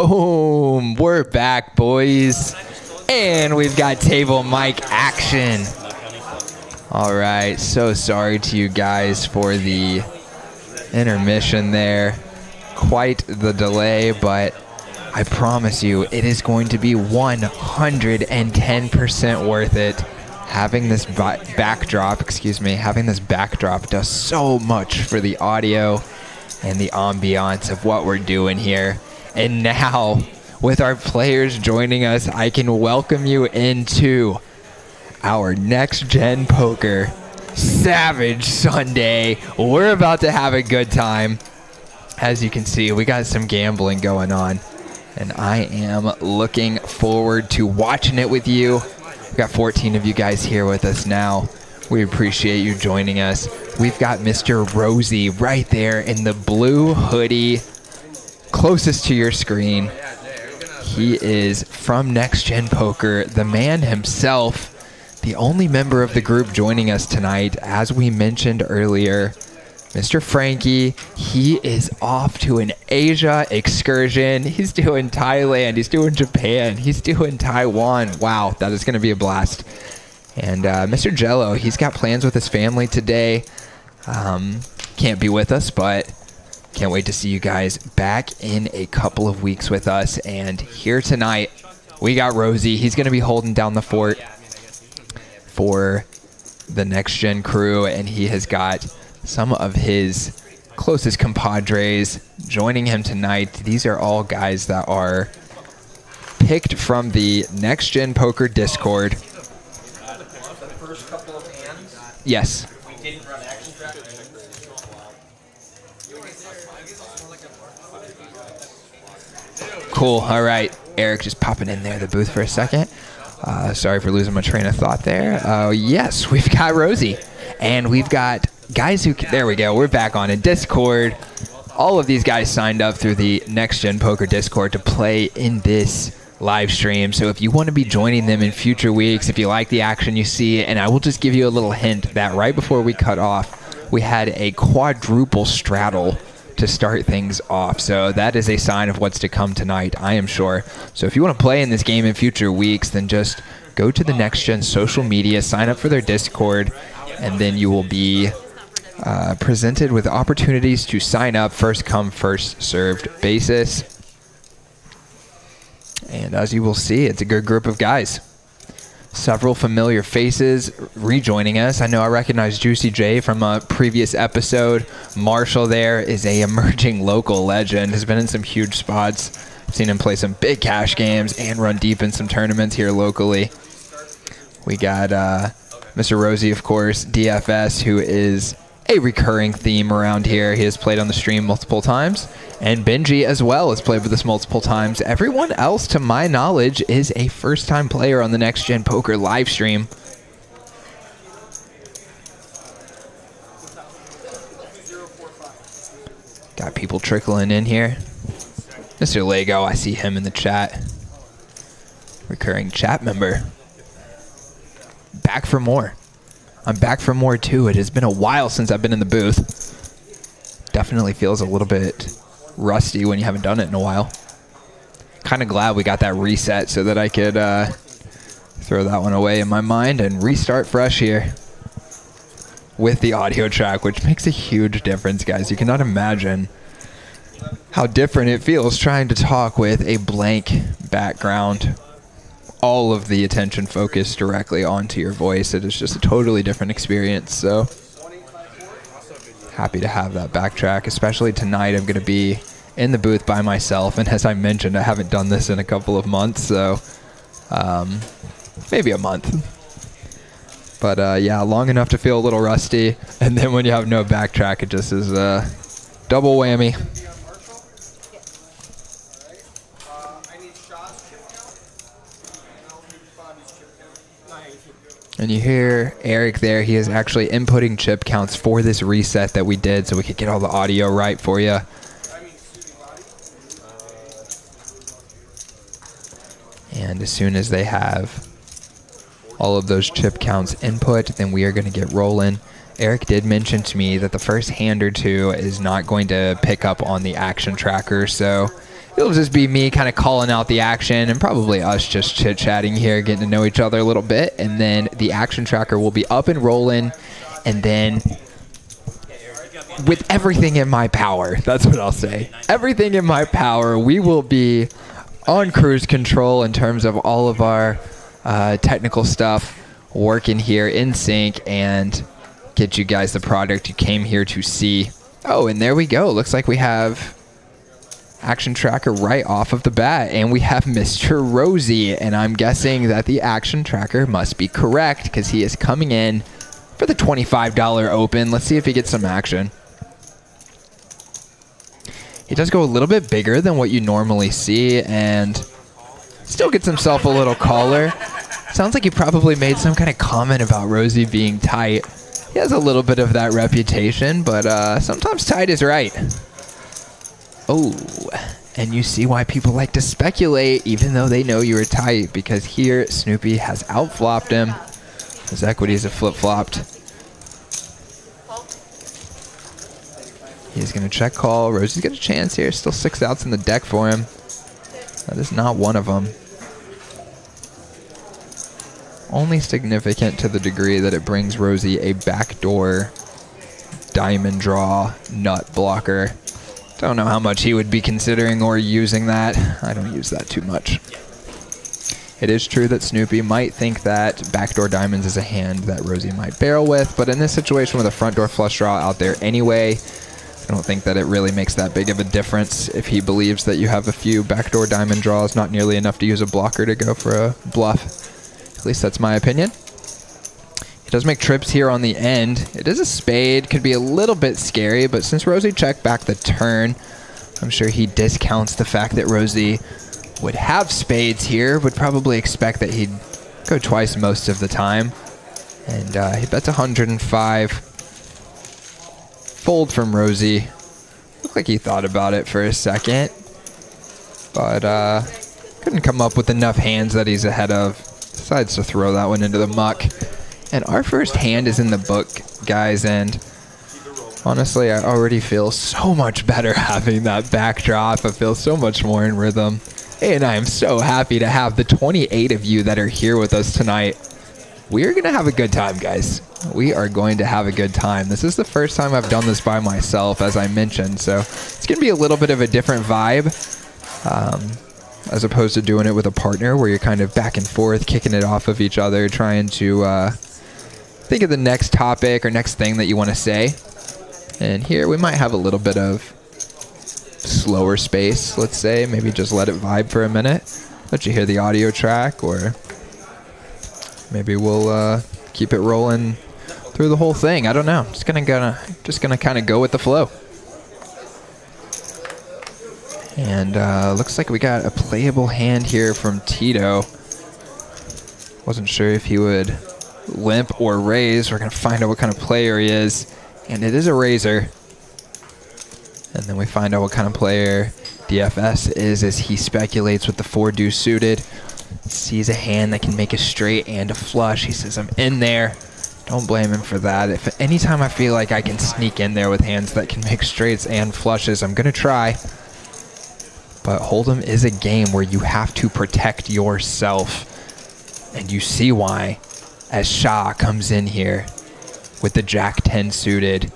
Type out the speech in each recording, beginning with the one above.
Boom! We're back, boys. And we've got table mic action. All right, so sorry to you guys for the intermission there. Quite the delay, but I promise you it is going to be 110% worth it. Having this backdrop does so much for the audio and the ambiance of what we're doing here. And now, with our players joining us, I can welcome you into our Next Gen Poker Savage Sunday. We're about to have a good time. As you can see, we got some gambling going on, and I am looking forward to watching it with you. We've got 14 of you guys here with us now. We appreciate you joining us. We've got Mr. Rosey right there in the blue hoodie, closest to your screen. He is from Next Gen Poker, the man himself, the only member of the group joining us tonight. As we mentioned earlier, Mr. Frankie, he is off to an Asia excursion. He's doing Thailand, he's doing Japan, he's doing Taiwan. Wow, that is going to be a blast. And Mr. Jello, he's got plans with his family today. Can't be with us, but can't wait to see you guys back in a couple of weeks with us. And here tonight, we got Rosey. He's going to be holding down the fort for the Next Gen crew, and he has got some of his closest compadres joining him tonight. These are all guys that are picked from the Next Gen Poker Discord. The first couple of hands, yes. we didn't run action track. Cool. All right. Eric just popping in there, the booth for a second. Sorry for losing my train of thought there. Yes, we've got Rosey. And we've got guys who, there we go, we're back on in Discord. All of these guys signed up through the Next Gen Poker Discord to play in this live stream. So if you want to be joining them in future weeks, if you like the action you see, and I will just give you a little hint that right before we cut off, we had a quadruple straddle to start things off. So that is a sign of what's to come tonight, I am sure. So if you want to play in this game in future weeks, then just go to the Next Gen social media, sign up for their Discord, and then you will be presented with opportunities to sign up, first come, first served basis. And as you will see, it's a good group of guys. Several familiar faces rejoining us. I know I recognize Juicy J from a previous episode. Marshall there is a emerging local legend, has been in some huge spots. I've seen him play some big cash games and run deep in some tournaments here locally. We got Mr. Rosey, of course, DFS, who is a recurring theme around here. He has played on the stream multiple times. And Benji as well has played with us multiple times. Everyone else, to my knowledge, is a first-time player on the Next Gen Poker live stream. Got people trickling in here. Mr. Lego, I see him in the chat. Recurring chat member. Back for more. I'm back for more too. It has been a while since I've been in the booth. Definitely feels a little bit rusty when you haven't done it in a while. Kind of glad we got that reset so that I could throw that one away in my mind and restart fresh here with the audio track, which makes a huge difference, guys. You cannot imagine how different it feels trying to talk with a blank background. All of the attention focused directly onto your voice. It is just a totally different experience. So happy to have that backtrack, especially tonight. I'm going to be in the booth by myself, and as I mentioned, I haven't done this in a couple of months, so maybe a month. But yeah, long enough to feel a little rusty, and then when you have no backtrack, it just is a double whammy. And you hear Eric there. He is actually inputting chip counts for this reset that we did so we could get all the audio right for you. And as soon as they have all of those chip counts input, then we are going to get rolling. Eric did mention to me that the first hand or two is not going to pick up on the action tracker. So it'll just be me kind of calling out the action and probably us just chit-chatting here, getting to know each other a little bit. And then the action tracker will be up and rolling. And then with everything in my power, that's what I'll say. Everything in my power, we will be on cruise control in terms of all of our technical stuff, working here in sync and get you guys the product you came here to see. Oh, and there we go. Looks like we have action tracker right off of the bat, and we have Mr. Rosey, and I'm guessing that the action tracker must be correct because he is coming in for the $25 open. Let's see if he gets some action. He does go a little bit bigger than what you normally see and still gets himself a little caller. Sounds like he probably made some kind of comment about Rosey being tight. He has a little bit of that reputation, but sometimes tight is right. Oh, and you see why people like to speculate even though they know you were tight, because here Snoopy has outflopped him. His equities have flip-flopped. He's going to check call. Rosey's got a chance here. Still 6 outs in the deck for him. That is not one of them. Only significant to the degree that it brings Rosey a backdoor diamond draw nut blocker. Don't know how much he would be considering or using that. I don't use that too much. It is true that Snoopy might think that backdoor diamonds is a hand that Rosey might barrel with, but in this situation with a front door flush draw out there anyway, I don't think that it really makes that big of a difference if he believes that you have a few backdoor diamond draws, not nearly enough to use a blocker to go for a bluff. At least that's my opinion. He does make trips here on the end. It is a spade, could be a little bit scary, but since Rosey checked back the turn, I'm sure he discounts the fact that Rosey would have spades here, would probably expect that he'd go twice most of the time. And he bets 105. Fold from Rosey. Looked like he thought about it for a second, but couldn't come up with enough hands that he's ahead of. Decides to throw that one into the muck. And our first hand is in the book, guys, and honestly, I already feel so much better having that backdrop. I feel so much more in rhythm. And I am so happy to have the 28 of you that are here with us tonight. We are going to have a good time, guys. We are going to have a good time. This is the first time I've done this by myself, as I mentioned, so it's going to be a little bit of a different vibe, as opposed to doing it with a partner where you're kind of back and forth, kicking it off of each other, trying to think of the next topic or next thing that you want to say. And here we might have a little bit of slower space, let's say. Maybe just let it vibe for a minute. Let you hear the audio track, or maybe we'll keep it rolling through the whole thing. I don't know. Just gonna kind of go with the flow. And looks like we got a playable hand here from Tito. Wasn't sure if he would limp or raise. We're gonna find out what kind of player he is, and it is a raiser. And then we find out what kind of player DFS is as he speculates with the 4-deuce suited. Sees a hand that can make a straight and a flush. He says, I'm in there. Don't blame him for that. If anytime I feel like I can sneak in there with hands that can make straights and flushes, I'm going to try. But Hold'em is a game where you have to protect yourself. And you see why as Shah comes in here with the Jack-10 suited,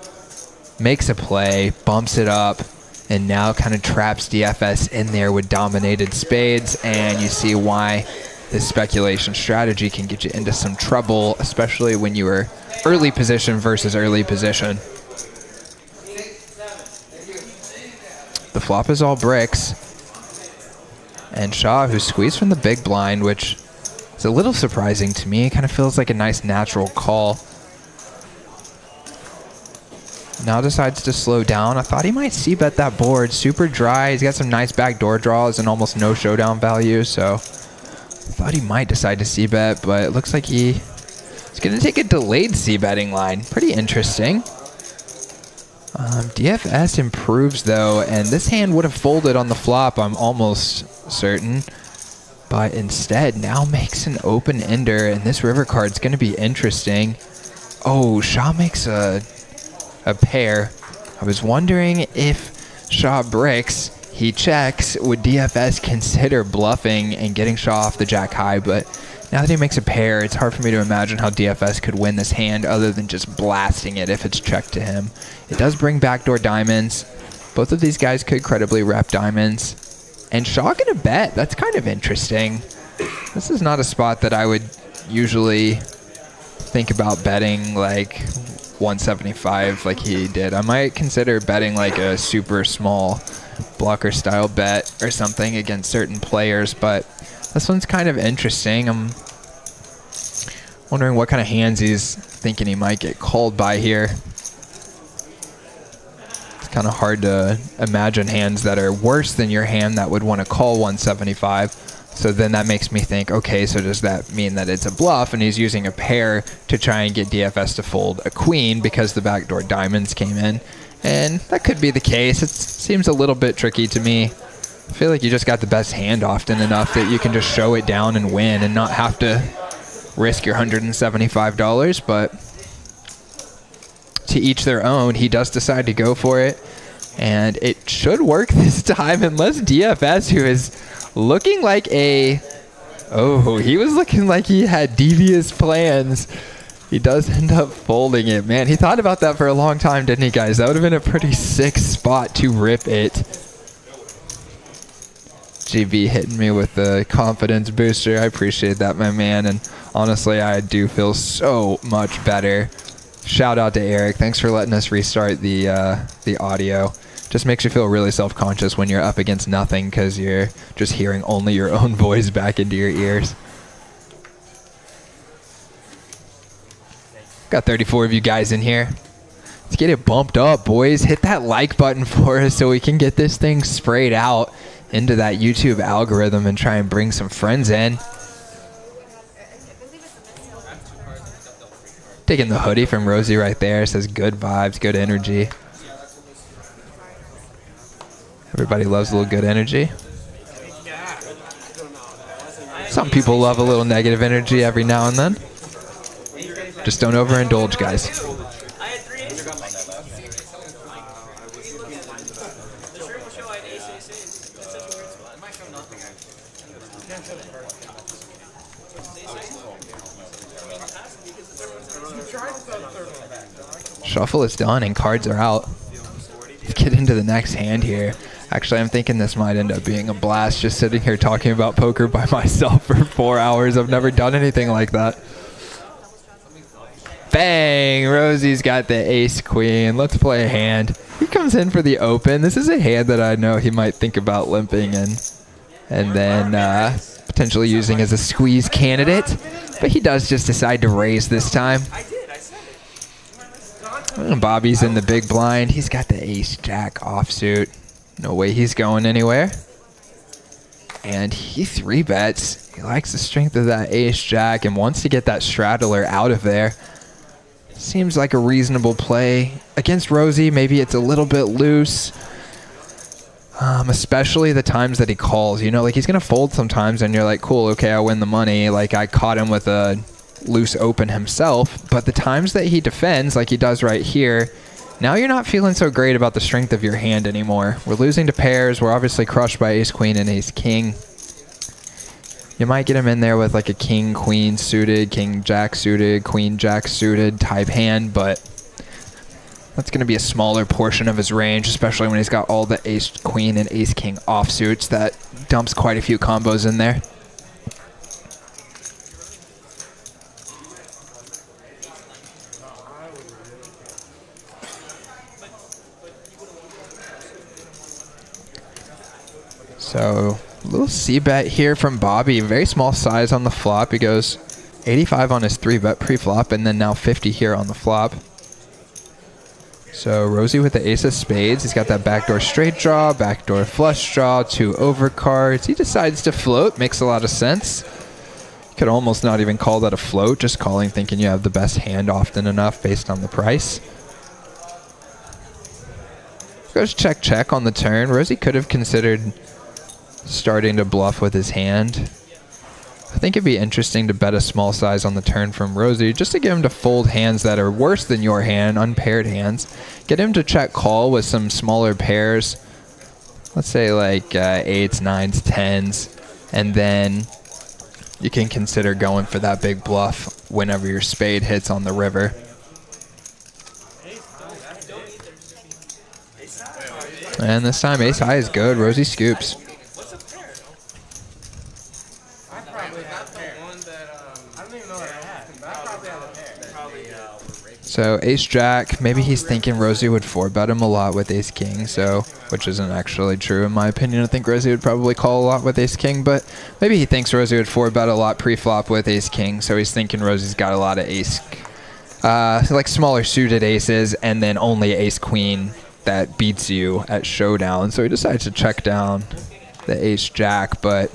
makes a play, bumps it up, and now kind of traps DFS in there with dominated spades. And you see why this speculation strategy can get you into some trouble, especially when you are early position versus early position. The flop is all bricks. And Shah, who squeezed from the big blind, which is a little surprising to me. It kind of feels like a nice natural call. Now decides to slow down. I thought he might c-bet that board. Super dry. He's got some nice backdoor draws and almost no showdown value, so I thought he might decide to c-bet, but it looks like he's going to take a delayed c-betting line. Pretty interesting. DFS improves, though, and this hand would have folded on the flop, I'm almost certain. But instead, now makes an open-ender, and this river card's going to be interesting. Oh, Shah makes a pair. I was wondering if Shah bricks, He checks. Would DFS consider bluffing and getting shot off the jack high? But now that he makes a pair, it's hard for me to imagine how DFS could win this hand other than just blasting it if it's checked to him. It does bring backdoor diamonds. Both of these guys could credibly rep diamonds. And Shaw gonna bet. That's kind of interesting. This is not a spot that I would usually think about betting like 175 like he did. I might consider betting like a super small blocker style bet or something against certain players, but this one's kind of interesting. I'm wondering what kind of hands he's thinking he might get called by here. It's kind of hard to imagine hands that are worse than your hand that would want to call 175. So then that makes me think, okay, so does that mean that it's a bluff and he's using a pair to try and get DFS to fold a queen because the backdoor diamonds came in? And that could be the case. It seems a little bit tricky to me. I feel like you just got the best hand often enough that you can just show it down and win and not have to risk your $175, but to each their own. He does decide to go for it, and it should work this time unless DFS, who is looking like he was looking like he had devious plans. He does end up folding it. Man, he thought about that for a long time, didn't he, guys? That would have been a pretty sick spot to rip it. GB hitting me with the confidence booster. I appreciate that, my man. And honestly, I do feel so much better. Shout out to Eric. Thanks for letting us restart the audio. Just makes you feel really self-conscious when you're up against nothing because you're just hearing only your own voice back into your ears. Got 34 of you guys in here. Let's get it bumped up, boys. Hit that like button for us so we can get this thing sprayed out into that YouTube algorithm and try and bring some friends in. Taking the hoodie from Rosey right there. It says good vibes, good energy. Everybody loves a little good energy. Some people love a little negative energy every now and then. Just don't overindulge, guys. Shuffle is done and cards are out. Let's get into the next hand here. Actually, I'm thinking this might end up being a blast, just sitting here talking about poker by myself for 4 hours. I've never done anything like that. Bang! Rosey's got the ace queen. Let's play a hand. He comes in for the open. This is a hand that I know he might think about limping and then potentially using as a squeeze candidate. But he does just decide to raise this time. Bobby's in the big blind. He's got the ace jack offsuit. No way he's going anywhere. And he 3-bets. He likes the strength of that ace jack and wants to get that straddler out of there. Seems like a reasonable play. Against Rosey, maybe it's a little bit loose. Especially the times that he calls. You know, like he's going to fold sometimes and you're like, cool, okay, I win the money. Like I caught him with a loose open himself. But the times that he defends, like he does right here, now you're not feeling so great about the strength of your hand anymore. We're losing to pairs. We're obviously crushed by ace queen and ace king. You might get him in there with like a king queen suited, king jack suited, queen jack suited type hand, but that's going to be a smaller portion of his range, especially when he's got all the ace queen and ace king offsuits. That dumps quite a few combos in there. So a little c-bet here from Bobby. Very small size on the flop. He goes 85 on his 3-bet pre-flop and then now 50 here on the flop. So Rosey with the ace of spades. He's got that backdoor straight draw, backdoor flush draw, 2 overcards. He decides to float. Makes a lot of sense. You could almost not even call that a float. Just calling thinking you have the best hand often enough based on the price. Goes check check on the turn. Rosey could have considered starting to bluff with his hand. I think it'd be interesting to bet a small size on the turn from Rosey just to get him to fold hands that are worse than your hand, unpaired hands. Get him to check call with some smaller pairs. let's say like 8s, 9s, 10s, and then you can consider going for that big bluff whenever your spade hits on the river. And this time ace high is good. Rosey scoops. So ace jack, maybe he's thinking Rosey would 4-bet him a lot with ace king, so which isn't actually true in my opinion. I think Rosey would probably call a lot with ace king, but maybe he thinks Rosey would 4-bet a lot pre-flop with ace king, so he's thinking Rosey's got a lot of ace, like smaller suited aces, and then only ace queen that beats you at showdown. So he decides to check down the ace jack, but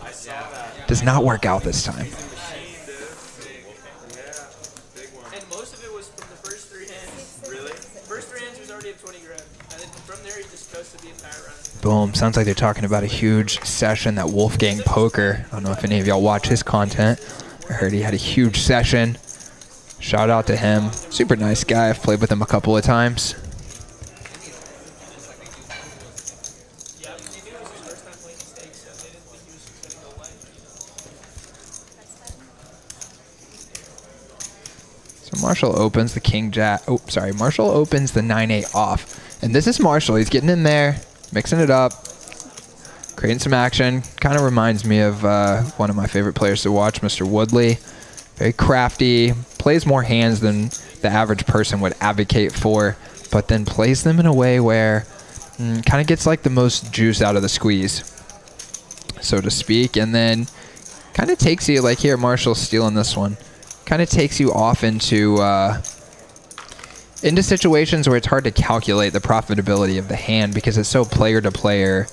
does not work out this time. Boom. Sounds like they're talking about a huge session that Wolfgang Poker. I don't know if any of y'all watch his content. I heard he had a huge session. Shout out to him. Super nice guy. I've played with him a couple of times. So Marshall opens the king jack. Oh, sorry. Marshall opens the 9-8 off. And this is Marshall. He's getting in there, mixing it up, creating some action. Kind of reminds me of one of my favorite players to watch, Mr. Woodley. Very crafty, plays more hands than the average person would advocate for, but then plays them in a way where kind of gets like the most juice out of the squeeze, so to speak, and then kind of takes you, like here, Marshall's stealing this one, kind of takes you off into situations where it's hard to calculate the profitability of the hand because it's so player to player,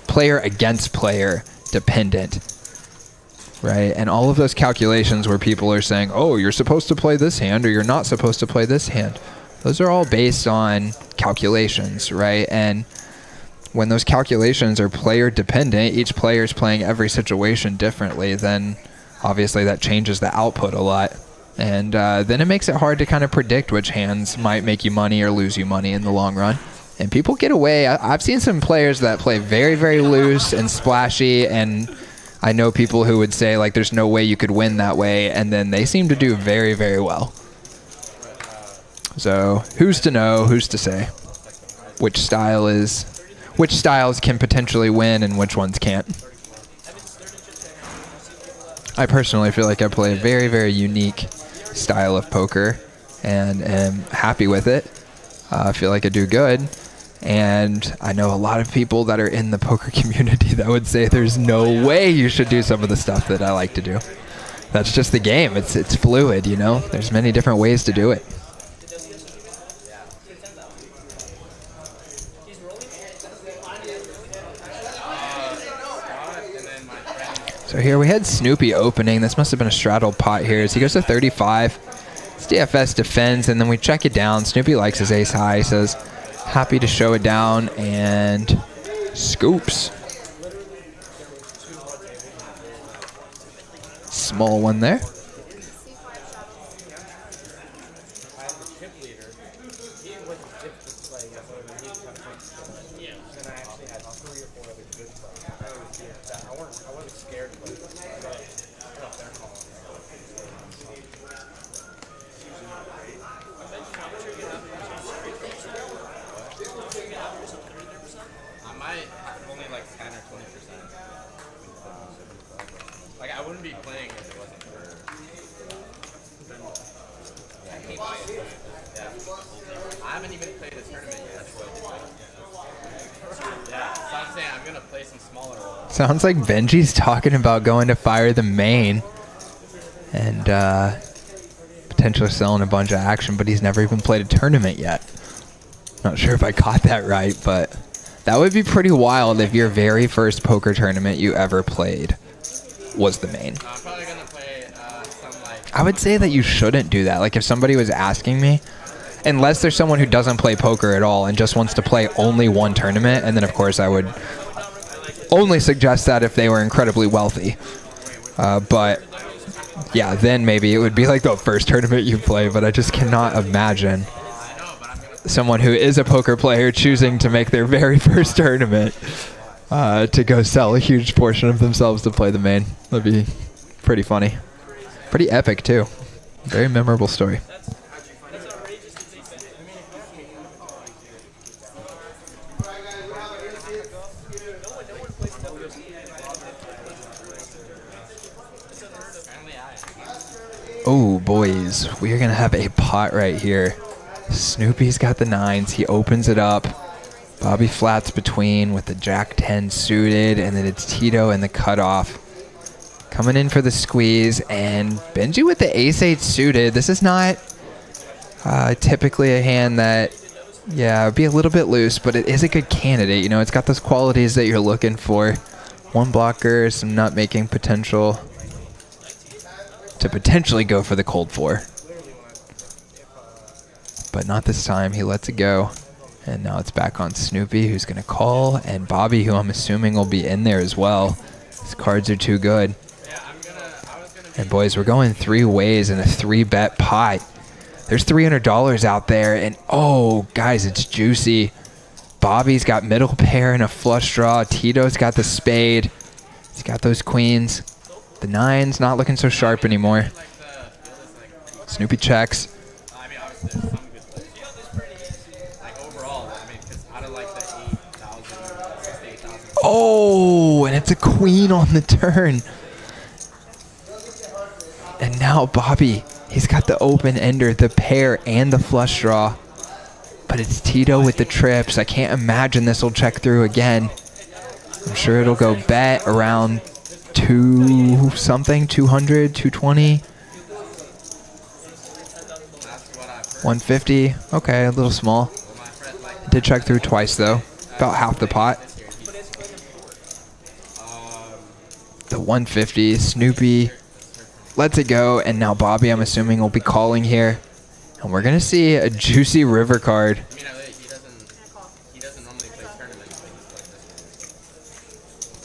player against player dependent, right? And all of those calculations where people are saying, oh, you're supposed to play this hand or you're not supposed to play this hand, those are all based on calculations, right? And when those calculations are player dependent, each player is playing every situation differently, then obviously that changes the output a lot. And then it makes it hard to kind of predict which hands might make you money or lose you money in the long run. And people get away. I've seen some players that play very, very loose and splashy, and I know people who would say, like, there's no way you could win that way, and then they seem to do very, very well. So who's to know, who's to say which styles can potentially win and which ones can't. I personally feel like I play a very, very unique style of poker and am happy with it. I feel like I do good. And I know a lot of people that are in the poker community that would say there's no way you should do some of the stuff that I like to do. That's just the game. It's fluid, you know? There's many different ways to do it. So here we had Snoopy opening. This must have been a straddle pot here. As he goes to 35. DFS defends, and then we check it down. Snoopy likes his ace high. He says, happy to show it down, and scoops. Small one there. Sounds like Benji's talking about going to Fire the Main and potentially selling a bunch of action, but he's never even played a tournament yet. Not sure if I caught that right, but that would be pretty wild if your very first poker tournament you ever played was the Main. I'm probably gonna play some, like, I would say that you shouldn't do that. Like, if somebody was asking me, unless there's someone who doesn't play poker at all and just wants to play only one tournament, and then of course I would only suggest that if they were incredibly wealthy. But yeah, then maybe it would be like the first tournament you play, but I just cannot imagine someone who is a poker player choosing to make their very first tournament to go sell a huge portion of themselves to play the main. That'd be pretty funny. Pretty epic, too. Very memorable story. Oh, boys, we are going to have a pot right here. Snoopy's got the 9s. He opens it up. Bobby flats between with the Jack 10 suited, and then it's Tito in the cutoff. Coming in for the squeeze, and Benji with the Ace 8 suited. This is not typically a hand that, yeah, would be a little bit loose, but it is a good candidate. You know, it's got those qualities that you're looking for. One blocker, some nut making potential to potentially go for the cold 4. But not this time. He lets it go. And now it's back on Snoopy, who's going to call, and Bobby, who I'm assuming will be in there as well. His cards are too good. And boys, we're going 3 ways in a 3-bet pot. There's $300 out there, and oh, guys, it's juicy. Bobby's got middle pair and a flush draw. Tito's got the spade. He's got those queens. The 9's not looking so sharp anymore. Snoopy checks. Oh, and it's a queen on the turn. And now Bobby, he's got the open ender, the pair, and the flush draw. But it's Tito with the trips. I can't imagine this will check through again. I'm sure it'll go bet around 2 something, 200, 220. 150. Okay, a little small. It did check through twice, though. About half the pot. The 150. Snoopy lets it go, and now Bobby, I'm assuming, will be calling here. And we're going to see a juicy river card.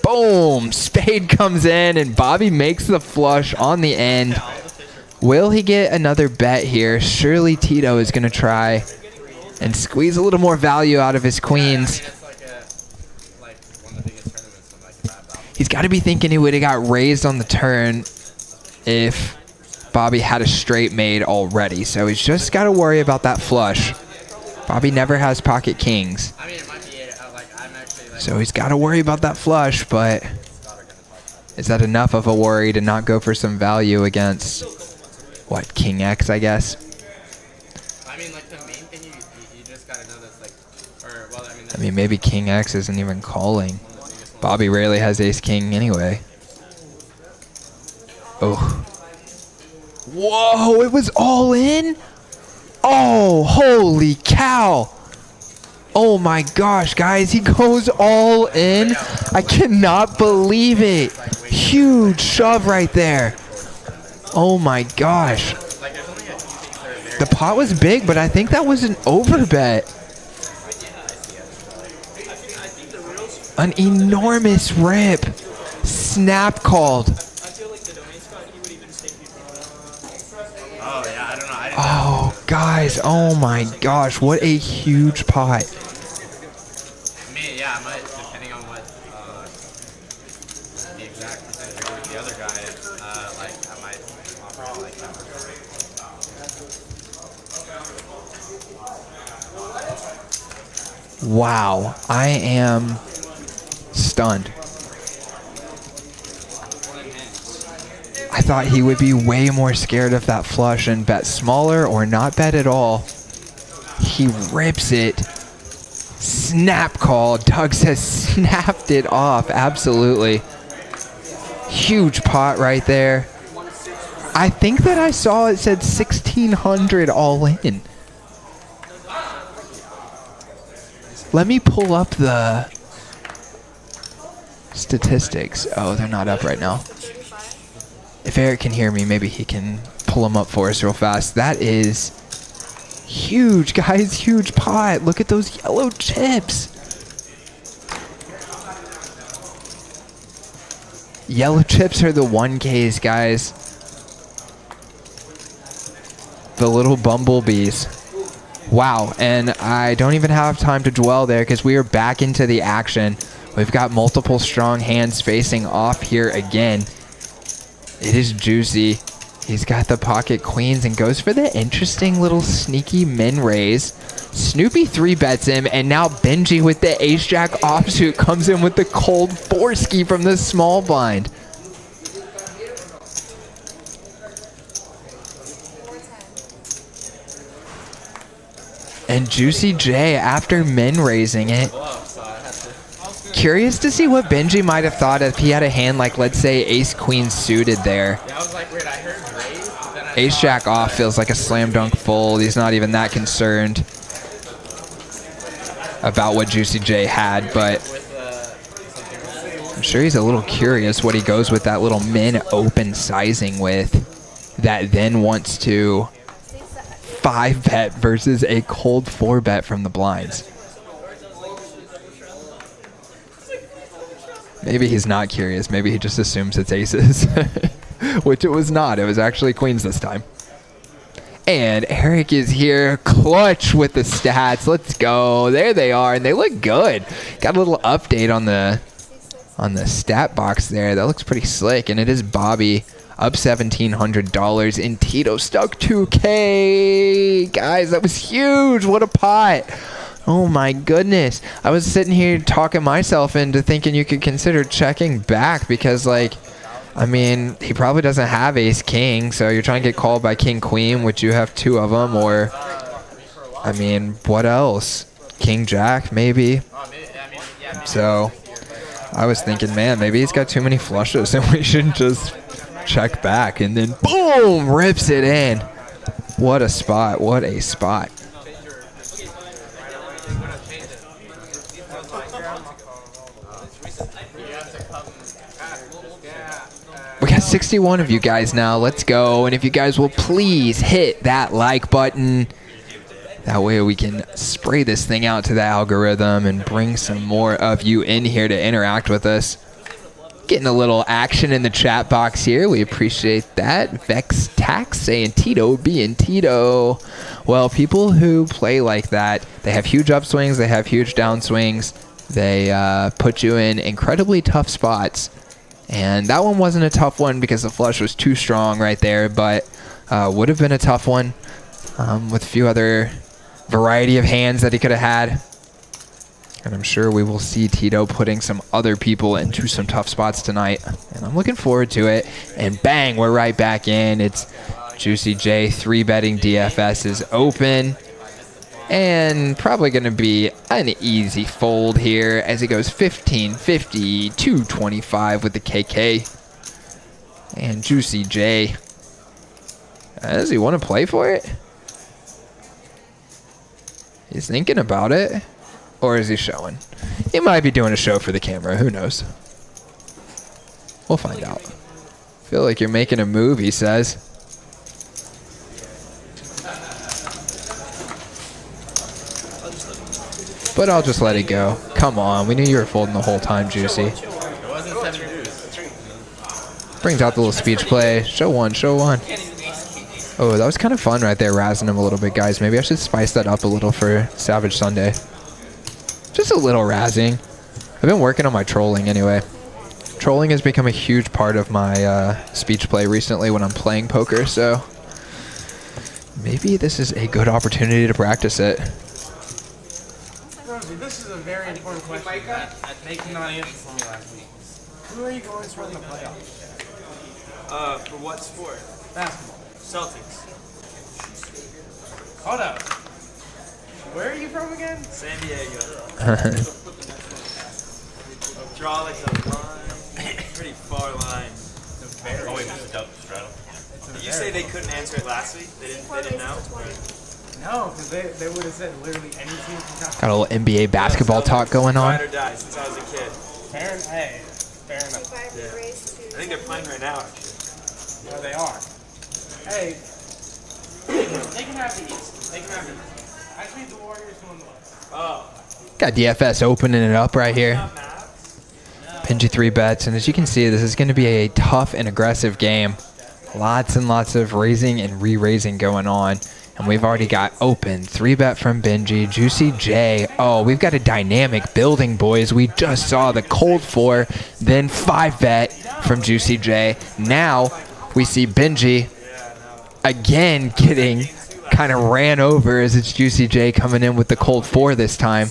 Boom! Spade comes in, and Bobby makes the flush on the end. Will he get another bet here? Surely Tito is going to try and squeeze a little more value out of his queens. He's got to be thinking he would have got raised on the turn if Bobby had a straight made already. So he's just got to worry about that flush. Bobby never has pocket kings. So he's got to worry about that flush, but is that enough of a worry to not go for some value against, what, King X, I guess? I mean, like, the main thing you just gotta know that's, like, or, well, I mean, maybe King X isn't even calling. Bobby rarely has ace king anyway. Oh. Whoa, it was all in? Oh, holy cow. Oh my gosh, guys, he goes all in. I cannot believe it. Huge shove right there. Oh my gosh. The pot was big, but I think that was an overbet. An enormous rip. Snap called. Oh, guys. Oh my gosh. What a huge pot. I mean, yeah, I might, depending on what the exact percentage of the other guy, like, I might offer like 10%. Wow. I am stunned. I thought he would be way more scared of that flush and bet smaller or not bet at all. He rips it. Snap call. Doug says snapped it off. Absolutely. Huge pot right there. I think that I saw it said 1,600 all in. Let me pull up the statistics. Oh, they're not up right now. If Eric can hear me, maybe he can pull them up for us real fast. That is huge, guys. Huge pot. Look at those yellow chips. Yellow chips are the 1Ks, guys. The little bumblebees. Wow, and I don't even have time to dwell there because we are back into the action. We've got multiple strong hands facing off here again. It is Juicy. He's got the pocket queens and goes for the interesting little sneaky min raise. Snoopy 3-bets him, and now Benji with the ace-jack offsuit comes in with the cold 4-ski from the small blind. And Juicy J, after min raising it, curious to see what Benji might have thought if he had a hand like, let's say, ace-queen suited there. Yeah, I was like, wait, I heard raise, but then I Ace-jack off feels like a slam dunk fold. He's not even that concerned about what Juicy J had, but I'm sure he's a little curious what he goes with that little min open sizing with that then wants to 5-bet versus a cold 4-bet from the blinds. Maybe he's not curious. Maybe he just assumes it's aces, which it was not. It was actually queens this time. And Eric is here, clutch with the stats. Let's go. There they are, and they look good. Got a little update on the stat box there. That looks pretty slick, and it is Bobby up $1,700, and Tito stuck 2K. Guys, that was huge. What a pot. Oh my goodness. I was sitting here talking myself into thinking you could consider checking back because, like, I mean, he probably doesn't have ace-king, so you're trying to get called by king-queen, which you have 2 of them, or, I mean, what else? King-jack, maybe? So, I was thinking, man, maybe he's got too many flushes and we should just check back, and then boom, rips it in. What a spot. What a spot. We got 61 of you guys now. Let's go. And if you guys will please hit that like button. That way we can spray this thing out to the algorithm and bring some more of you in here to interact with us. Getting a little action in the chat box here. We appreciate that. Vex Tax saying Tito being Tito. Well, people who play like that, they have huge upswings. They have huge downswings. They put you in incredibly tough spots. And that one wasn't a tough one because the flush was too strong right there, but would have been a tough one with a few other variety of hands that he could have had. And I'm sure we will see Tito putting some other people into some tough spots tonight. And I'm looking forward to it. And bang, we're right back in. It's Juicy J 3-betting DFS is open. And probably going to be an easy fold here as it goes 15, 50, 225 with the KK. And Juicy J. Does he want to play for it? He's thinking about it. Or is he showing? He might be doing a show for the camera. Who knows? We'll find out. Feel like you're making a move, he says. But I'll just let it go. Come on, we knew you were folding the whole time, Juicy. Brings out the little speech play. Show one, show one. Oh, that was kind of fun right there, razzing him a little bit, guys. Maybe I should spice that up a little for Savage Sunday. Just a little razzing. I've been working on my trolling anyway. Trolling has become a huge part of my speech play recently when I'm playing poker, so maybe this is a good opportunity to practice it. Rosey, this is a very important question that they cannot answer for me last week. Who are you going to in the playoffs? For what sport? Basketball. Celtics. Hold up. Where are you from again? San Diego. Draw like a line. Pretty far line. Oh wait, this is Doug Straddle. Did you say they couldn't answer it last week? They didn't know? No, because they would have said literally any team can come. Got a little NBA basketball talk going on. Ride or die since I was a kid. Fair enough. Yeah. I think they're playing right now, actually. No, they are. Hey, they can have these. They can have these. I just need the Warriors to win the West. Oh. Got DFS opening it up right here. Pingy 3-bets, and as you can see, this is going to be a tough and aggressive game. Lots and lots of raising and re-raising going on. And we've already got open 3-bet from Benji, Juicy J. Oh, we've got a dynamic building, boys. We just saw the cold 4, then 5-bet from Juicy J. Now we see Benji again getting kind of ran over as it's Juicy J coming in with the cold 4 this time.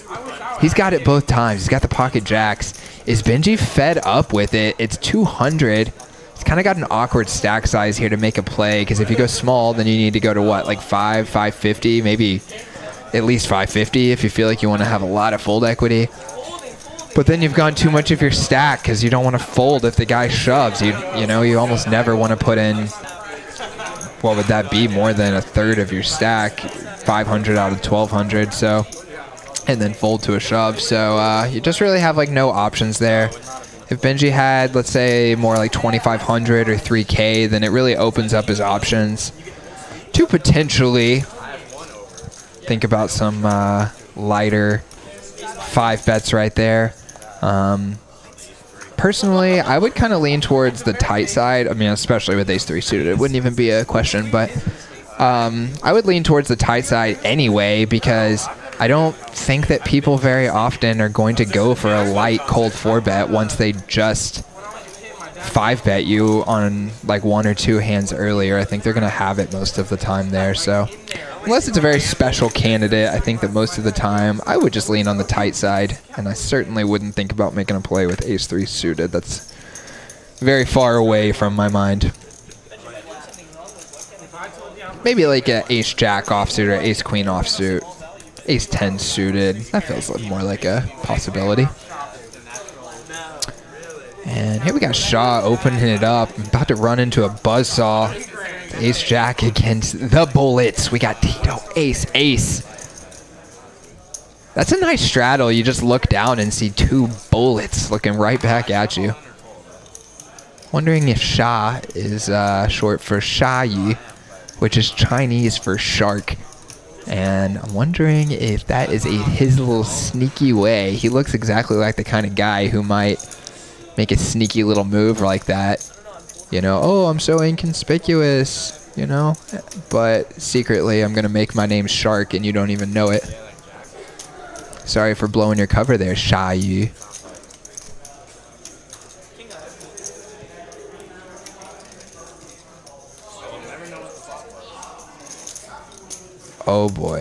He's got it both times. He's got the pocket jacks. Is Benji fed up with it? It's 200. It's kind of got an awkward stack size here to make a play, because if you go small, then you need to go to what, like 550, maybe at least 550 if you feel like you want to have a lot of fold equity. But then you've gone too much of your stack because you don't want to fold if the guy shoves. You know, you almost never want to put in, what would that be, more than a third of your stack, 500 out of 1200, so, and then fold to a shove. So you just really have like no options there. If Benji had, let's say, more like 2,500 or 3K, then it really opens up his options to potentially think about some lighter 5 bets right there. Personally, I would kind of lean towards the tight side. I mean, especially with ace-3 suited, it wouldn't even be a question, but I would lean towards the tight side anyway, because I don't think that people very often are going to go for a light cold 4-bet once they just 5-bet you on like 1 or 2 hands earlier. I think they're going to have it most of the time there. So unless it's a very special candidate, I think that most of the time I would just lean on the tight side, and I certainly wouldn't think about making a play with ace-3 suited. That's very far away from my mind. Maybe like an ace-jack offsuit or ace-queen offsuit. Ace-10 suited. That feels more like a possibility. And here we got Shaw opening it up. About to run into a buzzsaw. Ace-jack against the bullets. We got Tito ace-ace. That's a nice straddle. You just look down and see 2 bullets looking right back at you. Wondering if Sha is short for Shayi, which is Chinese for shark. And I'm wondering if that is his little sneaky way. He looks exactly like the kind of guy who might make a sneaky little move like that. You know, oh, I'm so inconspicuous, you know. But secretly, I'm going to make my name Shark and you don't even know it. Sorry for blowing your cover there, Shayu. Oh boy,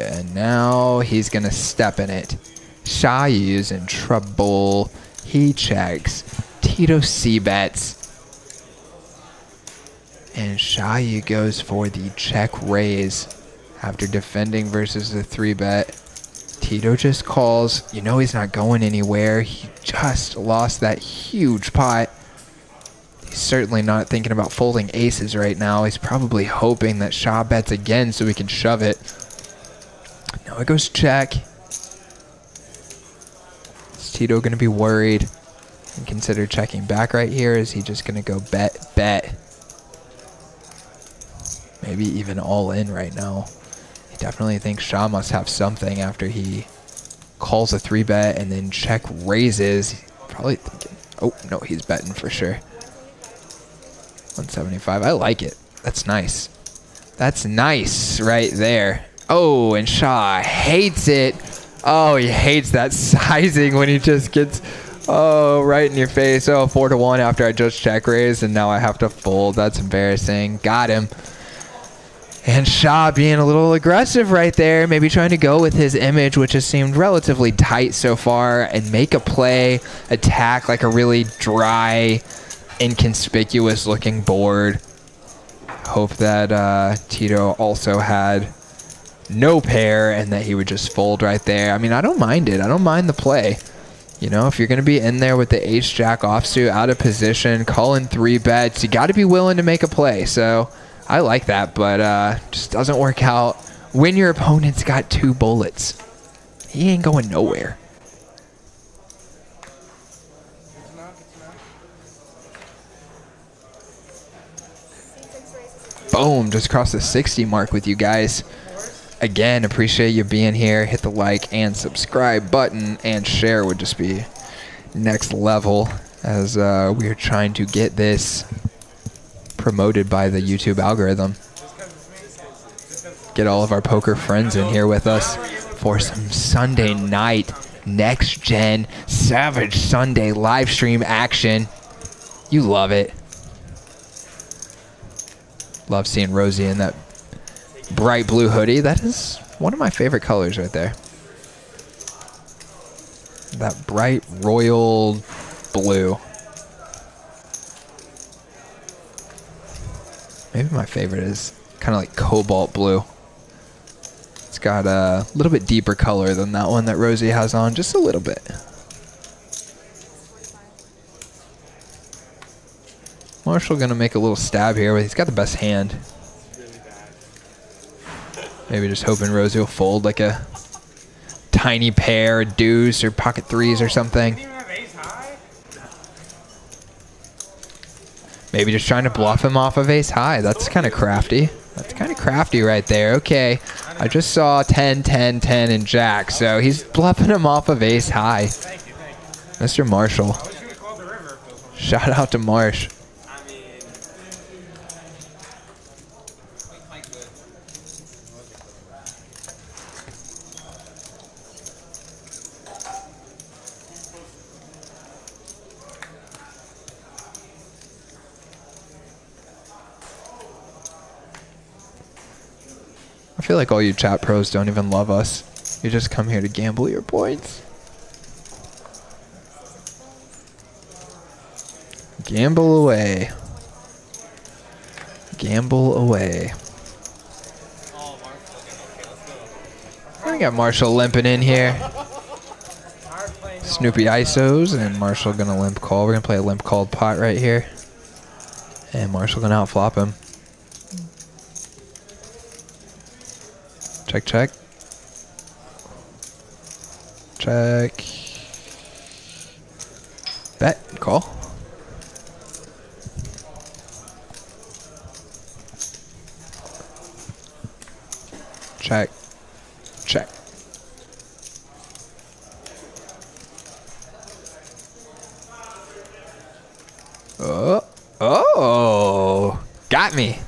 and now he's gonna step in it. Shayu's in trouble. He checks. Tito c-bets. And Shayu goes for the check raise after defending versus the 3-bet. Tito just calls. You know he's not going anywhere. He just lost that huge pot. He's certainly not thinking about folding aces right now. He's probably hoping that Sha bets again so he can shove it. Now it goes check. Is Tito going to be worried and consider checking back right here? Is he just going to go bet? Maybe even all in right now. He definitely thinks Sha must have something after he calls a 3-bet and then check raises. He's probably thinking, oh, no, he's betting for sure. 175. I like it. That's nice. That's nice right there. Oh, and Sha hates it. Oh, he hates that sizing when he just gets, oh, right in your face. Oh, 4-1 after I just check raised, and now I have to fold. That's embarrassing. Got him. And Sha being a little aggressive right there, maybe trying to go with his image, which has seemed relatively tight so far, and make a play, attack like a really dry, inconspicuous looking board. Hope that Tito also had no pair and that he would just fold right there. I mean, I don't mind it. I don't mind the play. You know, if you're going to be in there with the ace-jack offsuit, out of position, calling 3-bets, you got to be willing to make a play. So I like that, but just doesn't work out when your opponent's got 2 bullets. He ain't going nowhere. Boom, just crossed the 60 mark with you guys. Again, appreciate you being here. Hit the like and subscribe button, and share would just be next level as we are trying to get this promoted by the YouTube algorithm. get all of our poker friends in here with us for some Sunday night Next Gen Savage Sunday live stream action. You love it. Love seeing Rosey in that bright blue hoodie. That is one of my favorite colors right there. That bright royal blue. Maybe my favorite is kind of like cobalt blue. It's got a little bit deeper color than that one that Rosey has on, just a little bit. Marshall gonna make a little stab here, but he's got the best hand. Maybe just hoping Rosey will fold like a tiny pair, a deuce, or pocket threes or something. Maybe just trying to bluff him off of ace high. That's kind of crafty. That's kind of crafty right there. Okay, I just saw 10, 10, 10, and jack, so he's bluffing him off of ace high. Mr. Marshall. Shout out to Marsh. I feel like all you chat pros don't even love us. You just come here to gamble your points. Gamble away. Gamble away. I got Marshall limping in here. Snoopy ISOs and Marshall gonna limp call. We're gonna play a limp called pot right here. And Marshall gonna outflop him. Check, check. Check. Bet. Call. Check. Check. Oh. Oh. Got me.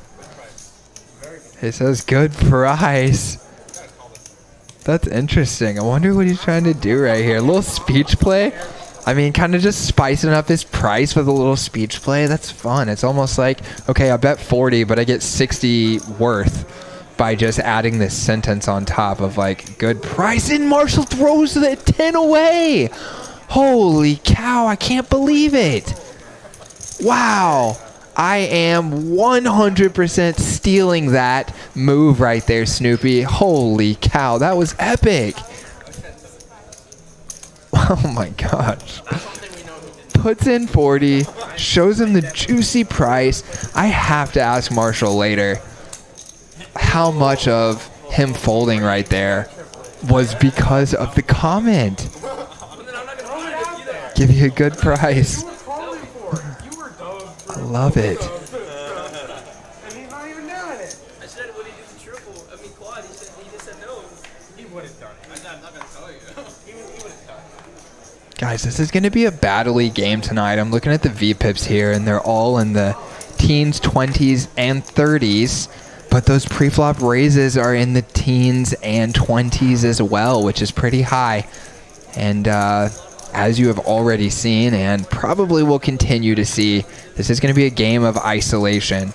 It says good price. That's interesting. I wonder what he's trying to do right here. A little speech play. I mean, kind of just spicing up his price with a little speech play. That's fun. It's almost like, okay, I bet 40, but I get 60 worth by just adding this sentence on top of like, good price. And Marshall throws the 10 away. Holy cow. I can't believe it. Wow. I am 100% stealing that move right there, Snoopy. Holy cow, that was epic. Oh my gosh. Puts in 40, shows him the juicy price. I have to ask Marshall later how much of him folding right there was because of the comment. Give you a good price. I love it. And he's not even doing it. I said, would he do the triple? I mean, quad. He just said no. He would have done it. I'm not going to tell you. He would have done it. Guys, this is going to be a battle-y game tonight. I'm looking at the VPIPs here, and they're all in the teens, 20s, and 30s. But those pre-flop raises are in the teens and 20s as well, which is pretty high. And as you have already seen, and probably will continue to see, this is going to be a game of isolation.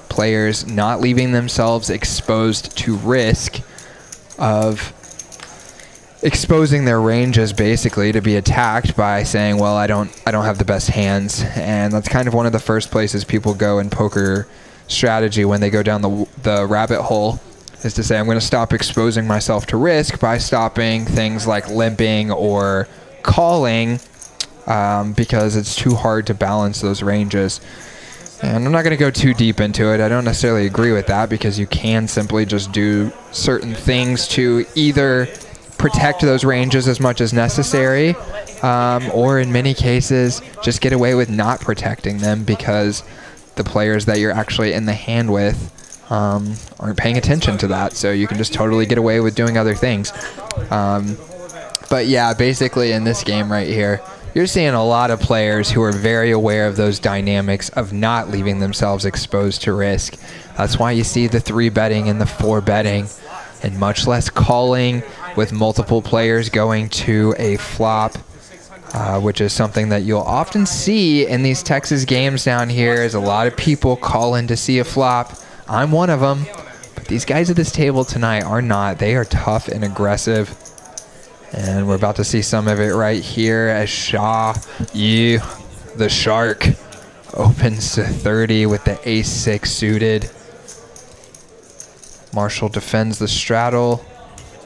Players not leaving themselves exposed to risk of exposing their ranges basically to be attacked by saying, well, I don't have the best hands. And that's kind of one of the first places people go in poker strategy when they go down the rabbit hole, is to say, I'm going to stop exposing myself to risk by stopping things like limping or calling, because it's too hard to balance those ranges. And I'm not going to go too deep into it. I don't necessarily agree with that, because you can simply just do certain things to either protect those ranges as much as necessary, or in many cases just get away with not protecting them because the players that you're actually in the hand with aren't paying attention to that. So you can just totally get away with doing other things. But yeah, basically in this game right here, you're seeing a lot of players who are very aware of those dynamics of not leaving themselves exposed to risk. That's why you see the 3 betting and the 4 betting, and much less calling with multiple players going to a flop, which is something that you'll often see in these Texas games down here, is a lot of people calling to see a flop. I'm one of them, but these guys at this table tonight are not. They are tough and aggressive, and we're about to see some of it right here as Shaw, the shark, opens to 30 with the ace-6 suited. Marshall defends the straddle.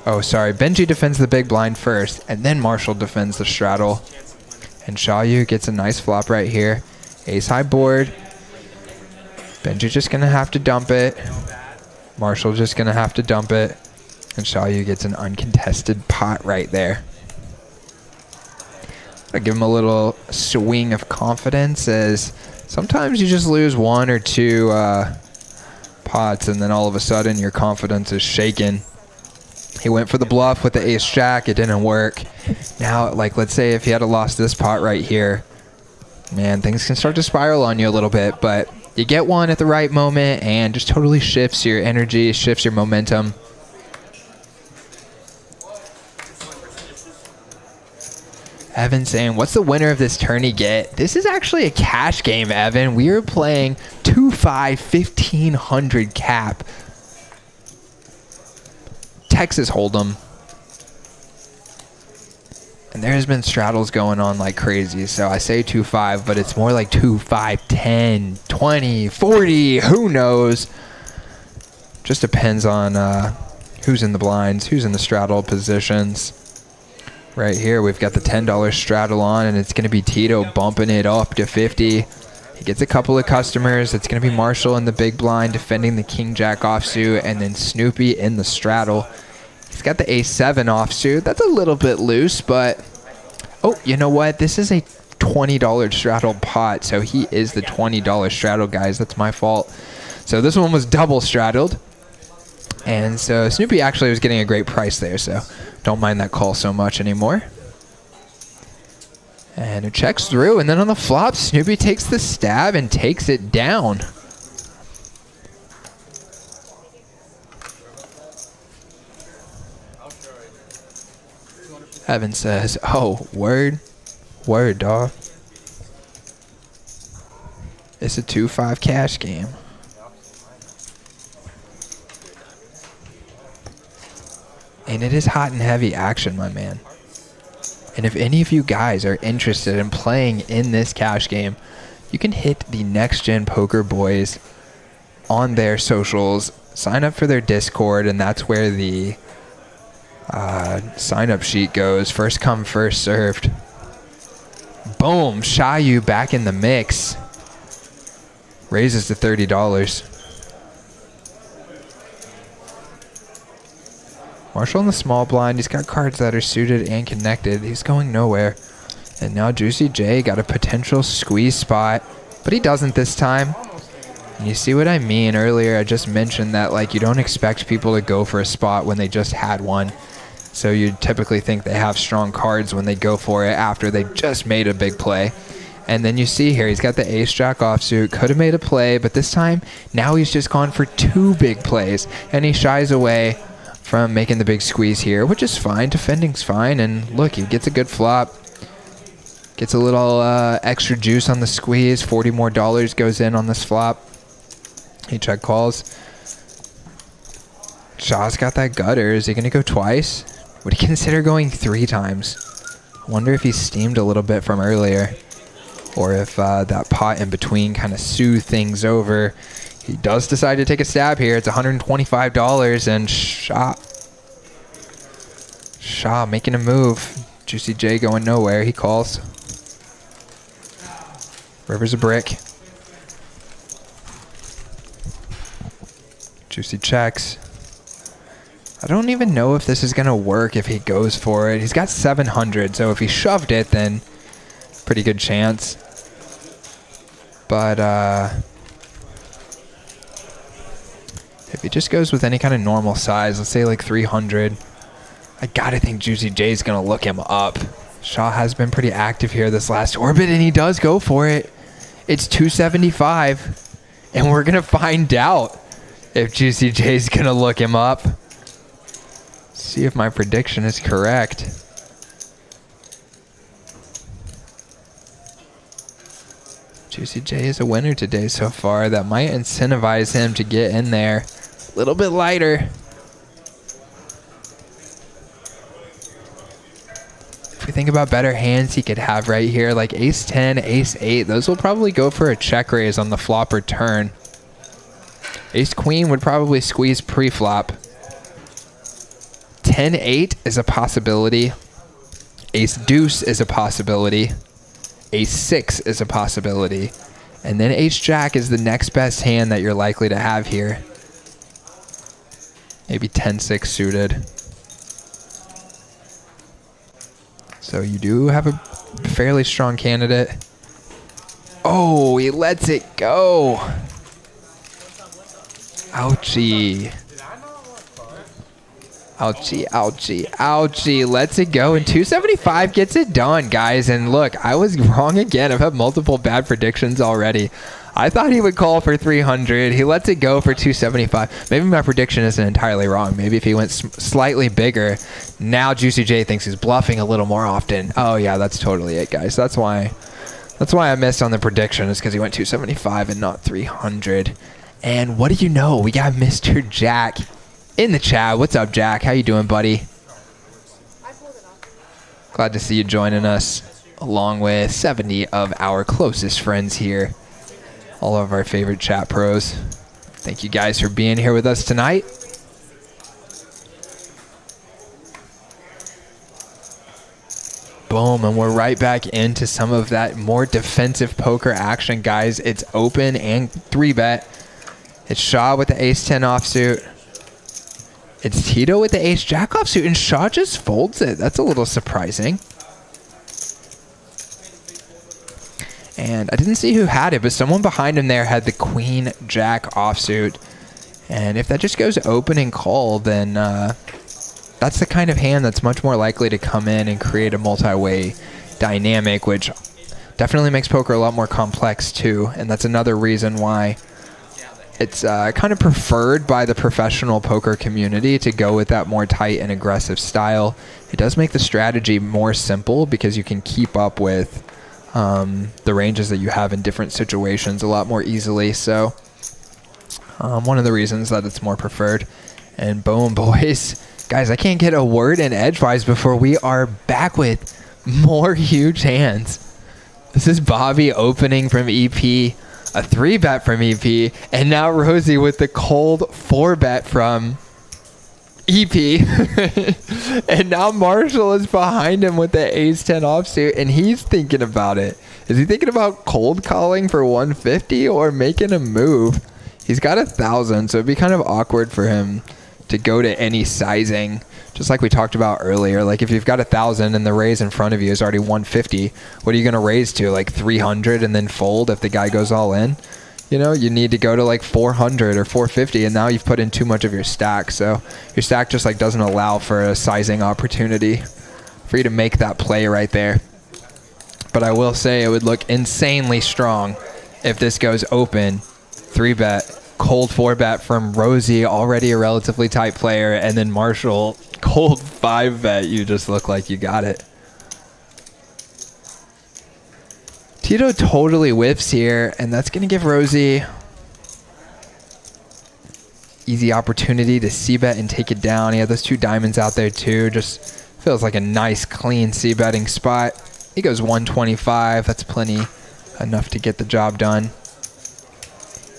Oh, sorry. Benji defends the big blind first, and then Marshall defends the straddle. And Shaw gets a nice flop right here. Ace-high board. Benji just going to have to dump it. Marshall just going to have to dump it. And Shaw gets an uncontested pot right there. I give him a little swing of confidence, as sometimes you just lose 1 or 2 pots, and then all of a sudden your confidence is shaken. He went for the bluff with the ace-jack. It didn't work. Now, like, let's say if he had lost this pot right here, man, things can start to spiral on you a little bit, but you get one at the right moment and just totally shifts your energy, shifts your momentum. Evan saying, what's the winner of this tourney get? This is actually a cash game, Evan. We are playing 2-5, 1,500 cap. Texas Hold'em. And there's been straddles going on like crazy. So I say 2-5, but it's more like 2-5, 10, 20, 40. Who knows? Just depends on who's in the blinds, who's in the straddle positions. Right here, we've got the $10 straddle on, and it's going to be Tito bumping it up to 50. He gets a couple of customers. It's going to be Marshall in the big blind defending the king-jack offsuit, and then Snoopy in the straddle. He's got the ace-7 offsuit. That's a little bit loose, but... Oh, you know what? This is a $20 straddle pot, so he is the $20 straddle, guys. That's my fault. So this one was double straddled. And so Snoopy actually was getting a great price there, so don't mind that call so much anymore. And it checks through, and then on the flop, Snoopy takes the stab and takes it down. Evan says, oh, word, dawg. It's a 2-5 cash game. And it is hot and heavy action, my man. And if any of you guys are interested in playing in this cash game, you can hit the Next Gen Poker Boys on their socials. Sign up for their Discord, and that's where the sign-up sheet goes. First come, first served. Boom! Shayu back in the mix. Raises to $30. Marshall in the small blind. He's got cards that are suited and connected. He's going nowhere. And now Juicy J got a potential squeeze spot, but he doesn't this time. And you see what I mean? Earlier I just mentioned that, like, you don't expect people to go for a spot when they just had one. So you typically think they have strong cards when they go for it after they just made a big play. And then you see here, he's got the ace-jack offsuit. Could have made a play, but this time, now he's just gone for 2 big plays. And he shies away from making the big squeeze here, which is fine. Defending's fine. And look, he gets a good flop. Gets a little extra juice on the squeeze. $40 more goes in on this flop. He check calls. Shaw's got that gutter. Is he going to go twice? Would he consider going 3 times? I wonder if he steamed a little bit from earlier, or if that pot in between kind of soothed things over. He does decide to take a stab here. It's $125, and Shaw making a move. Juicy J going nowhere. He calls. River's a brick. Juicy checks. I don't even know if this is going to work if he goes for it. He's got 700, so if he shoved it, then pretty good chance. But if he just goes with any kind of normal size, let's say like 300, I gotta think Juicy J's going to look him up. Shaw has been pretty active here this last orbit, and he does go for it. It's 275, and we're going to find out if Juicy J's going to look him up. See if my prediction is correct. Juicy J is a winner today so far. That might incentivize him to get in there a little bit lighter. If we think about better hands he could have right here, like ace 10, ace 8, those will probably go for a check raise on the flop or turn. Ace queen would probably squeeze pre-flop. 10-8 is a possibility. Ace deuce is a possibility. Ace 6 is a possibility. And then ace jack is the next best hand that you're likely to have here. Maybe 10-6 suited. So you do have a fairly strong candidate. Oh, he lets it go. Ouchie. Ouchie, ouchie, ouchie. Lets it go. And 275 gets it done, guys. And look, I was wrong again. I've had multiple bad predictions already. I thought he would call for 300. He lets it go for 275. Maybe my prediction isn't entirely wrong. Maybe if he went slightly bigger, now Juicy J thinks he's bluffing a little more often. Oh, yeah, that's totally it, guys. That's why I missed on the prediction, is because he went 275 and not 300. And what do you know? We got Mr. Jack in the chat. What's up, Jack? How you doing, buddy? Glad to see you joining us, along with 70 of our closest friends here. All of our favorite chat pros. Thank you guys for being here with us tonight. Boom, and we're right back into some of that more defensive poker action, guys. It's open and 3-bet. It's Shaw with the ace-10 offsuit. It's Tito with the ace-jack offsuit, and Shaw just folds it. That's a little surprising. And I didn't see who had it, but someone behind him there had the queen-jack offsuit. And if that just goes open and call, then that's the kind of hand that's much more likely to come in and create a multi-way dynamic, which definitely makes poker a lot more complex too. And that's another reason why it's kind of preferred by the professional poker community to go with that more tight and aggressive style. It does make the strategy more simple because you can keep up with the ranges that you have in different situations a lot more easily. So one of the reasons that it's more preferred. And boom, boys. Guys, I can't get a word in edgewise before we are back with more huge hands. This is Bobby opening from EP, a 3-bet from EP, and now Rosey with the cold 4-bet from EP. And now Marshall is behind him with the ace-10 offsuit, and he's thinking about it. Is he thinking about cold calling for 150 or making a move? He's got 1,000, so it'd be kind of awkward for him to go to any sizing, just like we talked about earlier. Like if you've got 1,000 and the raise in front of you is already 150, what are you going to raise to, like 300 and then fold if the guy goes all in? You know, you need to go to like 400 or 450, and now you've put in too much of your stack. So your stack just like doesn't allow for a sizing opportunity for you to make that play right there. But I will say it would look insanely strong if this goes open, 3-bet, cold 4-bet from Rosey, already a relatively tight player, and then Marshall, cold 5-bet. You just look like you got it. Tito totally whiffs here, and that's going to give Rosey easy opportunity to c-bet and take it down. He had those 2 diamonds out there too. Just feels like a nice, clean c-betting spot. He goes 125. That's plenty enough to get the job done.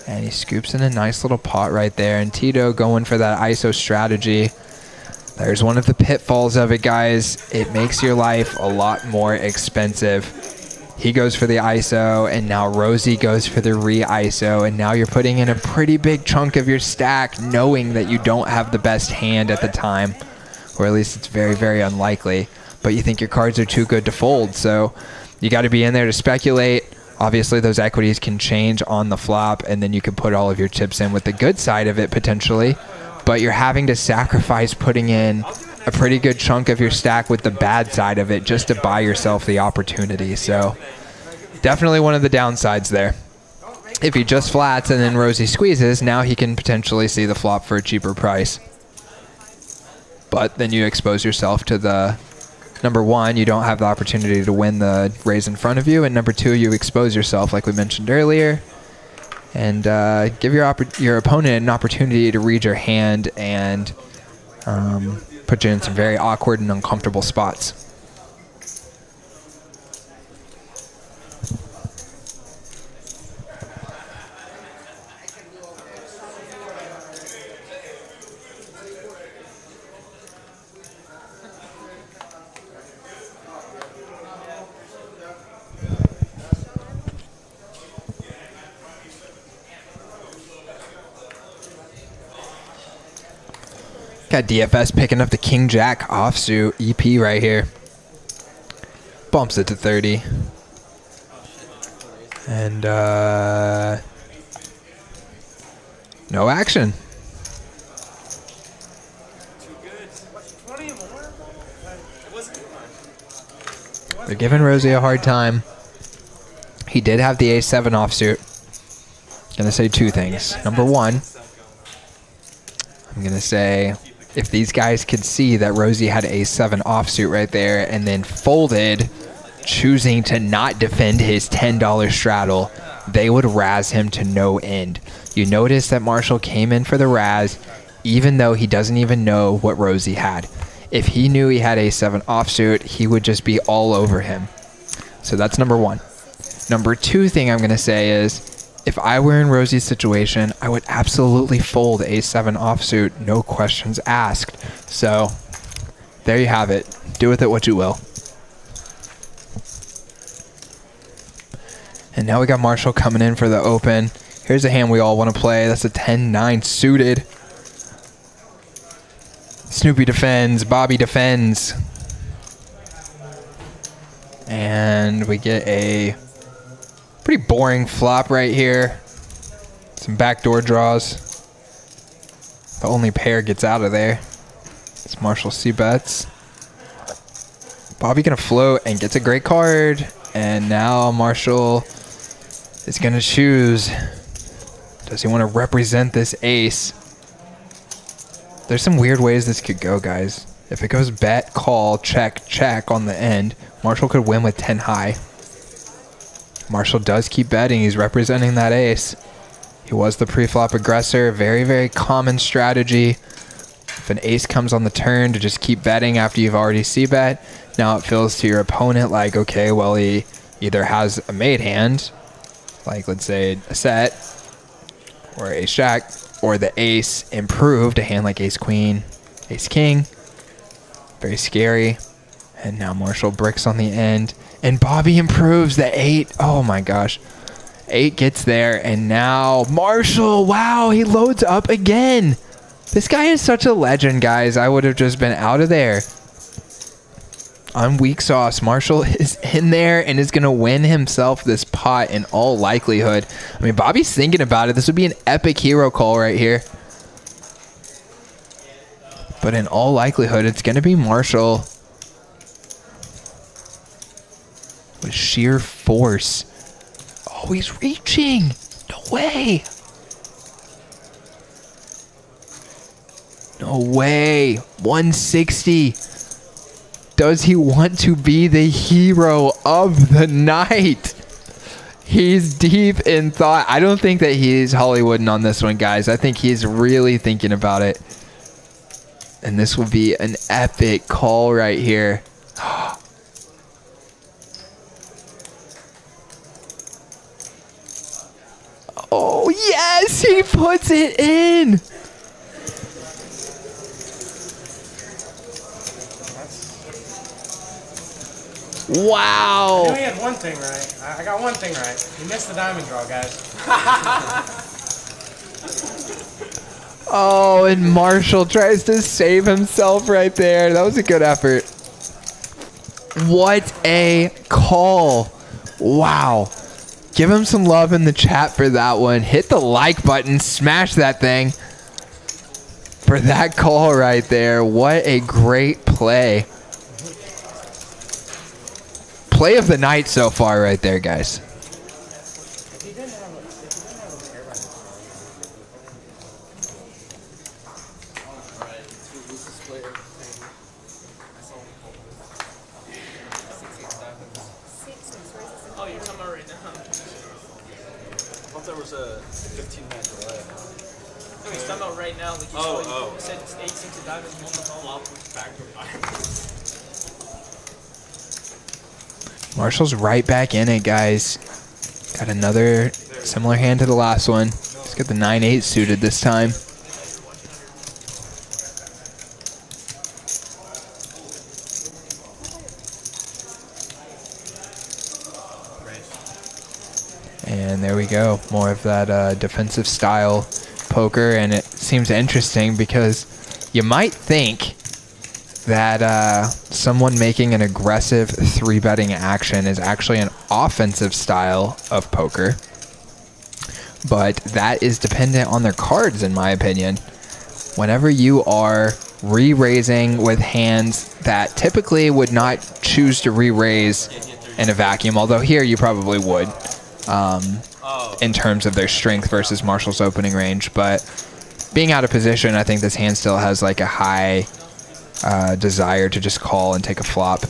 And he scoops in a nice little pot right there. And Tito going for that ISO strategy. There's one of the pitfalls of it, guys. It makes your life a lot more expensive. He goes for the ISO, and now Rosey goes for the re-ISO. And now you're putting in a pretty big chunk of your stack, knowing that you don't have the best hand at the time. Or at least it's very, very unlikely. But you think your cards are too good to fold. So you got to be in there to speculate. Obviously, those equities can change on the flop, and then you can put all of your chips in with the good side of it, potentially. But you're having to sacrifice putting in a pretty good chunk of your stack with the bad side of it just to buy yourself the opportunity. So definitely one of the downsides there. If he just flats and then Rosey squeezes, now he can potentially see the flop for a cheaper price. But then you expose yourself to the, number one, you don't have the opportunity to win the raise in front of you, and number two, you expose yourself like we mentioned earlier, and give your opponent an opportunity to read your hand and put you in some very awkward and uncomfortable spots. Got DFS picking up the King Jack offsuit EP right here. Bumps it to 30. And no action. They're giving Rosey a hard time. He did have the A7 offsuit. Gonna say two things. Number one, I'm gonna say, if these guys could see that Rosey had A7 offsuit right there and then folded, choosing to not defend his $10 straddle, they would razz him to no end. You notice that Marshall came in for the razz even though he doesn't even know what Rosey had. If he knew he had A7 offsuit, he would just be all over him. So that's number one. Number two thing I'm going to say is, if I were in Rosey's situation, I would absolutely fold A7 offsuit, no questions asked. So there you have it. Do with it what you will. And now we got Marshall coming in for the open. Here's a hand we all want to play. That's a 10-9 suited. Snoopy defends. Bobby defends. And we get a pretty boring flop right here. Some backdoor draws. The only pair gets out of there. It's Marshall C-bets. Bobby gonna float and gets a great card. And now Marshall is gonna choose. Does he want to represent this ace? There's some weird ways this could go, guys. If it goes bet, call, check, check on the end, Marshall could win with 10 high. Marshall does keep betting. He's representing that ace. He was the pre-flop aggressor. Very, very common strategy. If an ace comes on the turn, to just keep betting after you've already c-bet. Now it feels to your opponent like, okay, well, he either has a made hand, like let's say a set, or ace jack, or the ace improved, a hand like ace queen, ace king. Very scary. And now Marshall bricks on the end. And Bobby improves the 8. Oh my gosh. 8 gets there. And now Marshall, wow, he loads up again. This guy is such a legend, guys. I would have just been out of there. On weak sauce, Marshall is in there and is going to win himself this pot in all likelihood. I mean, Bobby's thinking about it. This would be an epic hero call right here. But in all likelihood, it's going to be Marshall with sheer force. Oh, he's reaching. No way. No way. 160. Does he want to be the hero of the night? He's deep in thought. I don't think that he's Hollywooding on this one, guys. I think he's really thinking about it. And this will be an epic call right here. Oh, yes, he puts it in. Wow. I knew he had one thing right. I got one thing right. He missed the diamond draw, guys. Oh, and Marshall tries to save himself right there. That was a good effort. What a call. Wow. Give him some love in the chat for that one. Hit the like button. Smash that thing. for that call right there. What a great play. Play of the night so far right there, guys. Oh, you're talking about right now. I thought there was a 15 match delay. No, he's talking about right now. Like you said, it's 8-6 of diamonds, one the flop with back to Marshall's right back in it, guys. Got another similar hand to the last one. He's got the 9-8 suited this time. And there we go. More of that defensive style poker. And it seems interesting because you might think that someone making an aggressive 3-betting action is actually an offensive style of poker. But that is dependent on their cards, in my opinion. Whenever you are re-raising with hands that typically would not choose to re-raise in a vacuum, although here you probably would, in terms of their strength versus Marshall's opening range. But being out of position, I think this hand still has like a high desire to just call and take a flop.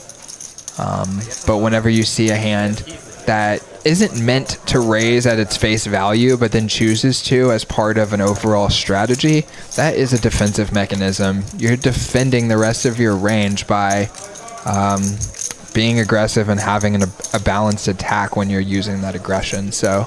But whenever you see a hand that isn't meant to raise at its face value, but then chooses to as part of an overall strategy, that is a defensive mechanism. You're defending the rest of your range by being aggressive and having a balanced attack when you're using that aggression. So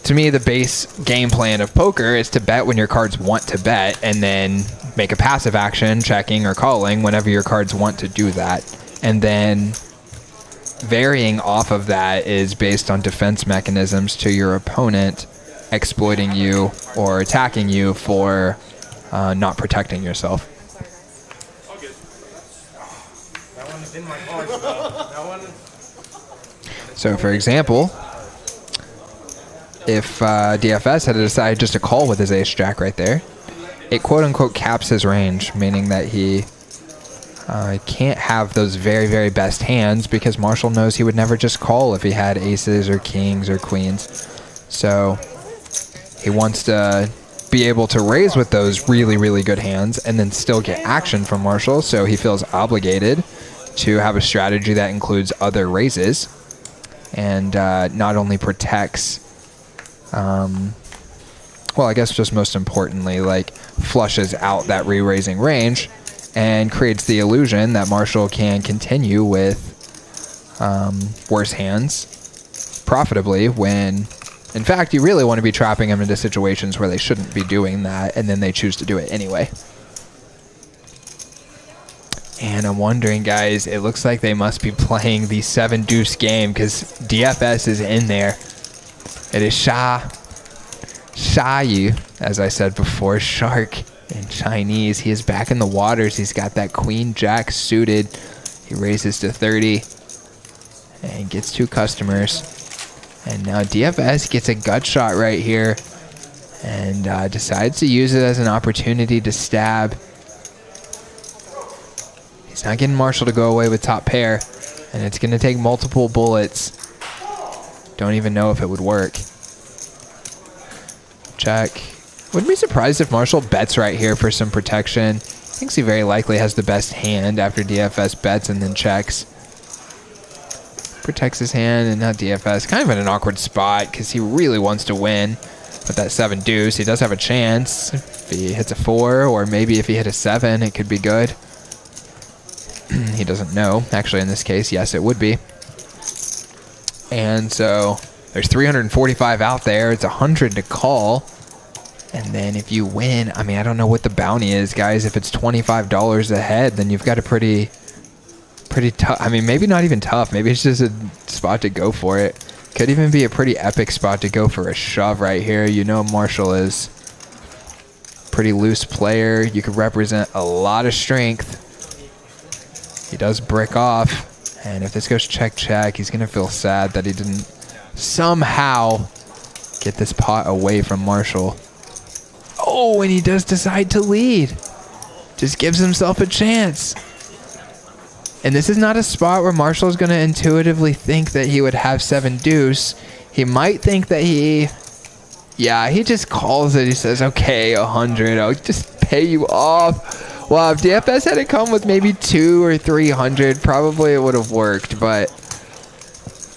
to me, the base game plan of poker is to bet when your cards want to bet, and then make a passive action, checking or calling, whenever your cards want to do that. And then varying off of that is based on defense mechanisms to your opponent exploiting you or attacking you for not protecting yourself. That one's in my cards, though. That one. So for example, if DFS had decided just to call with his ace-jack right there, it quote-unquote caps his range, meaning that he can't have those very, very best hands because Marshall knows he would never just call if he had aces or kings or queens. So he wants to be able to raise with those really, really good hands and then still get action from Marshall, so he feels obligated to have a strategy that includes other raises and not only protects, well, I guess just most importantly, like flushes out that re-raising range and creates the illusion that Marshall can continue with worse hands profitably when, in fact, you really want to be trapping them into situations where they shouldn't be doing that, and then they choose to do it anyway. And I'm wondering, guys, it looks like they must be playing the 7-deuce game because DFS is in there. It is Shayu, as I said before, shark in Chinese. He is back in the waters. He's got that queen jack suited. He raises to 30 and gets 2 customers. And now DFS gets a gut shot right here and decides to use it as an opportunity to stab. He's not getting Marshall to go away with top pair, and it's going to take multiple bullets. Don't even know if it would work. Check. Wouldn't be surprised if Marshall bets right here for some protection. Thinks he very likely has the best hand after DFS bets and then checks. Protects his hand, and now DFS kind of in an awkward spot because he really wants to win. With that 7-deuce, he does have a chance. If he hits a 4, or maybe if he hit a 7, it could be good. He doesn't know. Actually, in this case, yes, it would be. And so there's 345 out there. It's 100 to call. And then if you win, I mean, I don't know what the bounty is, guys. If it's $25 a head, then you've got a pretty tough. I mean, maybe not even tough. Maybe it's just a spot to go for it. Could even be a pretty epic spot to go for a shove right here. You know Marshall is a pretty loose player. You could represent a lot of strength. He does brick off. And if this goes check-check, he's going to feel sad that he didn't somehow get this pot away from Marshall. Oh, and he does decide to lead. Just gives himself a chance. And this is not a spot where Marshall's going to intuitively think that he would have 7 deuce. He might think that he just calls it. He says, okay, 100. I'll just pay you off. Well, if DFS had it come with maybe 200 or 300, probably it would have worked. But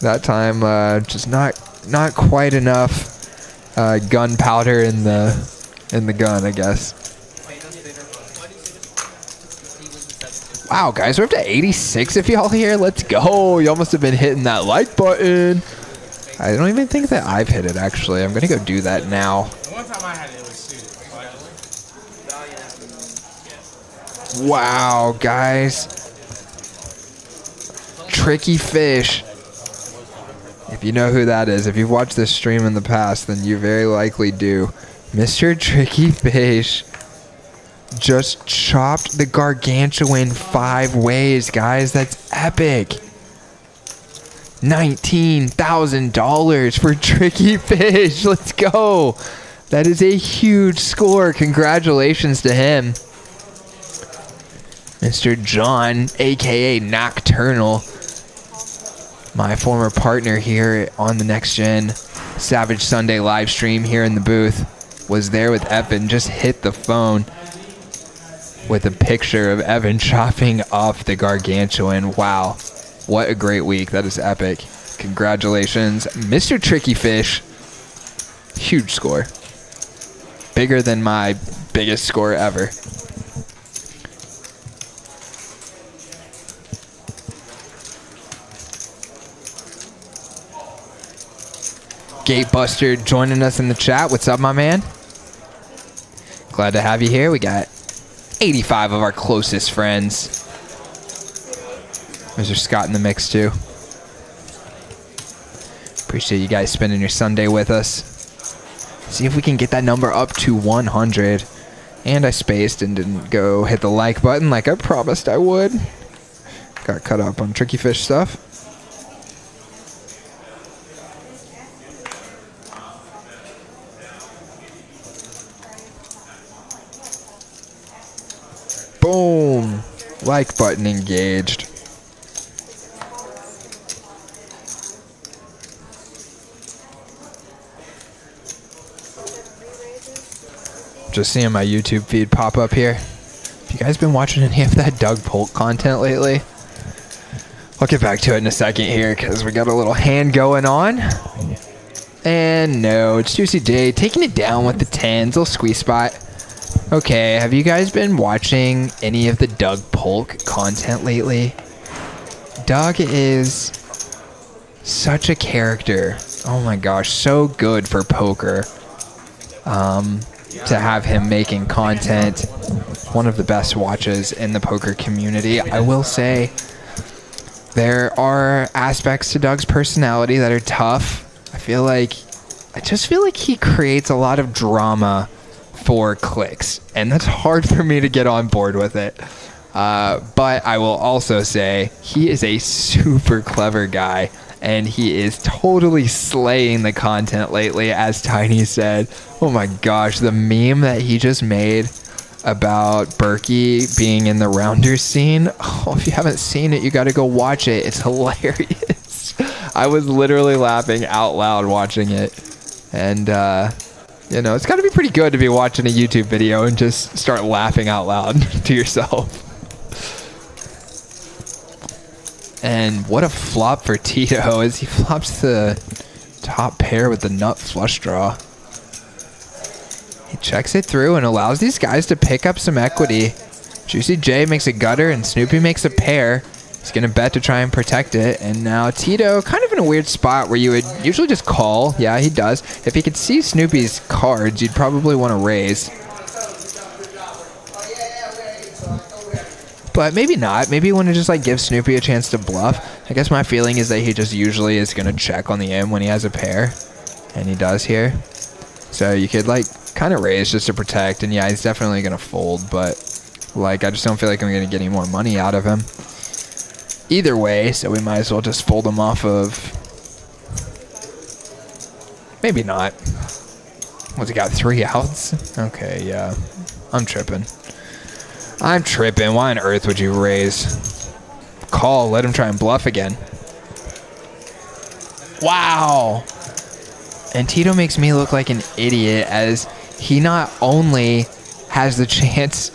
that time, just not quite enough gunpowder in the gun, I guess. Wow, guys, we're up to 86 if y'all here. Let's go. Y'all must have been hitting that like button. I don't even think that I've hit it, actually. I'm going to go do that now. The one time I had it, it was suited. Wow, guys. Tricky Fish. If you know who that is, if you've watched this stream in the past, then you very likely do. Mr. Tricky Fish just chopped the gargantuan 5 ways, guys. That's epic. $19,000 for Tricky Fish. Let's go. That is a huge score. Congratulations to him. Mr. John, aka Nocturnal, my former partner here on the Next Gen Savage Sunday live stream here in the booth, was there with Evan. Just hit the phone with a picture of Evan chopping off the gargantuan. Wow, what a great week. That is epic. Congratulations, Mr. Tricky Fish. Huge score. Bigger than my biggest score ever. Gatebuster joining us in the chat. What's up, my man? Glad to have you here. We got 85 of our closest friends. Mr. Scott in the mix too. Appreciate you guys spending your Sunday with us. See if we can get that number up to 100. And I spaced and didn't go hit the like button like I promised I would. Got cut up on Tricky Fish stuff. Boom. Like button engaged. Just seeing my YouTube feed pop up here. Have you guys been watching any of that Doug Polk content lately? I'll get back to it in a second here because we got a little hand going on. And no, it's Juicy J taking it down with the 10s, little squeeze spot. Okay, have you guys been watching any of the Doug Polk content lately? Doug is such a character. Oh my gosh, so good for poker. To have him making content, one of the best watches in the poker community. I will say there are aspects to Doug's personality that are tough. I just feel like he creates a lot of drama for clicks, and that's hard for me to get on board with it. But I will also say he is a super clever guy, and he is totally slaying the content lately, as Tiny said. Oh my gosh, the meme that he just made about Berkey being in the rounders scene. Oh, if you haven't seen it, you got to go watch it. It's hilarious. I was literally laughing out loud watching it. And, you know, it's got to be pretty good to be watching a YouTube video and just start laughing out loud to yourself. And what a flop for Tito as he flops the top pair with the nut flush draw. He checks it through and allows these guys to pick up some equity. Juicy J makes a gutter and Snoopy makes a pair. He's going to bet to try and protect it. And now Tito kind of in a weird spot where you would usually just call. Yeah, he does. If he could see Snoopy's cards, you'd probably want to raise. But maybe not. Maybe you want to just like give Snoopy a chance to bluff. I guess my feeling is that he just usually is going to check on the M when he has a pair. And he does here. So you could like kind of raise just to protect. And yeah, he's definitely going to fold. But like I just don't feel like I'm going to get any more money out of him either way. So we might as well just fold him off of... Maybe not. What's he got? 3 outs? Okay, yeah. I'm tripping. I'm tripping. Why on earth would you raise? Call. Let him try and bluff again. Wow. And Tito makes me look like an idiot as he not only has the chance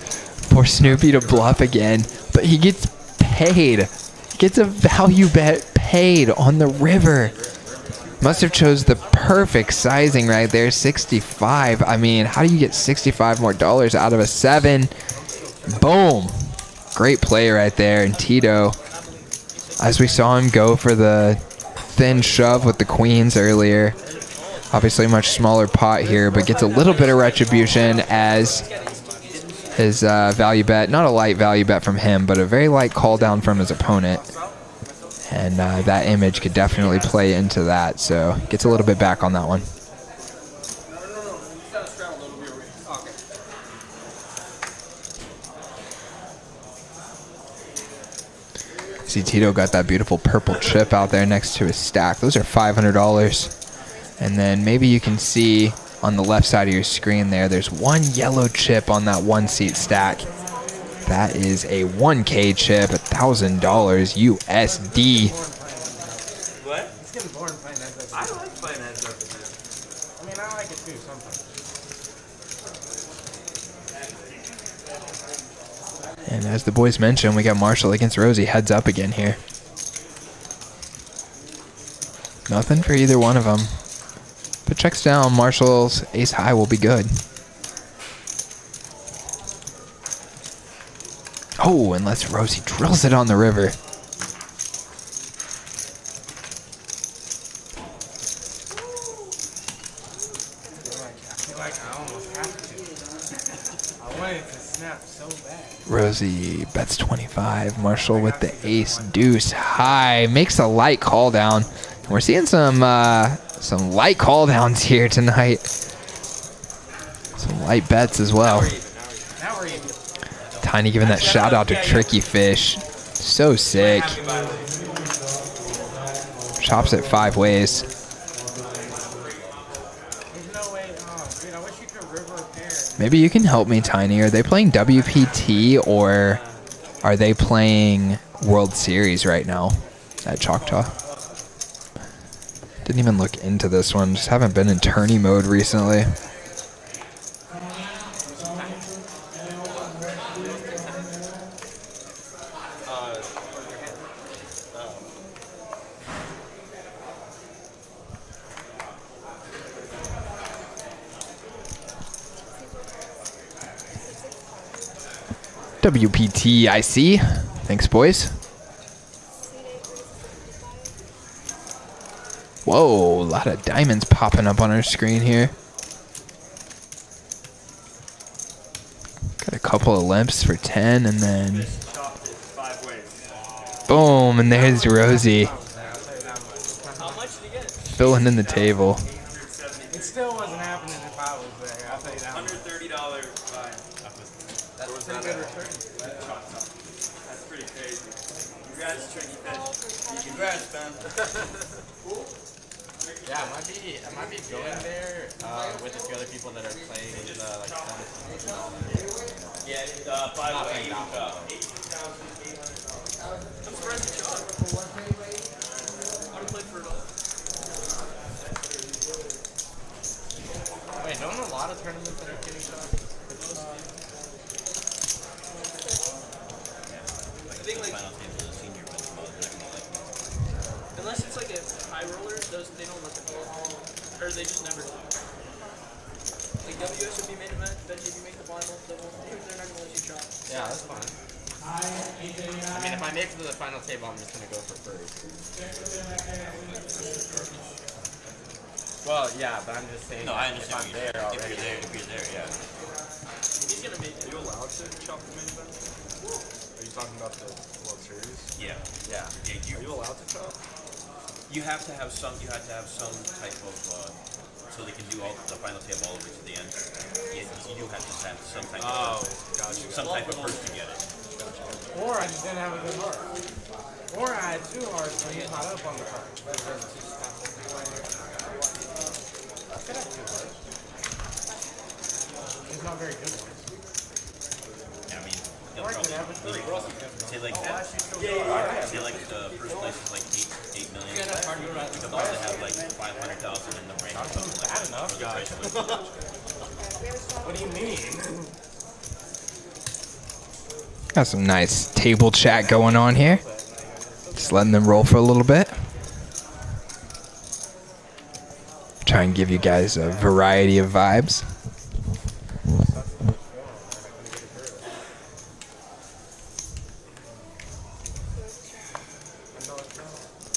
for Snoopy to bluff again, but he gets paid. He gets a value bet paid on the river. Must have chose the perfect sizing right there, 65. I mean, how do you get 65 more dollars out of a 7? Boom. Great play right there. And Tito, as we saw him go for the thin shove with the queens earlier, obviously a much smaller pot here, but gets a little bit of retribution as his value bet, not a light value bet from him, but a very light call down from his opponent. And that image could definitely play into that, so gets a little bit back on that one. See, Tito got that beautiful purple chip out there next to his stack. Those are $500. And then maybe you can see on the left side of your screen there, there's 1 yellow chip on that 1-seat stack. That is a 1K chip, $1,000 USD. What? It's getting boring playing that. I like playing that stuff. I mean, I like it too sometimes. And as the boys mentioned, we got Marshall against Rosey, heads up again here. Nothing for either one of them. But checks down, Marshall's ace high will be good. Oh, unless Rosey drills it on the river. I feel like I almost have to. I wanted to snap so bad. Rosey bets 25. Marshall with the ace deuce high. Makes a light call down. And we're seeing some light call downs here tonight. Some light bets as well. Now we're even. Tiny giving that shout out to Tricky Fish. So sick. Chops it 5 ways. There's no way. Oh, dude, I wish you could river repair. Maybe you can help me, Tiny. Are they playing WPT or are they playing World Series right now at Choctaw? Didn't even look into this one. Just haven't been in tourney mode recently. WPT, I see. Thanks, boys. Whoa, a lot of diamonds popping up on our screen here. Got a couple of limps for 10, and then boom, and there's Rosey How much did you get? filling in the table. It still wasn't happening if I was there. I'll tell you that. $130 fine. That's a pretty good return. That's pretty crazy. Congrats, Tricky Fish. Congrats, man. Yeah, I might be going there with a few other people that are playing like fantasy and all that. Yeah, by the way, I'm surprised you shot. I would play for it all. Wait, don't a lot of tournaments that are getting shot? I think like unless it's like a high roller, those they don't look at all, or they just never do. Like WS would be main event, then if you make the final, they're not gonna let you shot. Yeah, that's fine. I mean, if I make it to the final table, I'm just gonna go for first. Well, yeah, but I'm just saying. No, I understand. If I'm there already. If you're there, yeah. He's gonna make it. Are you allowed to chop the main event? Are you talking about the World Series? Yeah. Yeah. Yeah, Are you allowed to chop? you have to have some. You have to have some type of. So they can do all the final table all the way to the end. Yeah, you do have to have some type of. Gotcha. Some type of person to get it. Or I just didn't have a good heart. Or I had 2 hearts when you caught up on the card. I could have 2 hearts. Say like the first place is like 8 million. We'd about to have like 500,000 in the rank or something like that. enough, guys. What do you mean? Got some nice table chat going on here. Just letting them roll for a little bit. Try and give you guys a variety of vibes.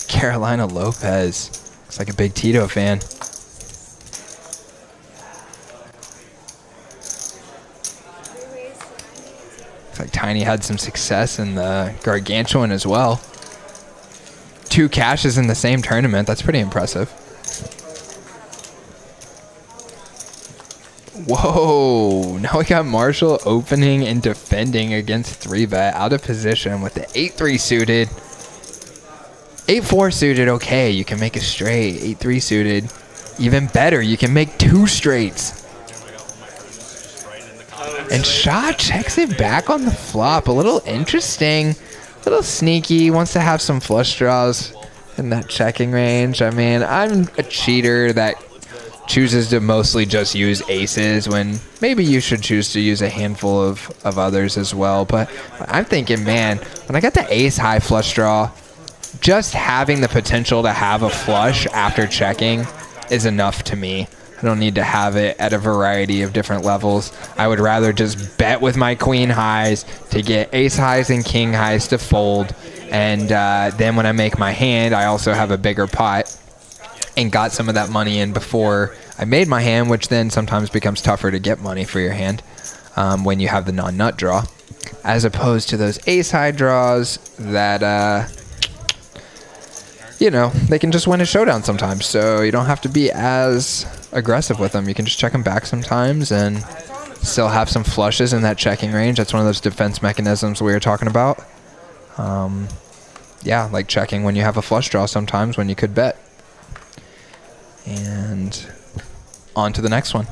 Carolina Lopez. Looks like a big Tito fan. Looks like Tiny had some success in the Gargantuan as well. 2 cashes in the same tournament. That's pretty impressive. Whoa. Now we got Marshall opening and defending against 3-bet. Out of position with the 8-3 suited. 8-4 suited, okay, you can make a straight. 8-3 suited, even better, you can make 2 straights. And Shaw checks it back on the flop. A little interesting, a little sneaky. Wants to have some flush draws in that checking range. I mean, I'm a cheater that chooses to mostly just use aces when maybe you should choose to use a handful of others as well. But I'm thinking, man, when I got the ace high flush draw, just having the potential to have a flush after checking is enough to me. I don't need to have it at a variety of different levels. I would rather just bet with my queen highs to get ace highs and king highs to fold. And then when I make my hand, I also have a bigger pot and got some of that money in before I made my hand, which then sometimes becomes tougher to get money for your hand when you have the non-nut draw. As opposed to those ace high draws that... you know, they can just win a showdown sometimes, so you don't have to be as aggressive with them. You can just check them back sometimes and still have some flushes in that checking range. That's one of those defense mechanisms we were talking about. Yeah, like checking when you have a flush draw sometimes when you could bet. And on to the next one.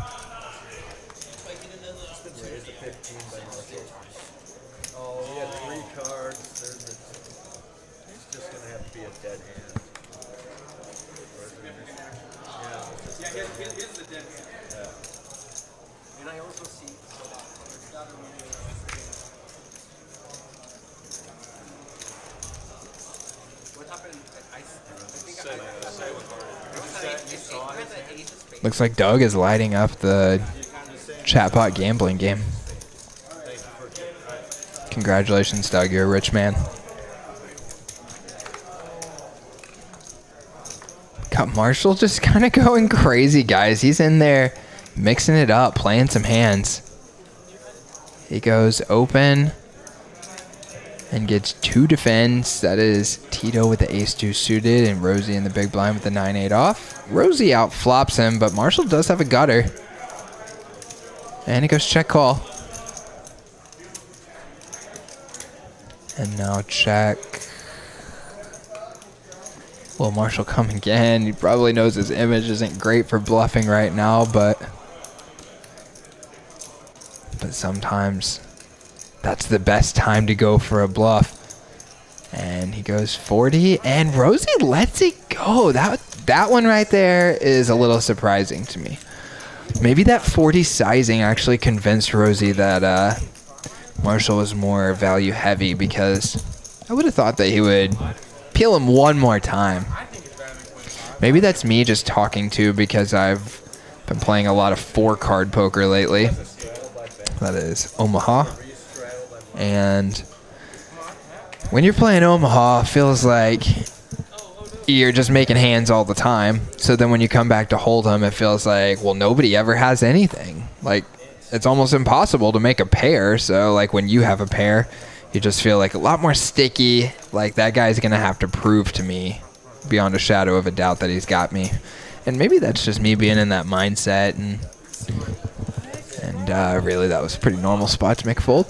Looks like Doug is lighting up the chatbot gambling game. Congratulations, Doug. You're a rich man. Got Marshall just kind of going crazy, guys. He's in there mixing it up, playing some hands. He goes open and gets 2 defends. That is Tito with the ace-2 suited and Rosey in the big blind with the 9-8 off. Rosey out flops him, but Marshall does have a gutter. And he goes check call. And now check. Will Marshall come again? He probably knows his image isn't great for bluffing right now, but sometimes that's the best time to go for a bluff. And he goes 40, and Rosey lets it go. That one right there is a little surprising to me. Maybe that 40 sizing actually convinced Rosey that Marshall was more value heavy, because I would have thought that he would peel him one more time. Maybe that's me just talking to because I've been playing a lot of 4-card poker lately. That is Omaha. And when you're playing Omaha, it feels like you're just making hands all the time. So then when you come back to Hold'em, it feels like, well, nobody ever has anything. Like, it's almost impossible to make a pair. So, like, when you have a pair, you just feel like a lot more sticky. Like, that guy's going to have to prove to me beyond a shadow of a doubt that he's got me. And maybe that's just me being in that mindset. And really, that was a pretty normal spot to make a fold.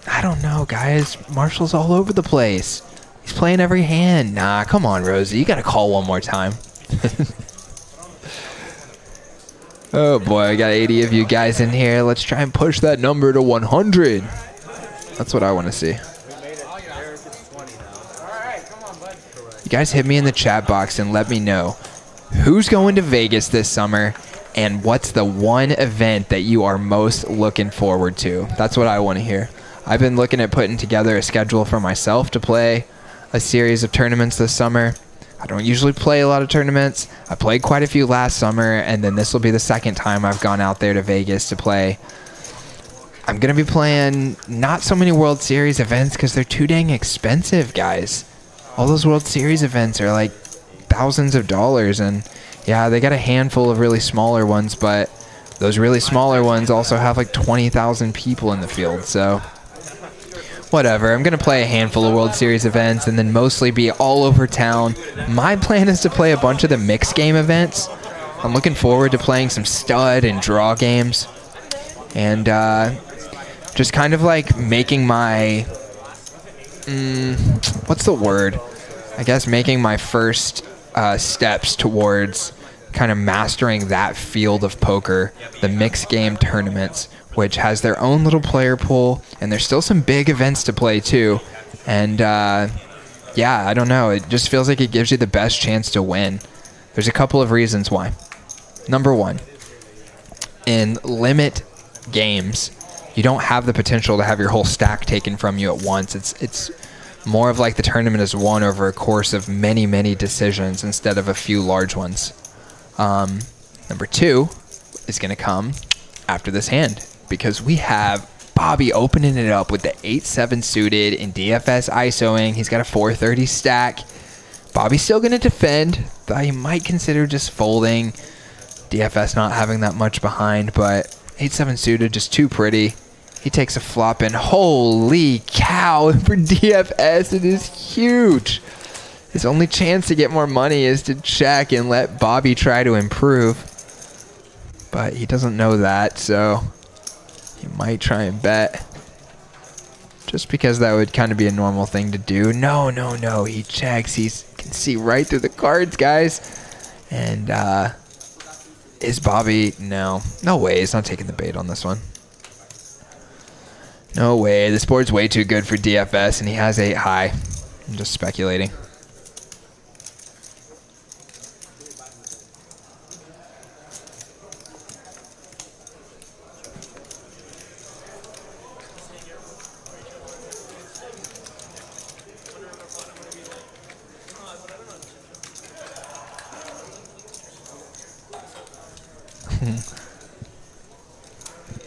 I don't know, guys. Marshall's all over the place. He's playing every hand. Nah, come on, Rosey. You got to call one more time. Oh, boy. I got 80 of you guys in here. Let's try and push that number to 100. That's what I want to see. Alright, come on, bud. You guys hit me in the chat box and let me know who's going to Vegas this summer and what's the one event that you are most looking forward to. That's what I want to hear. I've been looking at putting together a schedule for myself to play a series of tournaments this summer. I don't usually play a lot of tournaments. I played quite a few last summer, and then this will be the second time I've gone out there to Vegas to play. I'm going to be playing not so many World Series events because they're too dang expensive, guys. All those World Series events are like thousands of dollars, and yeah, they got a handful of really smaller ones, but those really smaller ones also have like 20,000 people in the field, so whatever. I'm going to play a handful of World Series events and then mostly be all over town. My plan is to play a bunch of the mixed game events. I'm looking forward to playing some stud and draw games and just kind of like making my, what's the word? I guess making my first steps towards kind of mastering that field of poker, the mixed game tournaments, which has their own little player pool, and there's still some big events to play too. And yeah, I don't know, it just feels like it gives you the best chance to win. There's a couple of reasons why. Number one, in limit games, you don't have the potential to have your whole stack taken from you at once. It's more of like the tournament is won over a course of many, many decisions instead of a few large ones. Number two is going to come after this hand, because we have Bobby opening it up with the 8-7 suited in DFS ISOing. He's got a 430 stack. Bobby's still going to defend, though he might consider just folding. DFS not having that much behind, but 8-7 suited, just too pretty. He takes a flop, and holy cow, for DFS, it is huge. His only chance to get more money is to check and let Bobby try to improve. But he doesn't know that, so he might try and bet. Just because that would kind of be a normal thing to do. No, no, no. He checks. He can see right through the cards, guys. And is Bobby... No. No way. He's not taking the bait on this one. No way. This board's way too good for DFS, and he has 8 high. I'm just speculating.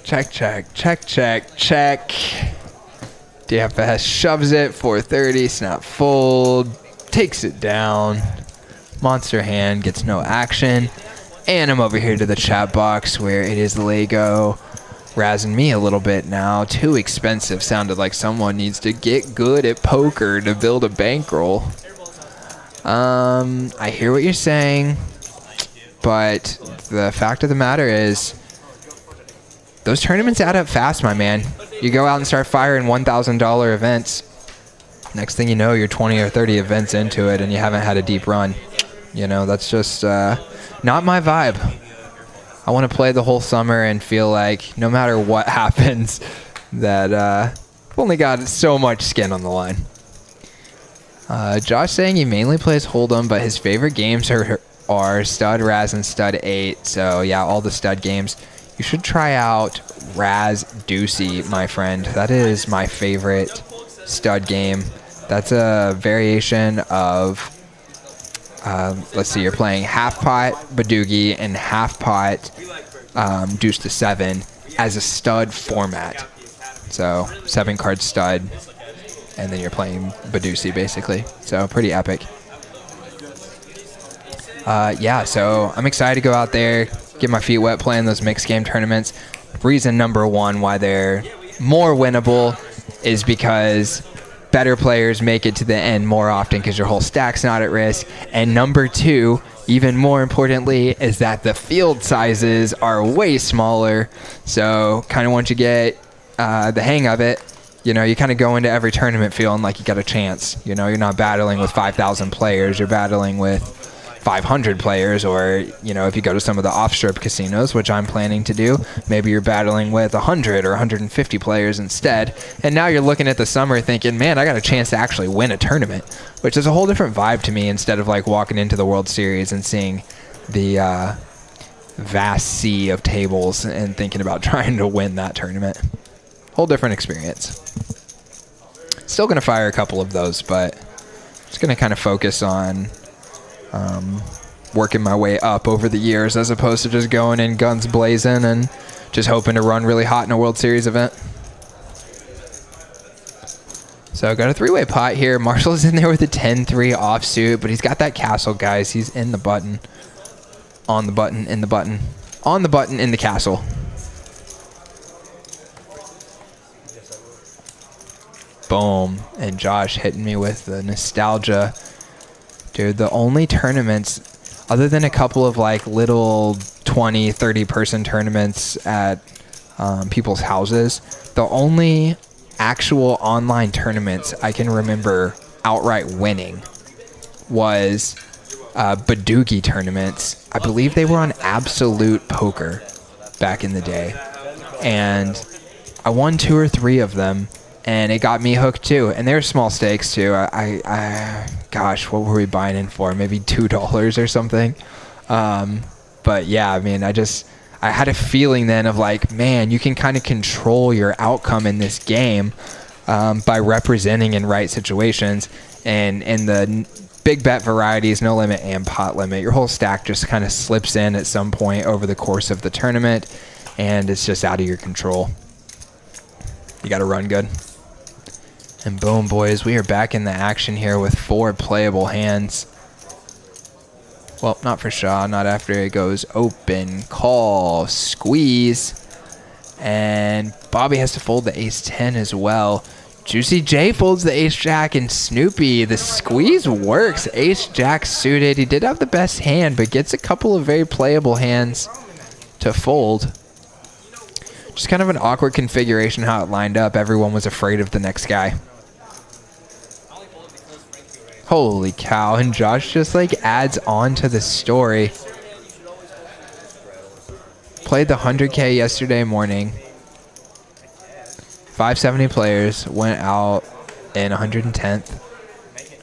Check, check, check, check, check. DFS shoves it, 430, snap fold, takes it down. Monster hand gets no action. And I'm over here to the chat box where it is Lego razzing me a little bit now. Too expensive. Sounded like someone needs to get good at poker to build a bankroll. I hear what you're saying, but the fact of the matter is those tournaments add up fast, my man. You go out and start firing $1,000 events. Next thing you know, you're 20 or 30 events into it and you haven't had a deep run. You know, that's just not my vibe. I want to play the whole summer and feel like no matter what happens, that I've only got so much skin on the line. Josh saying he mainly plays Hold'em, but his favorite games are Stud, Raz, and Stud 8. So yeah, all the Stud games. You should try out Raz Deucey, my friend. That is my favorite Stud game. That's a variation of, let's see, you're playing half pot Badoogie and half pot Deuce to 7 as a Stud format. So 7 card Stud, and then you're playing Badoogie basically. So pretty epic. Yeah, so I'm excited to go out there, get my feet wet playing those mixed game tournaments. Reason number one why they're more winnable is because better players make it to the end more often because your whole stack's not at risk. And number two, even more importantly, is that the field sizes are way smaller. So kind of once you get the hang of it, you know, you kind of go into every tournament feeling like you got a chance. You know, you're not battling with 5,000 players. You're battling with 500 players, or, you know, if you go to some of the off-strip casinos, which I'm planning to do, maybe you're battling with 100 or 150 players instead. And now you're looking at the summer thinking, man, I got a chance to actually win a tournament, which is a whole different vibe to me, instead of like walking into the World Series and seeing the vast sea of tables and thinking about trying to win that tournament. Whole different experience. Still going to fire a couple of those, but just going to kind of focus on working my way up over the years, as opposed to just going in guns blazing and just hoping to run really hot in a World Series event. So I got a 3-way pot here. Marshall's in there with a 10-3 offsuit, but he's got that castle, guys. He's in the button. On the button, in the button. On the button, in the castle. Boom. And Josh hitting me with the nostalgia. Dude, the only tournaments, other than a couple of like little 20, 30 person tournaments at people's houses, the only actual online tournaments I can remember outright winning was Badoogie tournaments. I believe they were on Absolute Poker back in the day. And I won 2 or 3 of them. And it got me hooked too. And they're small stakes too. Gosh, what were we buying in for? Maybe $2 or something. But yeah, I mean, I had a feeling then of like, man, you can kind of control your outcome in this game by representing in right situations. And in the big bet varieties, no limit and pot limit, your whole stack just kind of slips in at some point over the course of the tournament. And it's just out of your control. You got to run good. And boom, boys, we are back in the action here with 4 playable hands. Well, not for Shaw, not after it goes open, call, squeeze. And Bobby has to fold the ace-10 as well. Juicy J folds the ace-jack, and Snoopy, the squeeze works. Ace-jack suited. He did have the best hand, but gets a couple of very playable hands to fold. Just kind of an awkward configuration how it lined up. Everyone was afraid of the next guy. Holy cow, and Josh just like adds on to the story. Played the 100K yesterday morning. 570 players, went out in 110th.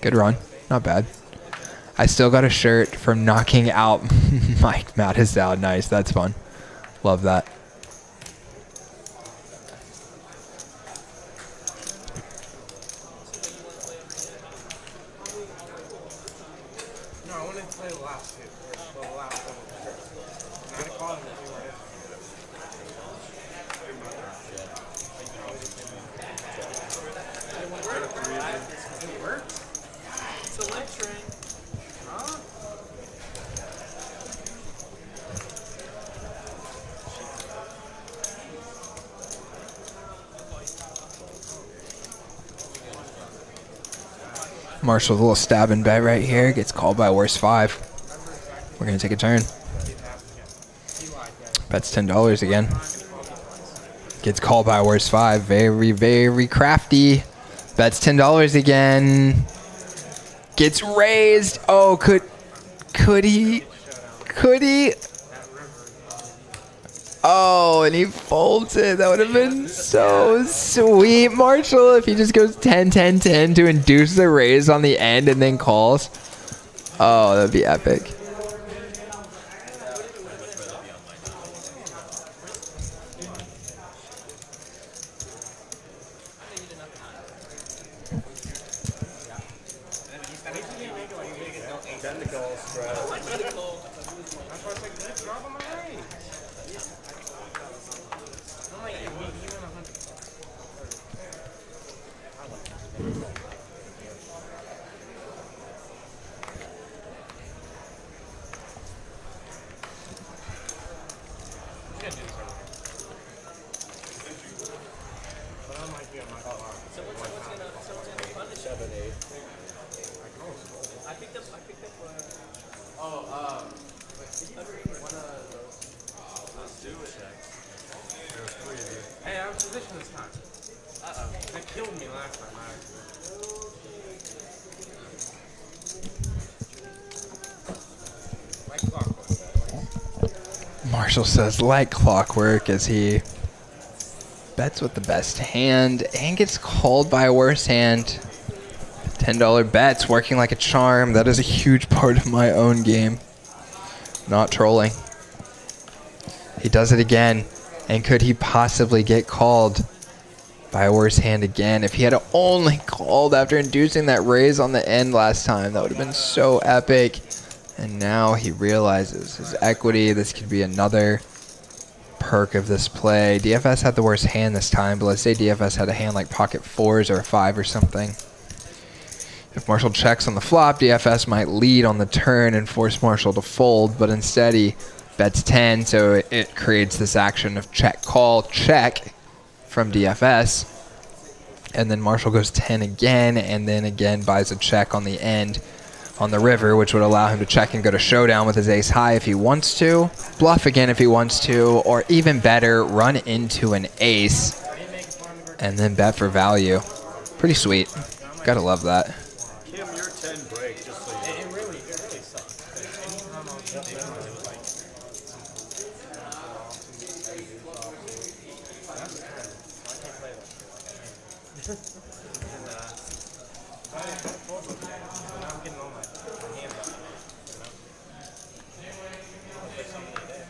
Good run, not bad. I still got a shirt from knocking out Mike Mattisau. Nice, that's fun. Love that. Marshall's a little stabbing bet right here. Gets called by worst 5. We're going to take a turn. Bets $10 again. Gets called by worst 5. Very, very crafty. Bets $10 again. Gets raised. Oh, could he? Oh, and he folds it. That would have been so sweet, Marshall, if he just goes 10-10-10 to induce the raise on the end and then calls. Oh, that'd be epic. Hey, I was positioned this time. That killed me last time. Marshall says like clockwork as he bets with the best hand and gets called by a worse hand. $10 bets working like a charm. That is a huge part of my own game. Not trolling. He does it again. And could he possibly get called by a worse hand again? If he had only called after inducing that raise on the end last time, that would have been so epic. And now he realizes his equity. This could be another perk of this play. DFS had the worst hand this time, but let's say DFS had a hand like pocket 4s or a 5 or something. If Marshall checks on the flop, DFS might lead on the turn and force Marshall to fold, but instead he bets 10, so it creates this action of check, call, check from DFS. And then Marshall goes 10 again, and then again buys a check on the end on the river, which would allow him to check and go to showdown with his ace high if he wants to, bluff again if he wants to, or even better, run into an ace and then bet for value. Pretty sweet. Gotta love that. Kim, your 10 break, just so you know. It really sucks. Anytime I was up there, it was like, I can't play that. And I'm getting all my hands out, you know? I'll play something today.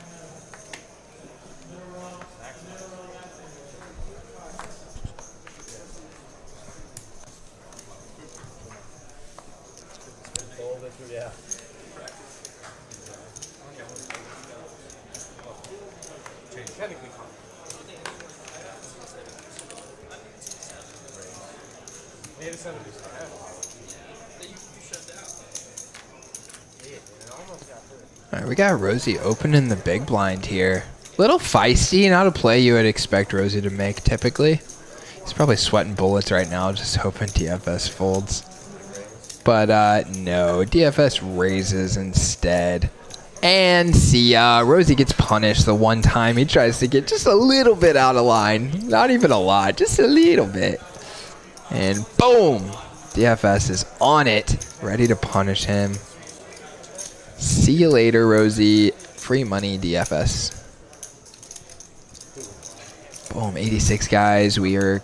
Yeah. Technically, they had a 70. All right, we got Rosey opening the big blind here. Little feisty, not a play you would expect Rosey to make typically. He's probably sweating bullets right now, just hoping DFS folds. But no, DFS raises instead. And see ya, Rosey gets punished the one time he tries to get just a little bit out of line. Not even a lot, just a little bit. And boom, DFS is on it, ready to punish him. See you later, Rosey. Free money, DFS. Boom, 86 guys. We are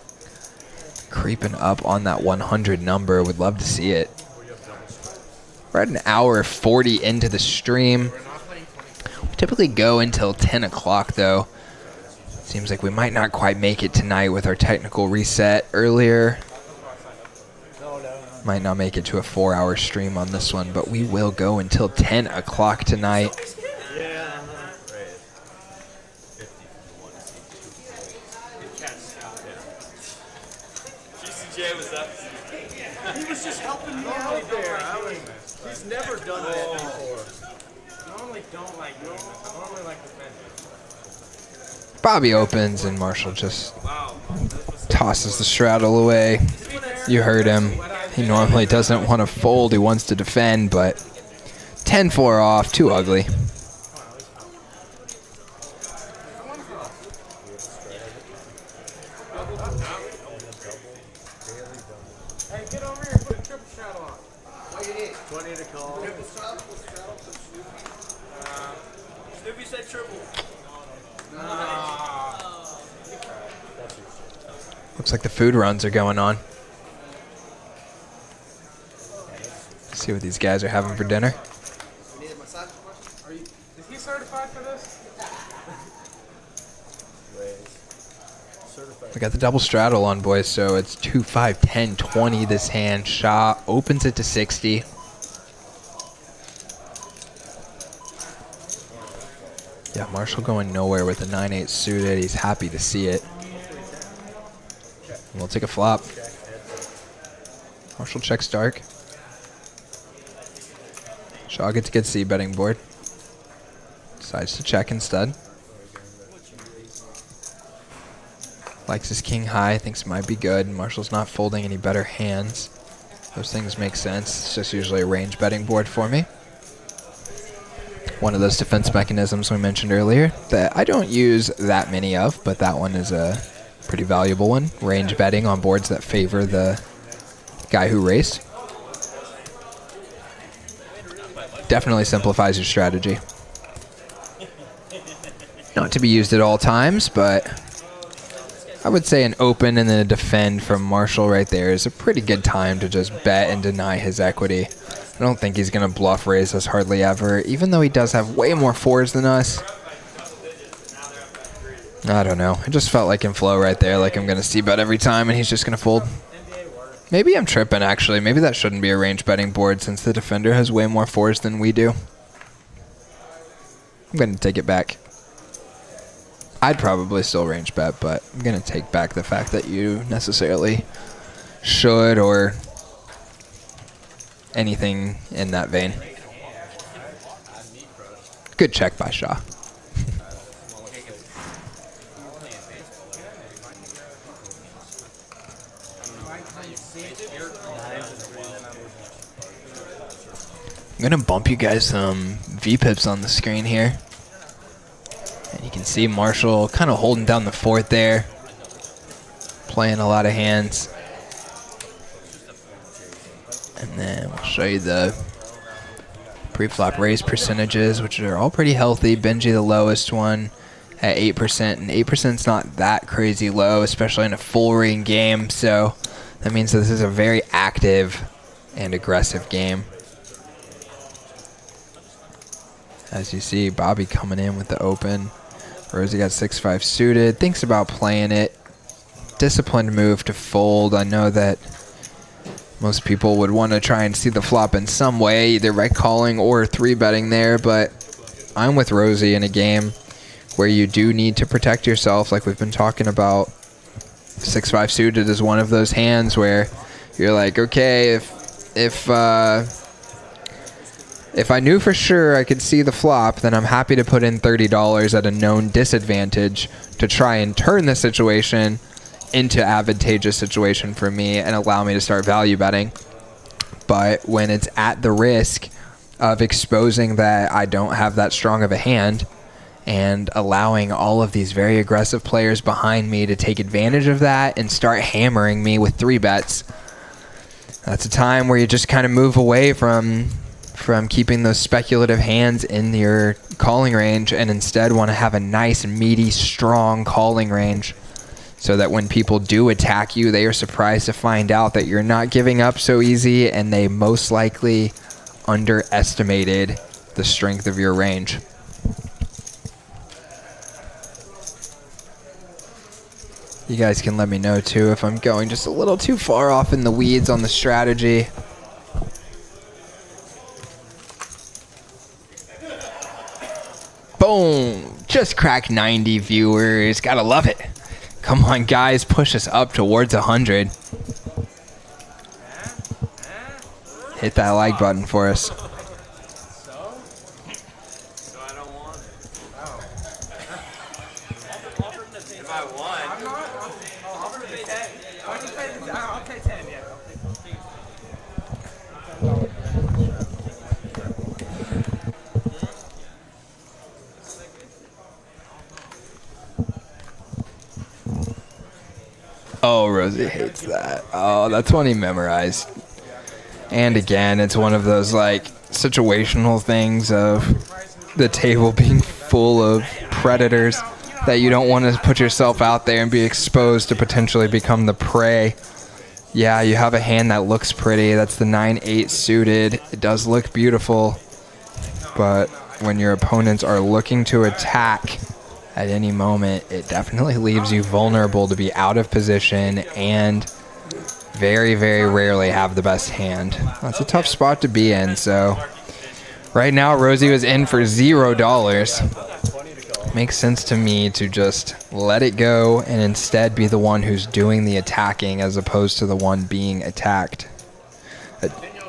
creeping up on that 100 number. Would love to see it. We're at an hour 40 into the stream. We typically go until 10 o'clock, though. Seems like we might not quite make it tonight with our technical reset earlier. Might not make it to a 4-hour stream on this one, but we will go until 10 o'clock tonight. Yeah. GCJ was up. He was just helping me out there. He's never done that before. Normally don't like doing this. I normally like defending. Bobby opens and Marshall just tosses the straddle away. You heard him. He normally doesn't want to fold. He wants to defend, but 10-4 off. Too ugly. Hey, get over here and put a triple straddle on. What do you need? 20 to call. Snoopy said triple. Looks like the food runs are going on. See what these guys are having for dinner. Is he certified for this? We got the double straddle on, boys, so it's 2, 5, 10, 20 this hand. Shaw opens it to 60. Yeah, Marshall going nowhere with the 9-8 suited. He's happy to see it. We'll take a flop. Marshall checks dark. Shaw gets a good C betting board. Decides to check instead. Likes his king high, thinks it might be good. Marshall's not folding any better hands. Those things make sense. It's just usually a range betting board for me. One of those defense mechanisms we mentioned earlier that I don't use that many of, but that one is a pretty valuable one. Range betting on boards that favor the guy who raced. Definitely simplifies your strategy. Not to be used at all times, but I would say an open and then a defend from Marshall right there is a pretty good time to just bet and deny his equity. I don't think he's going to bluff raise us hardly ever, even though he does have way more fours than us. I don't know. It just felt like in flow right there, like I'm going to see bet every time and he's just going to fold. Maybe I'm tripping, actually. Maybe that shouldn't be a range betting board since the defender has way more fours than we do. I'm going to take it back. I'd probably still range bet, but I'm going to take back the fact that you necessarily should or anything in that vein. Good check by Shaw. I'm going to bump you guys some V-pips on the screen here. And you can see Marshall kind of holding down the fort there. Playing a lot of hands. And then we'll show you the pre-flop raise percentages, which are all pretty healthy. Benji the lowest one at 8%. And 8% is not that crazy low, especially in a full ring game. So that means that this is a very active and aggressive game. As you see, Bobby coming in with the open. Rosey got 6-5 suited. Thinks about playing it. Disciplined move to fold. I know that most people would want to try and see the flop in some way, either by calling or 3-betting there, but I'm with Rosey in a game where you do need to protect yourself, like we've been talking about. 6-5 suited is one of those hands where you're like, okay, if I knew for sure I could see the flop, then I'm happy to put in $30 at a known disadvantage to try and turn the situation into advantageous situation for me and allow me to start value betting. But when it's at the risk of exposing that I don't have that strong of a hand and allowing all of these very aggressive players behind me to take advantage of that and start hammering me with 3-bets, that's a time where you just kind of move away from keeping those speculative hands in your calling range and instead want to have a nice, meaty, strong calling range so that when people do attack you, they are surprised to find out that you're not giving up so easy and they most likely underestimated the strength of your range. You guys can let me know too if I'm going just a little too far off in the weeds on the strategy. Boom! Just cracked 90 viewers. Gotta love it. Come on, guys. Push us up towards 100. Hit that like button for us. So I don't want it. If I won. I'm not. I'll pay 10. I'll pay 10, yeah. Oh, Rosey hates that. Oh, that's one he memorized. And again, it's one of those like situational things of the table being full of predators that you don't want to put yourself out there and be exposed to potentially become the prey. Yeah, you have a hand that looks pretty. That's the 9-8 suited. It does look beautiful. But when your opponents are looking to attack at any moment, it definitely leaves you vulnerable to be out of position and very, very rarely have the best hand. That's a tough spot to be in. So right now, Rosey was in for $0. Makes sense to me to just let it go and instead be the one who's doing the attacking as opposed to the one being attacked.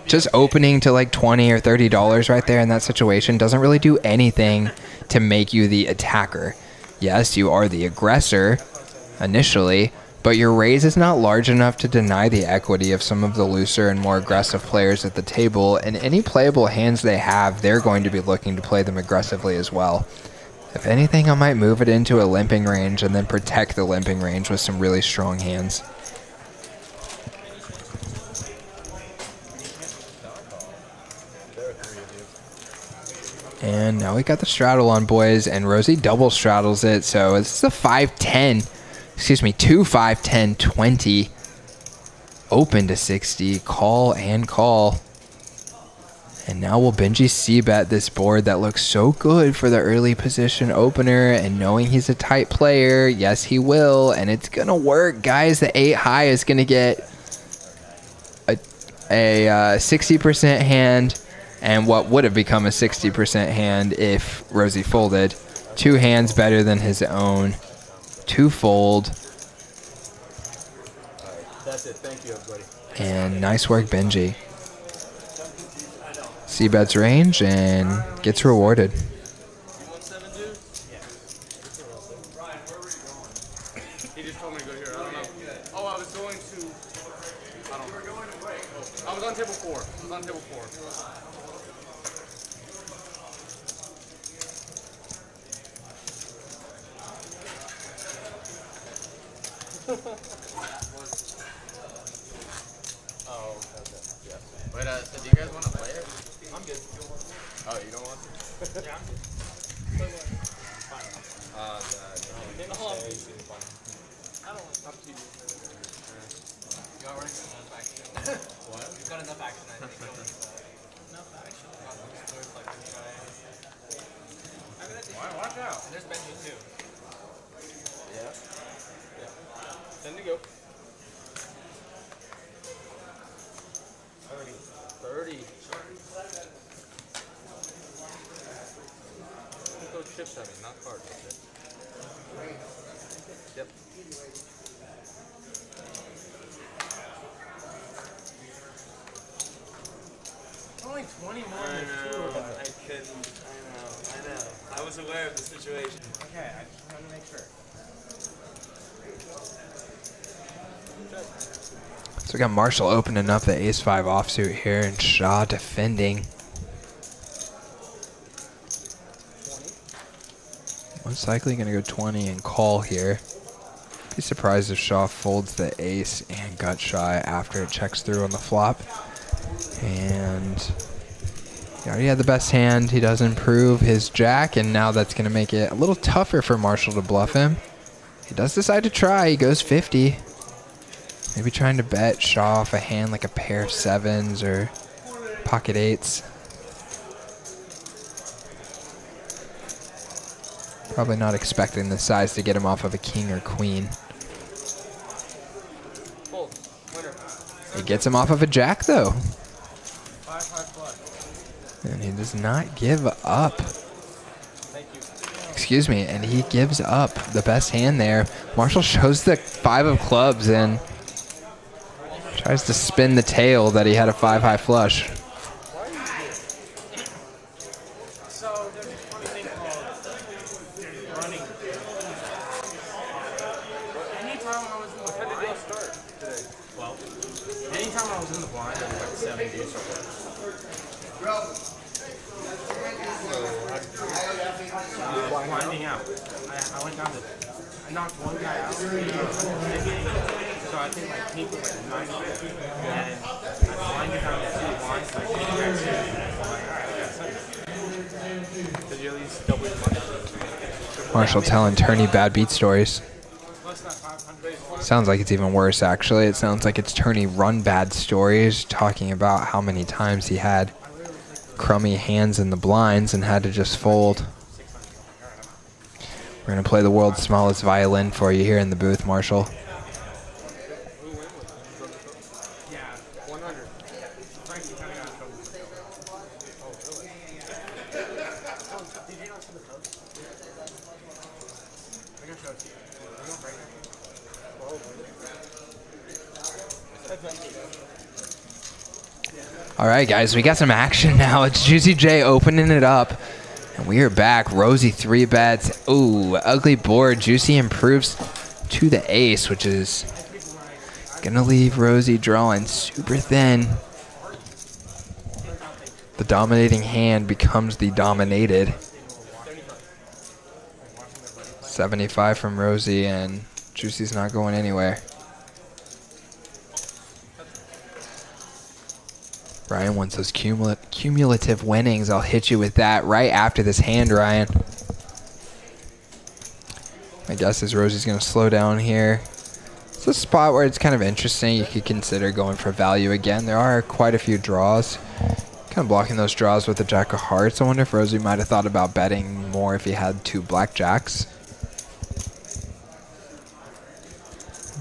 Just opening to like $20 or $30 right there in that situation doesn't really do anything to make you the attacker. Yes, you are the aggressor initially, but your raise is not large enough to deny the equity of some of the looser and more aggressive players at the table, and any playable hands they have, they're going to be looking to play them aggressively as well. If anything, I might move it into a limping range and then protect the limping range with some really strong hands. And now we got the straddle on, boys, and Rosey double straddles it. So this is a 5-10, excuse me, 2-5-10, 20. Open to 60, call and call. And now will Benji c-bet this board that looks so good for the early position opener, and knowing he's a tight player, yes he will, and it's gonna work, guys. The 8 high is gonna get a 60% hand, and what would have become a 60% hand if Rosey folded. 2 hands better than his own. 2 fold. That's it. Thank you, everybody. And nice work, Benji. C-bets range and gets rewarded. 1-7, dude? Ryan, where were you going? He just told me to go here. I don't know. Oh, I was going to. I don't know. You were going to break. I was on table 4. I was on table 4. Oh, okay. Yeah. Wait, so do you guys want to play it? I'm good. Oh, you don't want to? Yeah, I'm good. Play what? No. No, I'm good. I don't want up to you. You got enough action. What? You've got enough action, I think. Enough action. Why? Watch out. And there's Benji too. Yeah. 10 to go. 30. Those chips at me, not cards. Yep. Only 20 more than 2 of us. I couldn't. I know. I was aware of the situation. Okay, I just wanted to make sure. So we got Marshall opening up the ace-5 offsuit here, and Shaw defending. Most likely going to go 20 and call here. Be surprised if Shaw folds the ace and gut shy after it checks through on the flop. And he already had the best hand. He does improve his jack, and now that's going to make it a little tougher for Marshall to bluff him. He does decide to try. He goes 50. Maybe trying to bet Shaw off a hand like a pair of 7s or pocket 8s. Probably not expecting the size to get him off of a king or queen. Fold. Winner. He gets him off of a jack though. 5 flush. And he does not give up. Thank you. Excuse me, and he gives up the best hand there. Marshall shows the 5 of clubs and tries to spin the tail that he had a 5 high flush. So there's a funny thing called running. Anytime I was in the blind, did start today? 12. Anytime I was in the blind, I was like 7 days. Winding out. I went down to. I knocked one guy out. So I think like people like 950, and I blinded down to 2 blinds. Like, alright, I got 7. Did you at least double your money? Marshall telling Turney bad beat stories. Less than 500. Sounds like it's even worse, actually. It sounds like it's Turney run bad stories, talking about how many times he had crummy hands in the blinds and had to just fold. We're going to play the world's smallest violin for you here in the booth, Marshall. Yeah, 100. Frankie kind of got in trouble with it. Oh, really? Did you not see the post? I can show it to you. You don't break it? All right, guys, we got some action now. It's Juicy J opening it up. And we are back. Rosey 3 bets. Ooh, ugly board. Juicy improves to the ace, which is going to leave Rosey drawing super thin. The dominating hand becomes the dominated. 75 from Rosey, and Juicy's not going anywhere. Ryan wants those cumulative winnings. I'll hit you with that right after this hand, Ryan. My guess is Rosie's going to slow down here. It's a spot where it's kind of interesting. You could consider going for value again. There are quite a few draws. Kind of blocking those draws with the Jack of Hearts. I wonder if Rosie might have thought about betting more if he had 2 blackjacks.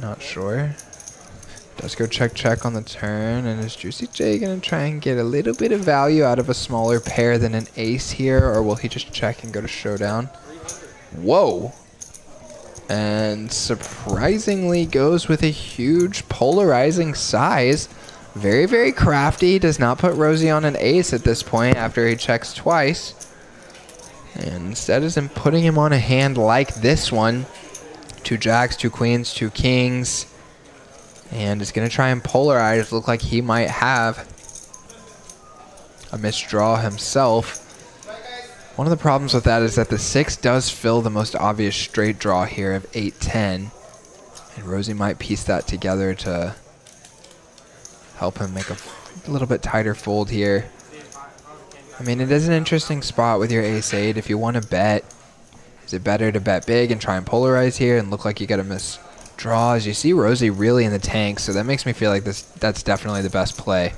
Not sure. Does go check on the turn, and is Juicy J going to try and get a little bit of value out of a smaller pair than an ace here, or will he just check and go to showdown? Whoa! And surprisingly goes with a huge polarizing size. Very, very crafty. Does not put Rosie on an ace at this point after he checks twice. And instead is putting him on a hand like this one. 2 jacks, 2 queens, 2 kings. And is going to try and polarize. Look like he might have a misdraw himself. One of the problems with that is that the 6 does fill the most obvious straight draw here of 8-10. And Rosie might piece that together to help him make a little bit tighter fold here. I mean, it is an interesting spot with your ace-8. If you want to bet, is it better to bet big and try and polarize here and look like you got a misdraw? As you see Rosie really in the tank, so that makes me feel like that's definitely the best play.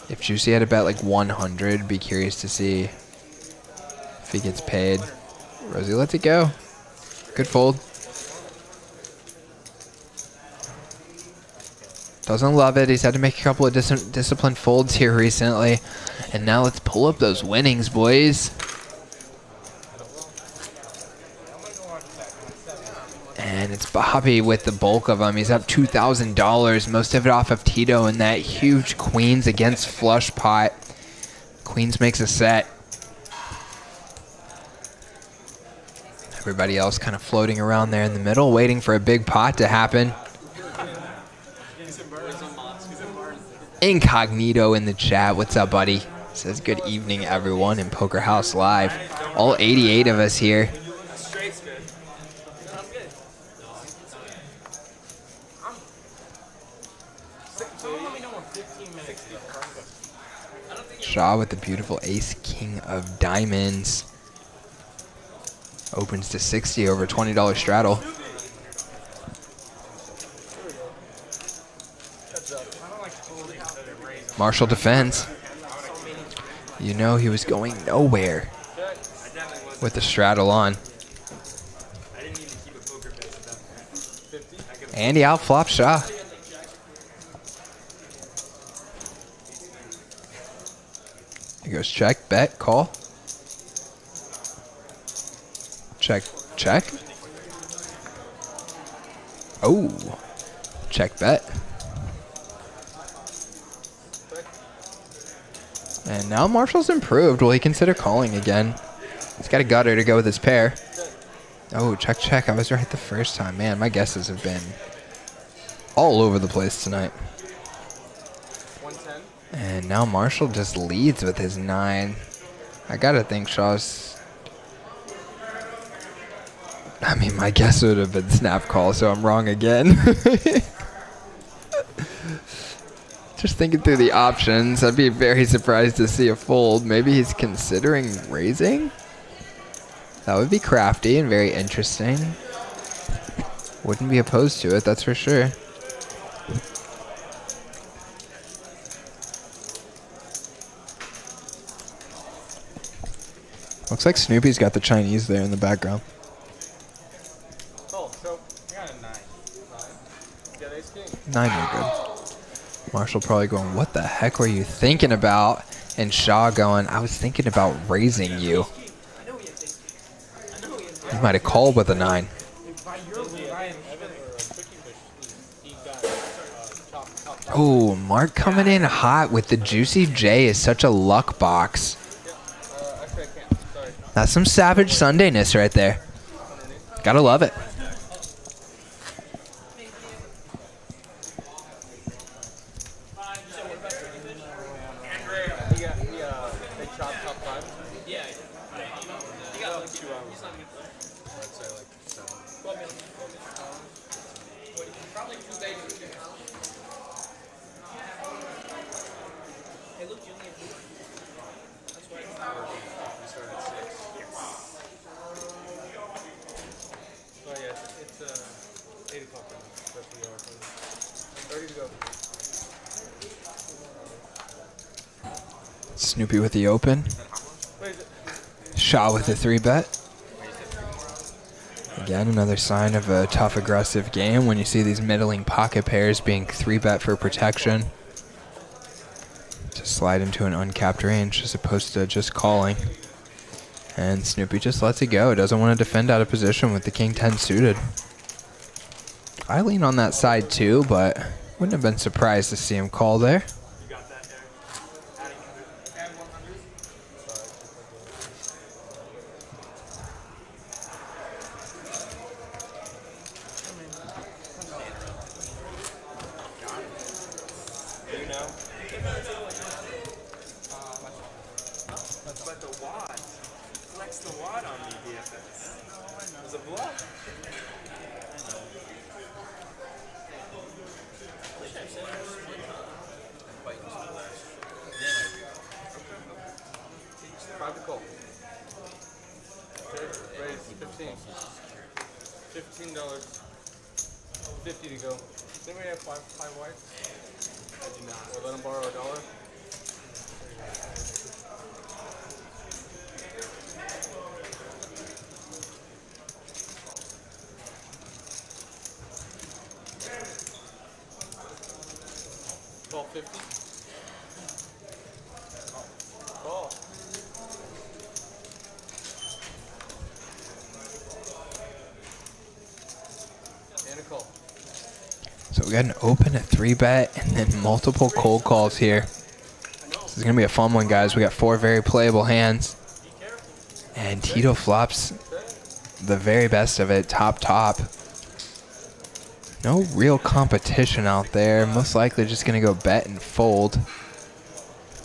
If Juicy had to bet like 100, be curious to see if he gets paid. Rosie lets it go. Good fold. Doesn't love it. He's had to make a couple of disciplined folds here recently. And now let's pull up those winnings, boys. And it's Bobby with the bulk of them. He's up $2,000, most of it off of Tito and that huge queens against flush pot. Queens makes a set. Everybody else kind of floating around there in the middle, waiting for a big pot to happen. Incognito in the chat. What's up, buddy? Says good evening, everyone, in Poker House Live. All 88 of us here. Shaw with the beautiful ace king of diamonds. Opens to 60 over $20 straddle. Marshall defends. You know he was going nowhere with the straddle on. And he outflops Shaw. He goes check, bet, call. Check, check. Oh, check, bet. And now Marshall's improved. Will he consider calling again? He's got a gutter to go with his pair. Oh, check, check. I was right the first time. Man, my guesses have been all over the place tonight. And now Marshall just leads with his 9. I gotta think Shaw's... I mean, my guess would have been snap call, so I'm wrong again. Just thinking through the options, I'd be very surprised to see a fold. Maybe he's considering raising? That would be crafty and very interesting. Wouldn't be opposed to it, that's for sure. Looks like Snoopy's got the Chinese there in the background. Oh, so I got a 9. 9? Yeah, ace king. 9 are good. Marshall probably going, what the heck were you thinking about? And Shaw going, I was thinking about raising you. He might have called with a 9. Oh, Mark coming in hot with the Juicy J is such a luck box. That's some Savage Sundayness right there. Gotta love it. Snoopy with the open. Shot with the 3-bet. Again, another sign of a tough, aggressive game when you see these middling pocket pairs being 3-bet for protection. To slide into an uncapped range as opposed to just calling. And Snoopy just lets it go. Doesn't want to defend out of position with the king 10 suited. I lean on that side too, but wouldn't have been surprised to see him call there. $50 to go. Didn't we have five whites? Did you not? Or let him borrow $1? $12.50. Call. And a call. So we got an open, a 3-bet, and then multiple cold calls here. This is going to be a fun one, guys. We got 4 very playable hands. And Tito flops the very best of it, top. No real competition out there. Most likely just going to go bet and fold.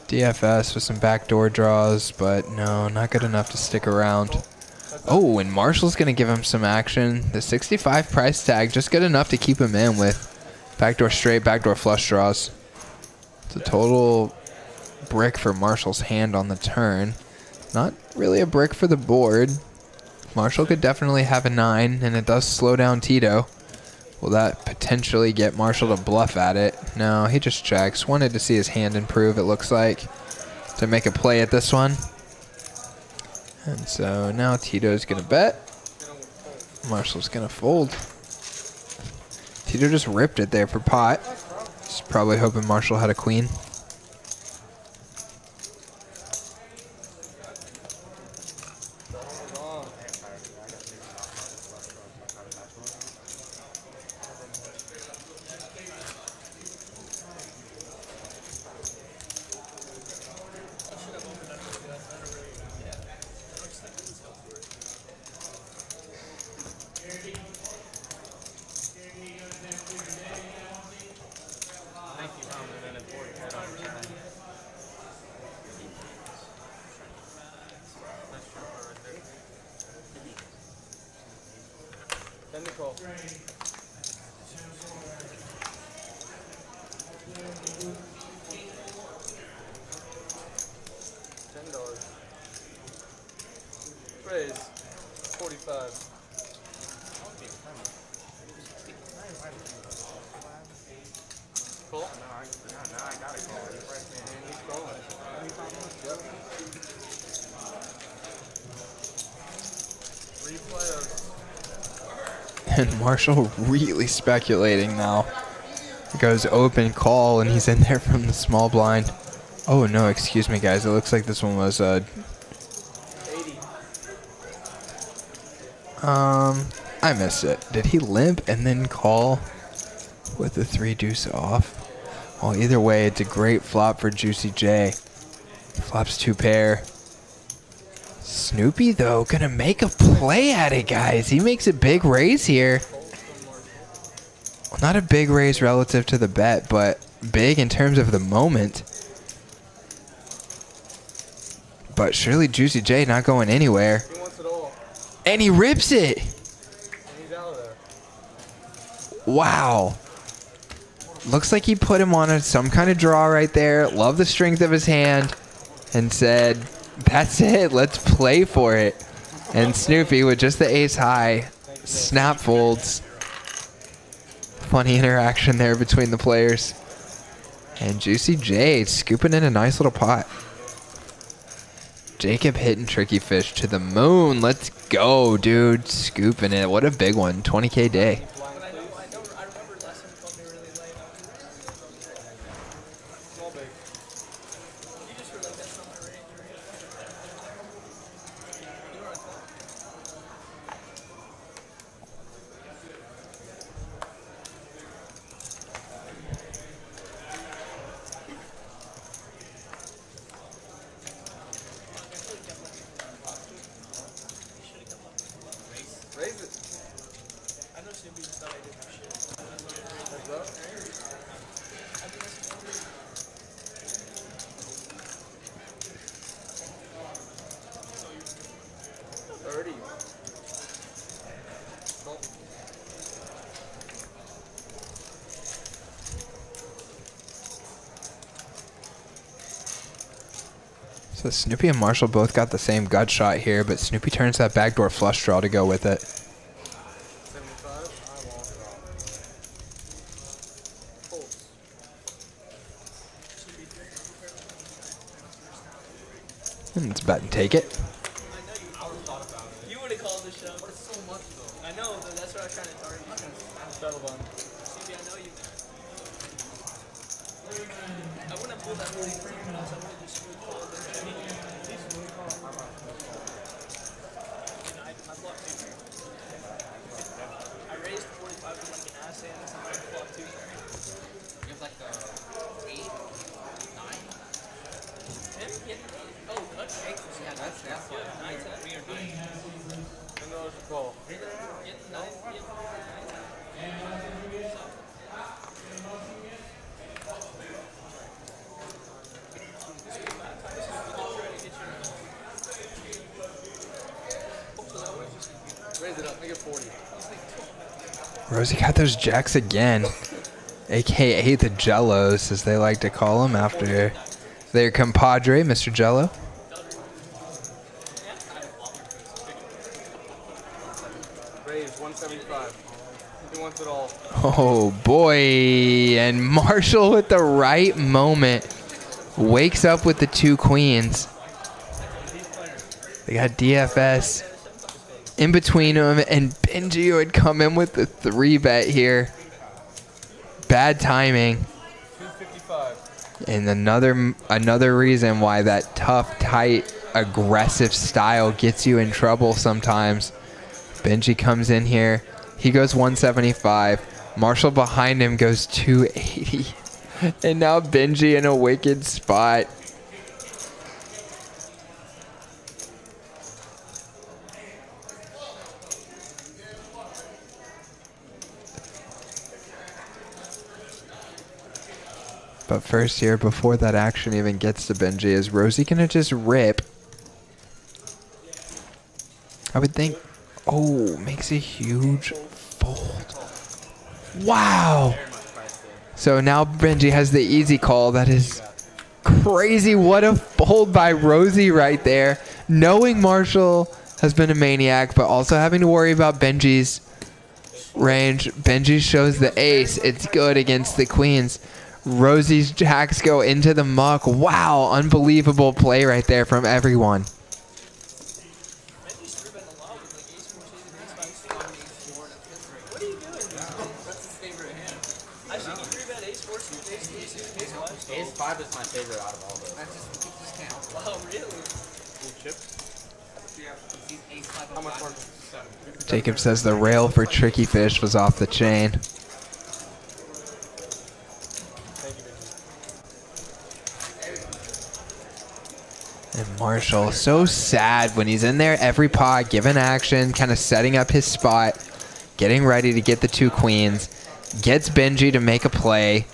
DFS with some backdoor draws, but no, not good enough to stick around. Oh, and Marshall's going to give him some action. The 65 price tag, just good enough to keep him in with backdoor straight, backdoor flush draws. It's a total brick for Marshall's hand on the turn. Not really a brick for the board. Marshall could definitely have a 9, and it does slow down Tito. Will that potentially get Marshall to bluff at it? No, he just checks. Wanted to see his hand improve, it looks like, to make a play at this one. And so now Tito's going to bet. Marshall's going to fold. Tito just ripped it there for pot. Just probably hoping Marshall had a queen. Raise 45. Cool. No, I got it. And he's calling. Yep. 3 players. And Marshall really speculating now. Goes open call, and he's in there from the small blind. Oh, no, excuse me, guys. It looks like this one was 80. I missed it. Did he limp and then call with the 3 deuce off? Well, either way, it's a great flop for Juicy J. Flops 2 pair. Snoopy, though, gonna make a play at it, guys. He makes a big raise here. Well, not a big raise relative to the bet, but big in terms of the moment. But surely Juicy J not going anywhere. He wants it all. And he rips it. And he's out of there. Wow. Looks like he put him on some kind of draw right there. Love the strength of his hand. And said, that's it. Let's play for it. And Snoopy with just the ace high. Snap folds. Funny interaction there between the players. And Juicy J scooping in a nice little pot. Jacob hitting Tricky Fish to the moon. Let's go, dude. Scooping it. What a big one. 20K day. But I remember last time you called me really late. Small big. You just were like, that's not my range, right? You were on top. Raise it. I know Snoopy just thought I did some shit. Heads up. $30. Nope. So Snoopy and Marshall both got the same gut shot here, but Snoopy turns that backdoor flush draw to go with it. 75. I won't drop. Folds. And it's bet and take it. You would have called the shot. It's so much though. I know, but that's what I was trying to target. Settle down. CB, I know you. I wouldn't have pulled that really for you, but I would have just smooth called it. I blocked two. I raised 45 with like an ass hand, and I blocked two. You have like a 8, 9. Him? Yeah. Oh, that's eight. Yeah, that's like 9, 10. 3 or 9. And those are call. Yeah, 9, yeah. Raise it up. Make it 40. Rosey got those jacks again, aka the Jellos, as they like to call them after their compadre, Mr. Jello. Raise 175. He wants it all. Oh boy, and Marshall with the right moment wakes up with the two queens. They got DFS in between them, and Benji would come in with the 3-bet here. Bad timing. 255. And another reason why that tough, tight, aggressive style gets you in trouble sometimes. Benji comes in here. He goes 175. Marshall behind him goes 280. And now Benji in a wicked spot. But first here, before that action even gets to Benji, is Rosey gonna just rip? I would think. Oh, makes a huge fold. Wow. So now Benji has the easy call. That is crazy. What a fold by Rosey right there. Knowing Marshall has been a maniac, but also having to worry about Benji's range. Benji shows the ace. It's good against the queens. Rosey's jacks go into the muck. Wow, unbelievable play right there from everyone. What are you doing? That's his favorite hand. I should be 3-bet ace 4 suit, ace 3 suit, ace 5. Ace 5 is my favorite out of all those. Wow, really? How much more? Jacob says the rail for Tricky Fish was off the chain. And Marshall, so sad when he's in there every pot, giving action, kind of setting up his spot, getting ready to get the two queens, gets Benji to make a play.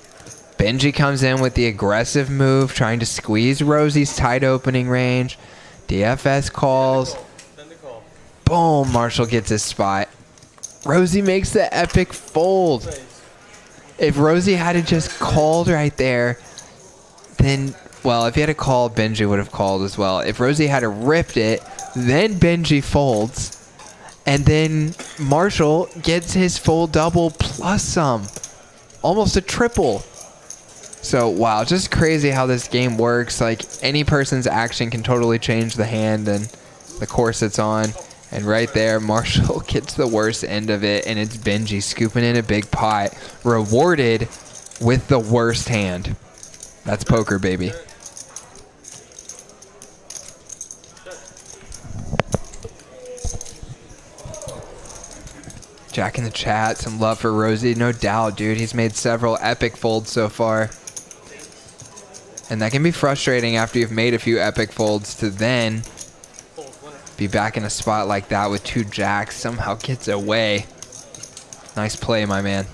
Benji comes in with the aggressive move, trying to squeeze Rosey's tight opening range. DFS calls. Send the call. Boom, Marshall gets his spot. Rosey makes the epic fold. If Rosey had just called right there, then... Well, if he had a call, Benji would have called as well. If Rosey had ripped it, then Benji folds. And then Marshall gets his full double plus some. Almost a triple. So, wow, just crazy how this game works. Like, any person's action can totally change the hand and the course it's on. And right there, Marshall gets the worst end of it, and it's Benji scooping in a big pot, rewarded with the worst hand. That's poker, baby. Jack in the chat, some love for Rosey. No doubt, dude. He's made several epic folds so far. And that can be frustrating after you've made a few epic folds to then be back in a spot like that with 2 jacks. Somehow gets away. Nice play, my man.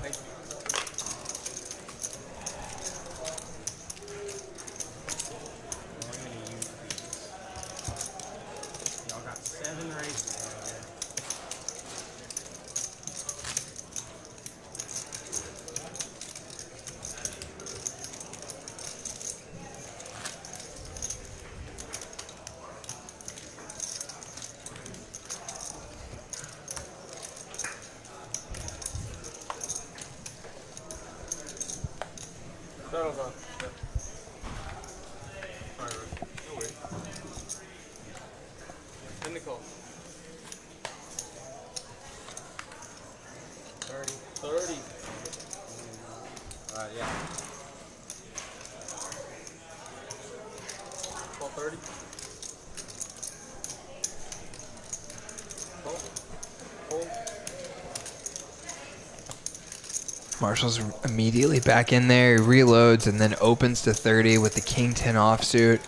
Y'all got 7 races. Start over. Alright, no worries. End the call. 30. Yeah. Call 30. Hold. Marshall's immediately back in there. He reloads and then opens to 30 with the King 10 offsuit.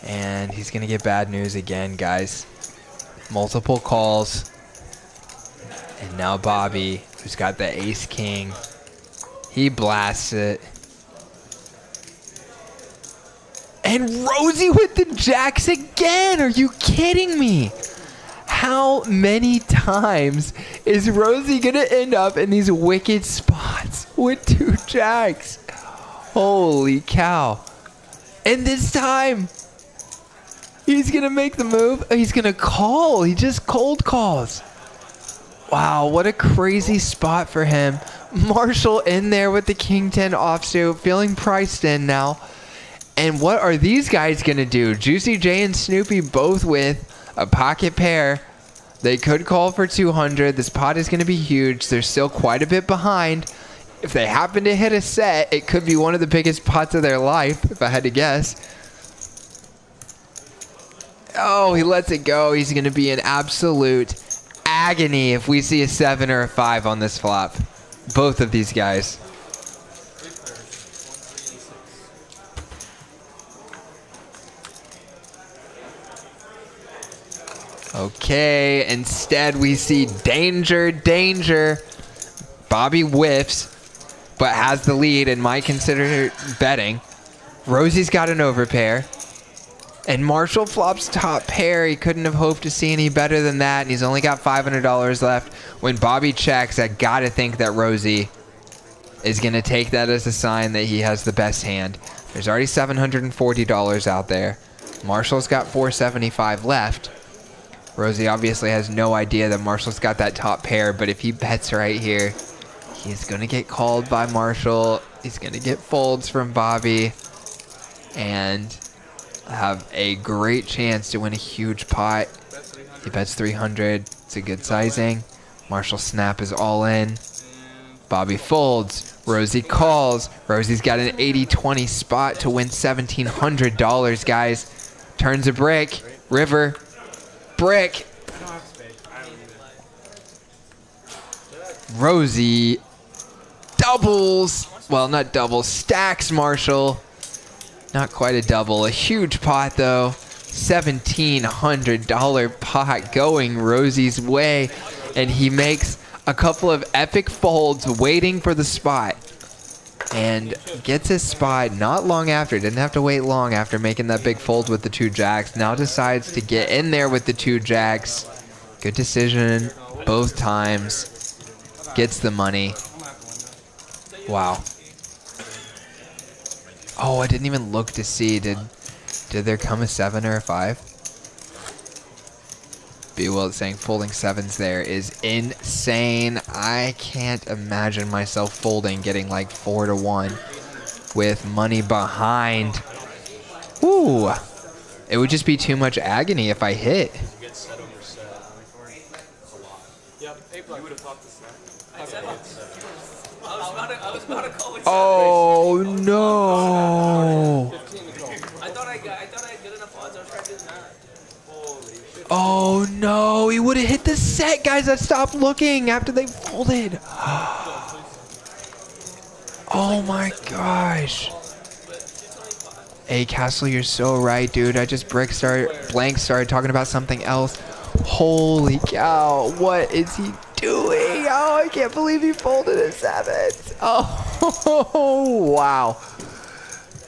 And he's going to get bad news again, guys. Multiple calls. And now Bobby, who's got the Ace King, he blasts it. And Rosey with the jacks again. Are you kidding me? How many times is Rosey going to end up in these wicked spots with 2 jacks? Holy cow. And this time, he's going to make the move. He's going to call. He just cold calls. Wow, what a crazy spot for him. Marshall in there with the King 10 offsuit, feeling priced in now. And what are these guys going to do? Juicy J and Snoopy both with a pocket pair. They could call for 200. This pot is going to be huge. They're still quite a bit behind. If they happen to hit a set, it could be one of the biggest pots of their life, if I had to guess. Oh, he lets it go. He's going to be in absolute agony if we see a 7 or a 5 on this flop. Both of these guys. Okay, instead we see danger, danger. Bobby whiffs, but has the lead and might consider betting. Rosey's got an overpair. And Marshall flops top pair. He couldn't have hoped to see any better than that, and he's only got $500 left. When Bobby checks, I gotta think that Rosey is gonna take that as a sign that he has the best hand. There's already $740 out there. Marshall's got $475 left. Rosey obviously has no idea that Marshall's got that top pair, but if he bets right here, he's gonna get called by Marshall. He's gonna get folds from Bobby, and have a great chance to win a huge pot. He bets 300. It's a good sizing. Marshall snap is all in. Bobby folds. Rosey calls. Rosey's got an 80-20 spot to win $1,700, guys. Turns a brick. River. Brick. Rosey doubles. Well, not doubles. Stacks Marshall. Not quite a double. A huge pot, though. $1,700 pot going Rosey's way. And he makes a couple of epic folds waiting for the spot. And gets his spot not long after. Didn't have to wait long after making that big fold with the 2 jacks. Now decides to get in there with the 2 jacks. Good decision both times. Gets the money. Wow. Oh, I didn't even look to see. Did there come a 7 or a 5? Be Will saying folding 7s there is insane. I can't imagine myself folding, getting like 4 to 1. with money behind. Ooh. It would just be too much agony if I hit. Get set over set. Yep, you would have talked this I was about to call it. Oh no. 15 to go. I thought I had good enough odds. I was trying to do that. Holy shit. Oh no, he would have hit the set, guys. I stopped looking after they folded. Oh my gosh. Hey Castle, you're so right, dude. I just blank started talking about something else. Holy cow, what is he doing? Oh, I can't believe he folded a 7. Oh, wow.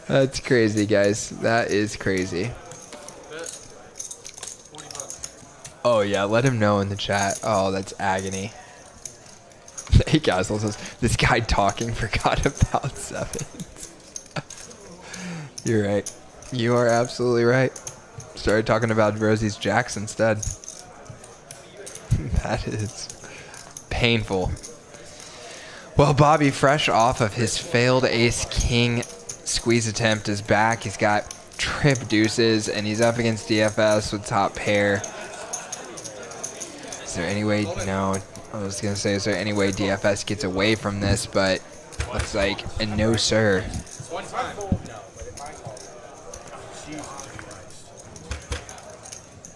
That's crazy, guys. That is crazy. Oh yeah, let him know in the chat. Oh, that's agony. Hey Castle says, this guy talking forgot about 7s. You're right. You are absolutely right. Started talking about Rosie's jacks instead. That is painful. Well, Bobby, fresh off of his failed ace-king squeeze attempt, is back. He's got trip deuces, and he's up against DFS with top pair. Is there any way? No. I was going to say, is there any way DFS gets away from this? But looks like a no, sir. One time.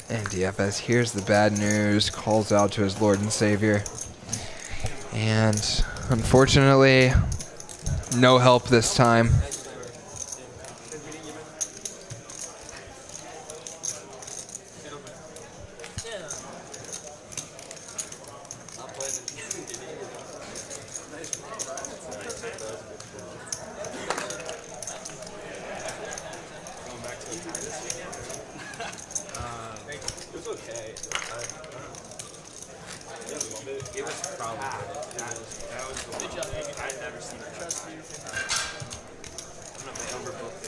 And DFS hears the bad news, calls out to his Lord and Savior. And unfortunately, no help this time.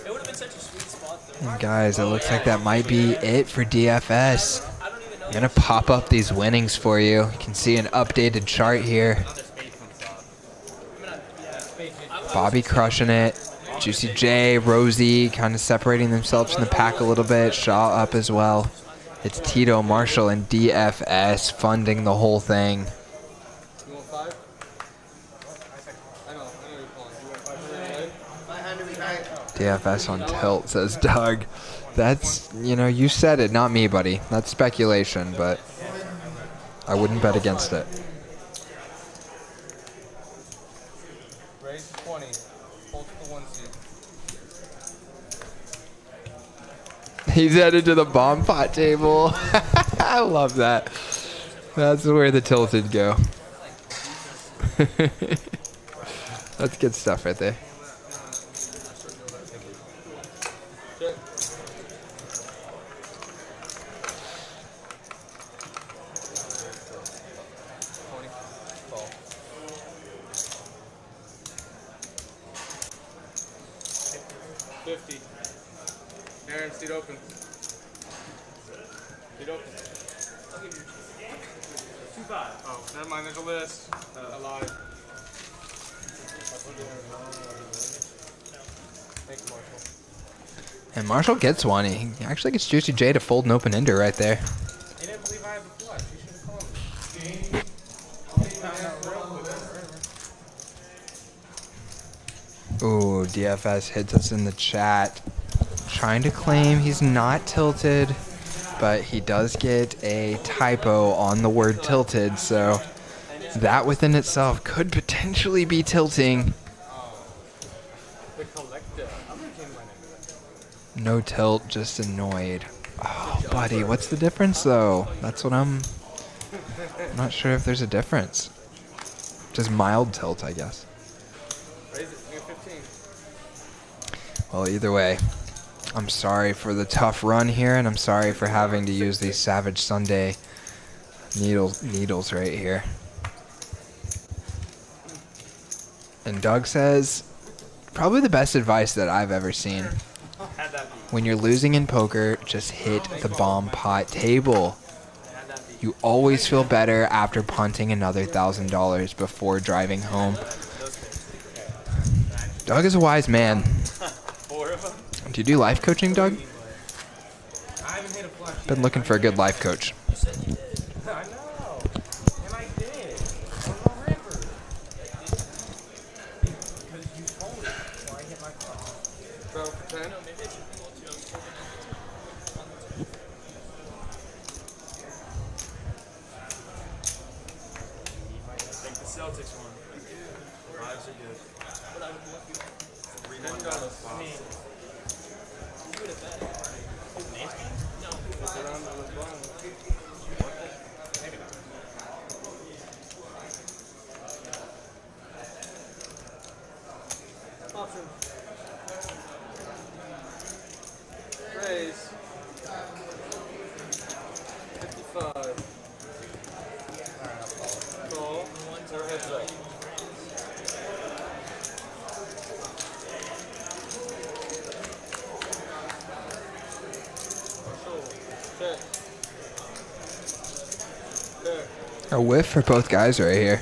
It would have been such a sweet spot though. And guys, it looks like that might be it for DFS. I'm going to pop up these winnings for you. You can see an updated chart here. Bobby crushing it. Juicy J, Rosey kind of separating themselves from the pack a little bit. Shaw up as well. It's Tito, Marshall, and DFS funding the whole thing. You want 5? I know you're calling. You want 5? DFS on tilt, says Doug. That's, you know, you said it, not me, buddy. That's speculation, but I wouldn't bet against it. Raise 20. Hold to the 1 seat. He's headed to the bomb pot table. I love that. That's where the tilted go. That's good stuff right there. Check. 20. Call. 50. Aaron, seat open. Seat open. Oh, never mind, there's a list. I lied. Thank you, Marshall. And Marshall gets one. He actually gets Juicy J to fold an open ender right there. He didn't believe I had the flush. You should have called me. Ooh, DFS hits us in the chat. Trying to claim he's not tilted, but he does get a typo on the word tilted, so that within itself could potentially be tilting. The collector. I'm gonna change my name to that. No tilt, just annoyed. Oh, buddy, what's the difference though? That's what I'm not sure if there's a difference. Just mild tilt, I guess. Raise it. You're 15. Well, either way, I'm sorry for the tough run here, and I'm sorry for having to use these Savage Sunday needles right here. And Doug says, probably the best advice that I've ever seen. When you're losing in poker, just hit the bomb pot table. You always feel better after punting another $1,000 before driving home. Doug is a wise man. 4 of them. Do you do life coaching, Doug? I haven't hit a flush Been looking for a good life coach. yet. I know. And I did. On the river. Because you told me before I hit my flush. Bro, for 10. Maybe I should pull two. I was hoping Take the Celtics one. 5s are good. but I would love you. 3-1 Dallas. I mean, you would have bet. No. Look around the LeBron. Option. Raise. 55. Call. Or heads up. Check. There. A whiff for both guys right here.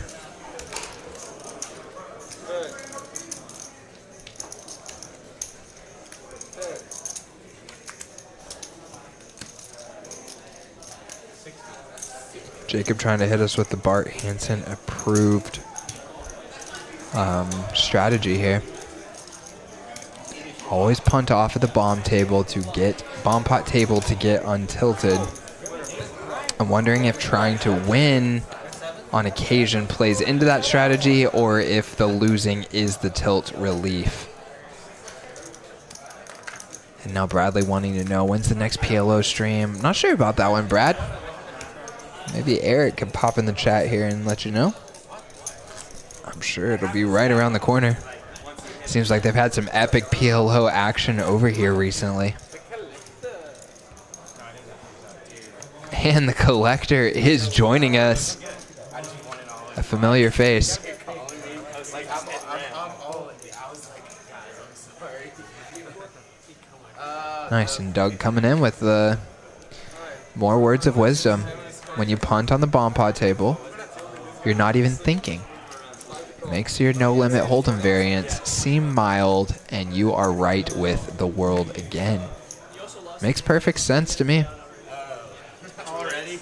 Check. Check. Jacob trying to hit us with the Bart Hansen approved strategy here. Always punt off at the bomb pot table to get untilted. I'm wondering if trying to win on occasion plays into that strategy or if the losing is the tilt relief. And now Bradley wanting to know when's the next PLO stream. Not sure about that one, Brad. Maybe Eric can pop in the chat here and let you know. I'm sure it'll be right around the corner. Seems like they've had some epic PLO action over here recently. And the collector is joining us. A familiar face. Like, I'm all in. I was like, guys, I'm sorry. Nice, and Doug coming in with more words of wisdom. When you punt on the bomb pot table, you're not even thinking. Makes your no limit hold'em variance seem mild, and you are right with the world again. Makes perfect sense to me. Already?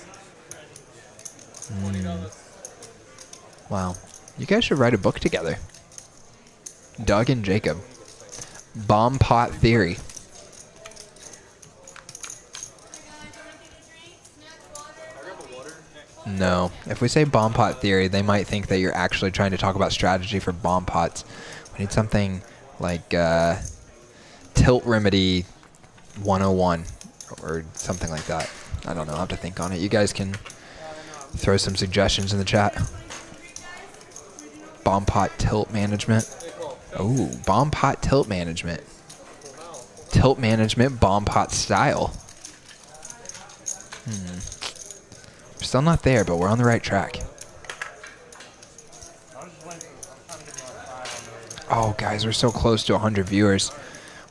Wow. You guys should write a book together. Doug and Jacob. Bomb pot theory. No. If we say bomb pot theory, they might think that you're actually trying to talk about strategy for bomb pots. We need something like tilt remedy 101 or something like that. I don't know. I'll have to think on it. You guys can throw some suggestions in the chat. Bomb pot tilt management. Oh, bomb pot tilt management. Tilt management bomb pot style. Still not there, but we're on the right track. Oh, guys, we're so close to 100 viewers.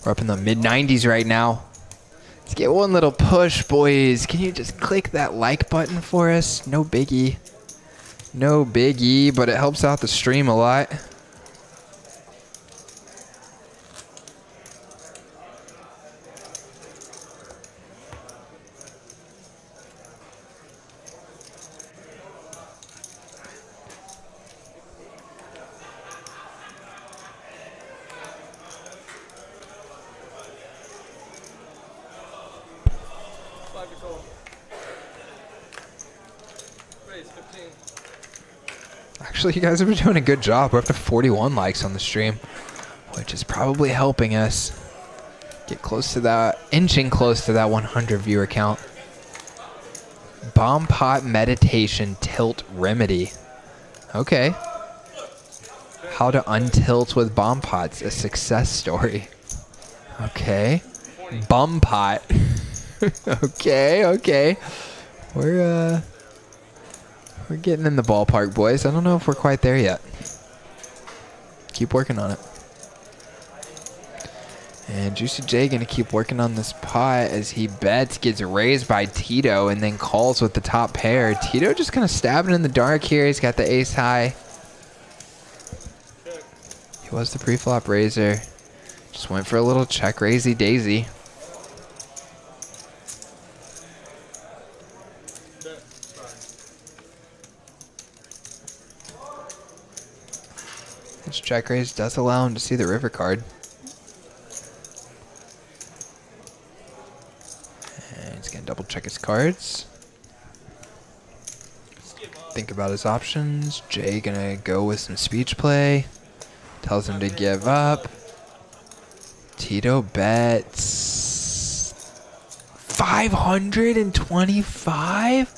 We're up in the mid-90s right now. Let's get one little push, boys. Can you just click that like button for us? No biggie. No biggie, but it helps out the stream a lot. Actually, you guys have been doing a good job. We're up to 41 likes on the stream, which is probably helping us get close to that, inching close to that 100 viewer count. Bomb pot meditation tilt remedy. Okay. How to untilt with bomb pots, a success story. Okay. Bum pot. Okay. We're getting in the ballpark, boys. I don't know if we're quite there yet. Keep working on it. And Juicy J gonna keep working on this pot as he bets, gets raised by Tito, and then calls with the top pair. Tito just kind of stabbing in the dark here. He's got the ace high. He was the pre-flop raiser. Just went for a little check raisey daisy. This check raise does allow him to see the river card. And he's gonna double check his cards. Think about his options. Jay gonna go with some speech play. Tells him to give up. Tito bets 525.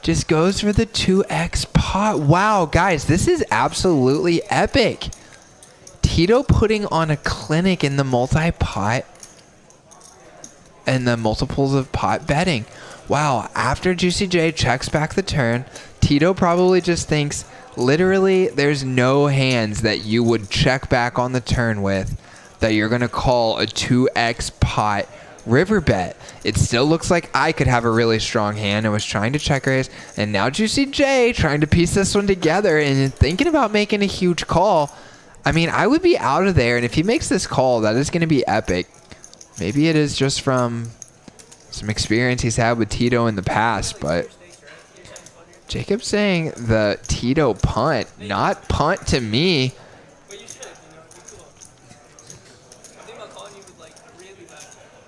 Just goes for the 2x pot. Wow, guys, this is absolutely epic. Tito putting on a clinic in the multi-pot and the multiples of pot betting. Wow, after Juicy J checks back the turn, Tito probably just thinks, literally, there's no hands that you would check back on the turn with that you're going to call a 2x pot river bet. It still looks like I could have a really strong hand and was trying to check raise. And now Juicy J trying to piece this one together and thinking about making a huge call. I mean, I would be out of there. And if he makes this call, that is going to be epic. Maybe it is just from some experience he's had with Tito in the past, but Jacob's saying the Tito punt, not punt to me.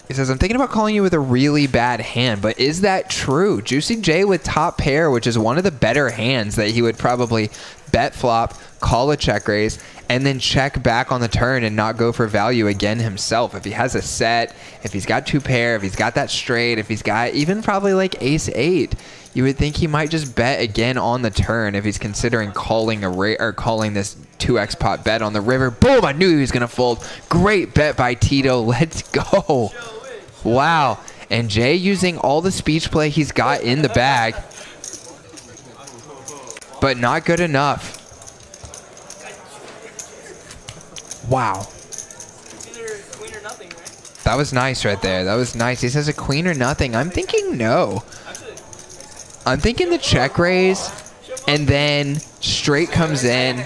He says, I'm thinking about calling you with a really bad hand, but is that true? Juicy J with top pair, which is one of the better hands that he would probably bet flop, call a check raise, and then check back on the turn and not go for value again himself. If he has a set, if he's got two pair, if he's got that straight, if he's got even probably like ace 8, you would think he might just bet again on the turn if he's considering calling calling this 2x pot bet on the river. Boom! I knew he was gonna fold. Great bet by Tito. Let's go. Wow. And Jay using all the speech play he's got in the bag, but not good enough. Wow. Queen or nothing, right? That was nice right there. That was nice. He says a queen or nothing. I'm thinking no. I'm thinking the check raise and then straight comes in.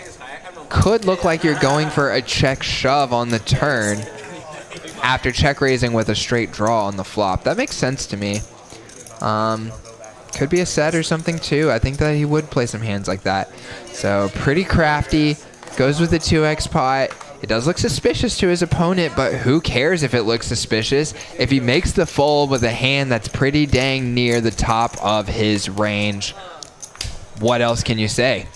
Could look like you're going for a check shove on the turn after check raising with a straight draw on the flop. That makes sense to me. Could be a set or something too. I think that he would play some hands like that. So pretty crafty. Goes with the 2x pot. It does look suspicious to his opponent, but who cares if it looks suspicious? If he makes the fold with a hand that's pretty dang near the top of his range, what else can you say?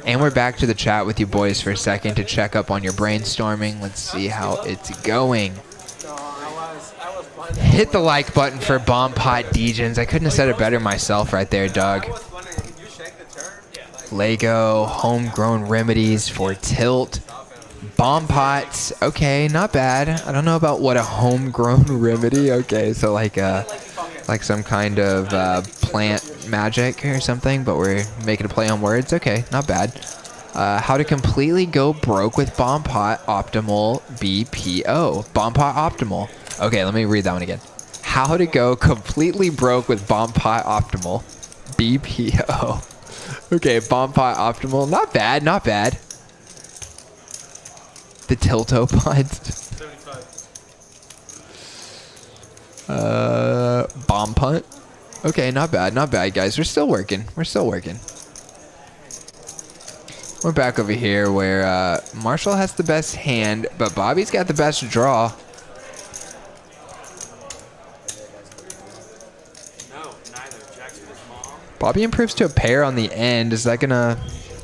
And we're back to the chat with you boys for a second to check up on your brainstorming. Let's see how it's going. Hit the like button for Bomb Pot Degens. I couldn't have said it better myself right there, Doug. Lego, homegrown remedies for tilt. Bomb pots. Okay, not bad. I don't know about what a homegrown remedy. Okay, so like some kind of plant magic or something, but we're making a play on words. Okay, not bad. How to completely go broke with Bomb Pot Optimal BPO. Bomb Pot Optimal. Okay, let me read that one again. How to go completely broke with Bomb Pot Optimal BPO. Okay, Bomb Pot Optimal. Not bad, not bad. The Tilto Punt. Bomb Punt. Okay, not bad, guys. We're still working. We're still working. We're back over here where Marshall has the best hand, but Bobby's got the best draw. Bobby improves to a pair on the end. Is that going to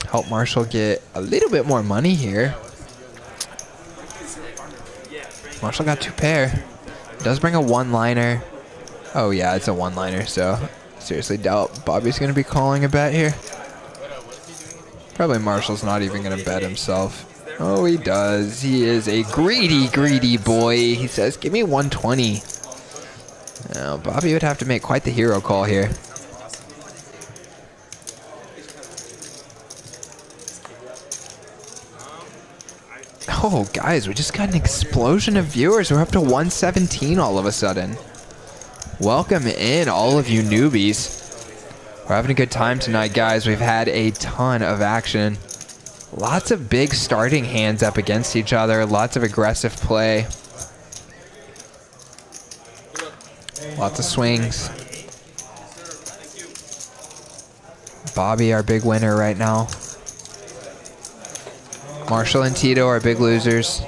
help Marshall get a little bit more money here? Marshall got two pair. Does bring a one-liner. Oh, yeah, it's a one-liner, so seriously doubt Bobby's going to be calling a bet here. Probably Marshall's not even going to bet himself. Oh, he does. He is a greedy, greedy boy. He says, give me 120. Now, Bobby would have to make quite the hero call here. Oh, guys, we just got an explosion of viewers. We're up to 117 all of a sudden. Welcome in, all of you newbies. We're having a good time tonight, guys. We've had a ton of action. Lots of big starting hands up against each other. Lots of aggressive play. Lots of swings. Bobby, our big winner right now. Marshall and Tito are big losers.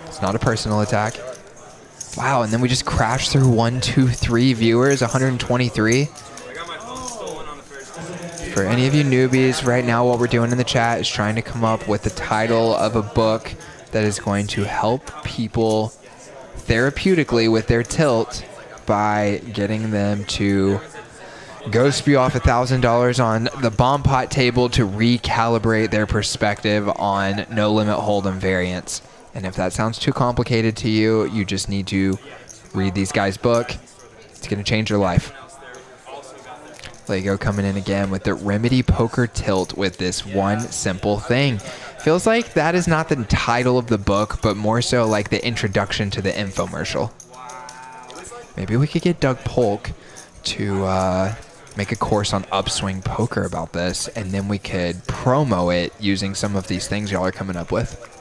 It's not a personal attack. Wow, and then we just crashed through 1, 2, 3 viewers, 123. For any of you newbies, right now what we're doing in the chat is trying to come up with the title of a book that is going to help people therapeutically with their tilt by getting them to go spew off $1,000 on the bomb pot table to recalibrate their perspective on no limit hold'em variants. And if that sounds too complicated to you, you just need to read these guys' book. It's going to change your life. Lego coming in again with the Remedy Poker Tilt with this one simple thing. Feels like that is not the title of the book, but more so like the introduction to the infomercial. Maybe we could get Doug Polk to make a course on upswing poker about this, and then we could promo it using some of these things y'all are coming up with.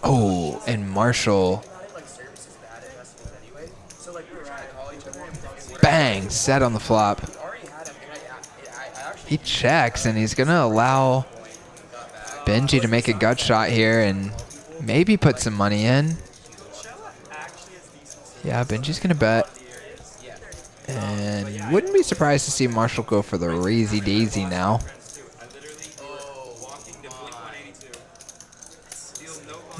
Oh, and Marshall. Bang, set on the flop. He checks, and he's going to allow Benji to make a gut shot here and maybe put some money in. Yeah, Benji's going to bet. And wouldn't be surprised to see Marshall go for the Razy Daisy now.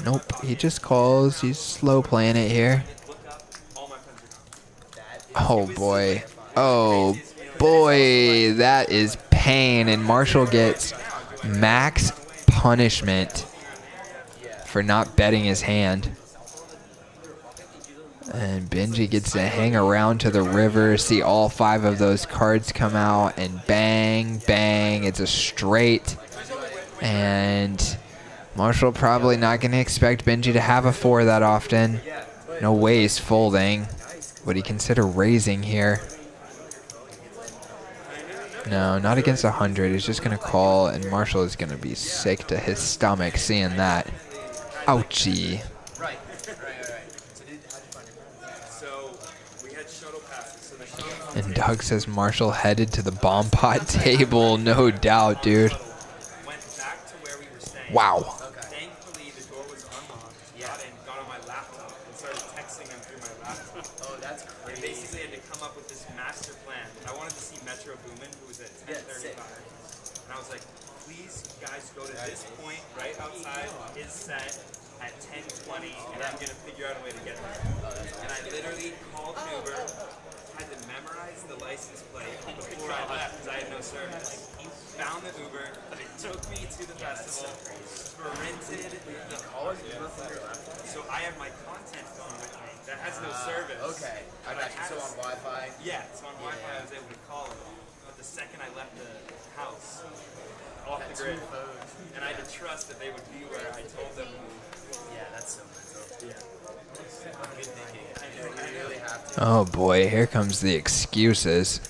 Nope, he just calls. He's slow playing it here. Oh boy. Oh boy, that is pain. And Marshall gets max punishment for not betting his hand. And Benji gets to hang around to the river, see all 5 of those cards come out, and bang, bang, it's a straight. And Marshall probably not going to expect Benji to have a 4 that often. No way he's folding. Would he consider raising here? No, not against 100. He's just going to call, and Marshall is going to be sick to his stomach seeing that. Ouchie. And Doug says Marshall headed to the bomb pot table. No doubt, dude. Wow. Thankfully, the door was unlocked. Got on my laptop and started texting him through my laptop. Oh, that's crazy. And basically had to come up with this master plan. I wanted to see Metro Boomin, who was at 10:35. And I was like, please, guys, go to this point right outside his set at 10:20, and I'm going to figure out a way to get there. And I literally called an Uber, had to memorize the license plate before I left because I had no service. Found the Uber, it took me to the festival, sprinted the college Uber from your laptop. So I have my content phone with me that has no service. Okay, I got you. So on Wi-Fi? Yeah, so on Wi-Fi I was able to call it. But the second I left the house, off the grid, and I had to trust that they would be where I told them. Yeah, that's so mental. Yeah. Good thinking. I really have to. Oh boy, here comes the excuses.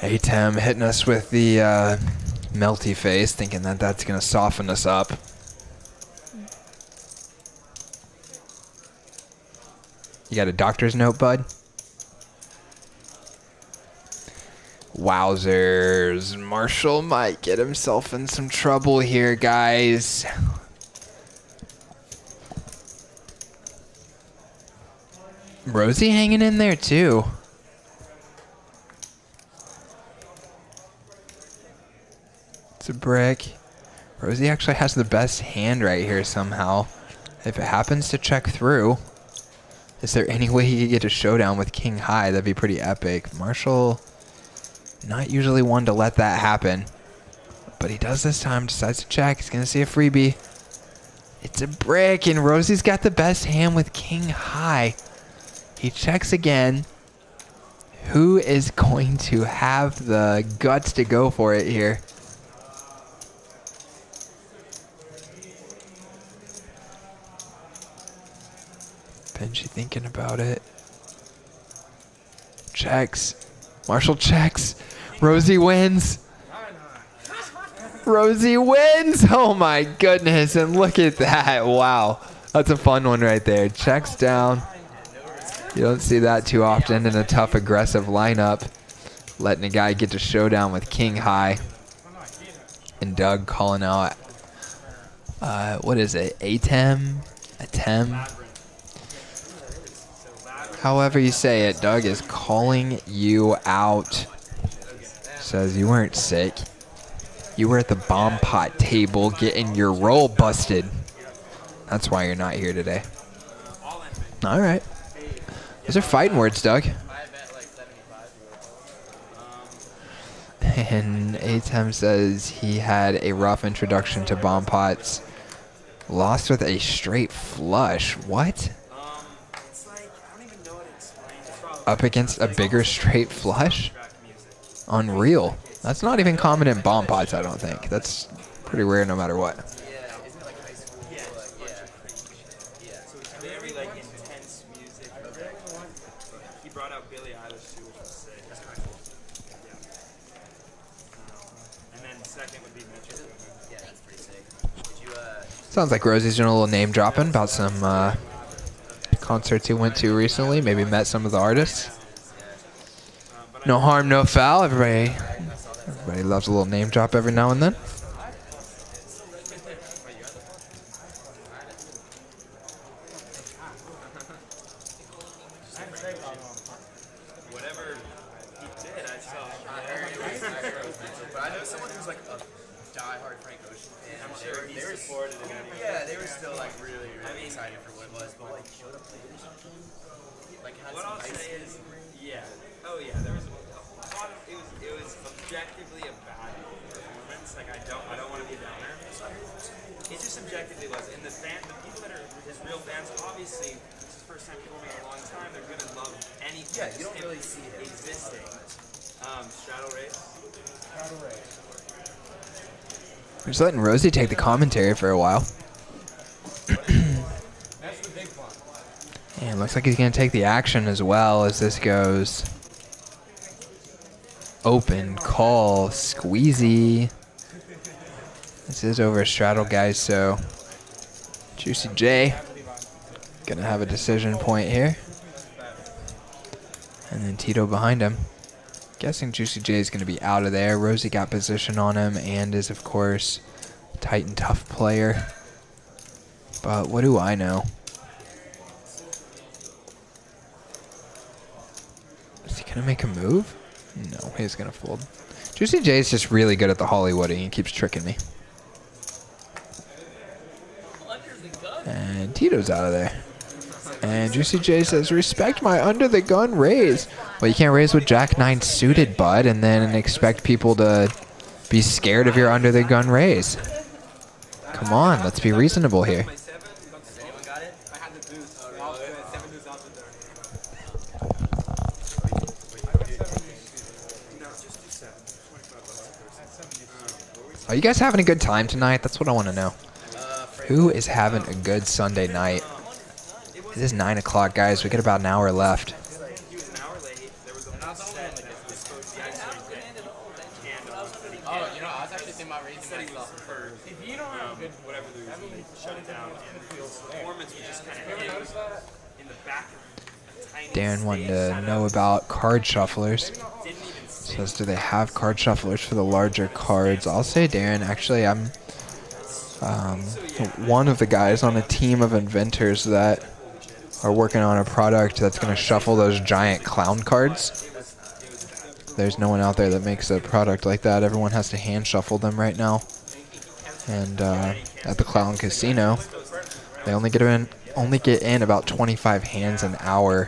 A-Tem hitting us with the melty face, thinking that that's going to soften us up. You got a doctor's note, bud? Wowzers. Marshall might get himself in some trouble here, guys. Rosey hanging in there, too. It's a brick. Rosey actually has the best hand right here somehow. If it happens to check through, is there any way he could get a showdown with King High? That'd be pretty epic. Marshall, not usually one to let that happen. But he does this time, decides to check. He's going to see a freebie. It's a brick, and Rosey's got the best hand with King High. He checks again. Who is going to have the guts to go for it here? Benji thinking about it. checks. Marshall checks. Rosey wins. Rosey wins. Oh my goodness. And look at that. Wow. That's a fun one right there. Checks down. You don't see that too often in a tough, aggressive lineup. Letting a guy get to showdown with King High. And Doug calling out, what is it? Atem? However you say it, Doug is calling you out. Says you weren't sick. You were at the bomb pot table getting your roll busted. That's why you're not here today. All right. Those are fighting words, Doug. And Atem says he had a rough introduction to bomb pots. Lost with a straight flush. What? It's like, I don't even know how to explain it. Up against a bigger straight flush? Unreal. That's not even common in bomb pots, I don't think. That's pretty rare no matter what. So it's very like intense music. He brought out Billie Eilish too, which was sick. That's kind of cool. Yeah. And then second would be Metro. Yeah, that's pretty sick. Did you, Sounds like Rosie's doing a little name dropping about some concerts he went to recently. Maybe met some of the artists. No harm, no foul. Everybody loves a little name drop every now and then. Whatever he did, I saw. but I know someone who's like a diehard Frank Ocean fan. I'm sure he supported it. Anyway. Yeah, they were still like really excited for what it was, but like showed up late or something. Like had What some I'll ice say cream. is, yeah. Oh yeah, there was a lot of, it was objectively a bad performance. Like I don't want to be a downer. It just objectively was. And the people that are his real fans, obviously, this is the first time performing in a long time. They're gonna love anything. Yeah, you don't really see it existing. Straddle race. We're just letting Rosey take the commentary for a while. And looks like he's going to take the action as well as this goes. Open, call, squeezy. This is over a straddle, guys, so Juicy J going to have a decision point here. And then Tito behind him. Guessing Juicy J is going to be out of there. Rosey got position on him and is, of course, a tight and tough player. But what do I know? Is he going to make a move? No, he's going to fold. Juicy J is just really good at the Hollywooding. He keeps tricking me. And Tito's out of there. And Juicy J says, respect my under the gun raise. Well, you can't raise with Jack 9 suited, bud, and then expect people to be scared of your under the gun raise. Come on, let's be reasonable here. Has anyone got it? I had the boost. I'll do it. 7 boosts out the door. No, just do 7. $25 Are you guys having a good time tonight? That's what I want to know. Who is having a good Sunday night? It is 9 o'clock, guys. We got about an hour left. He was an hour late. There was a whole set that was supposed to be actually candles that he Oh, you know, I was actually thinking about raising said he was myself. for whatever the reason, they shut it down, and the performance was just kind of in the back of a tiny Darren wanted stage. to know about card shufflers. Didn't even see. Says, do they have card shufflers for the larger cards? I'll say, Darren, actually, I'm one of the guys on a team of inventors that are working on a product that's going to shuffle those giant clown cards. There's no one out there that makes a product like that. Everyone has to hand shuffle them right now. And at the Clown Casino, they only get in about 25 hands an hour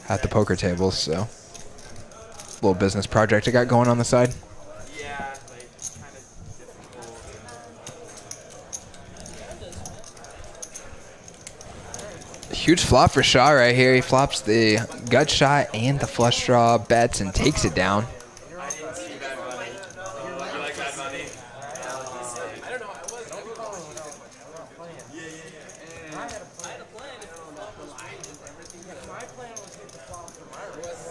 at the poker tables. So, little business project I got going on the side. Yeah, like kind of difficult. Huge flop for Shaw right here. He flops the gut shot and the flush draw, bets, and takes it down. I didn't see Bad Bunny. You like Bad Bunny? I don't know. I was following when I was playing. Yeah. I had a plan. My plan was hit the flop for my wrist.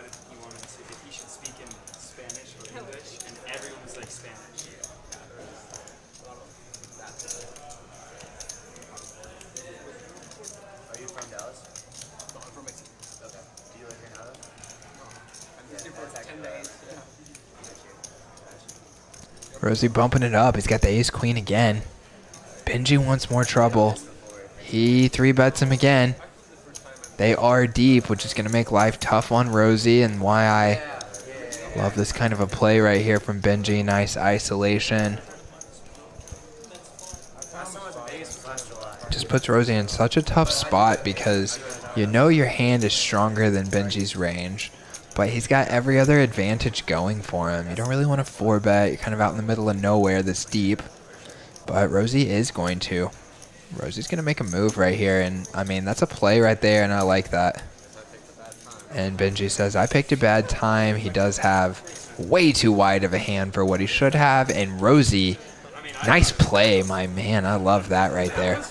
decided he wanted to, if he should speak in Spanish or English, and everyone was like Spanish. Are you from Dallas? No, I'm from Mexico. Okay. Do you live here now though? I'm here for 10 days. Rosey bumping it up. He's got the ace queen again. Benji wants more trouble. He 3-bets him again. They are deep, which is going to make life tough on Rosey, and why I love this kind of a play right here from Benji. Nice isolation. Just puts Rosey in such a tough spot because you know your hand is stronger than Benji's range, but he's got every other advantage going for him. You don't really want to 4-bet. You're kind of out in the middle of nowhere this deep, but Rosey is going to. Rosey's going to make a move right here, and I mean, that's a play right there, and I like that. And Benji says, I picked a bad time. He does have way too wide of a hand for what he should have, and Rosey, nice play, my man. I love that right there.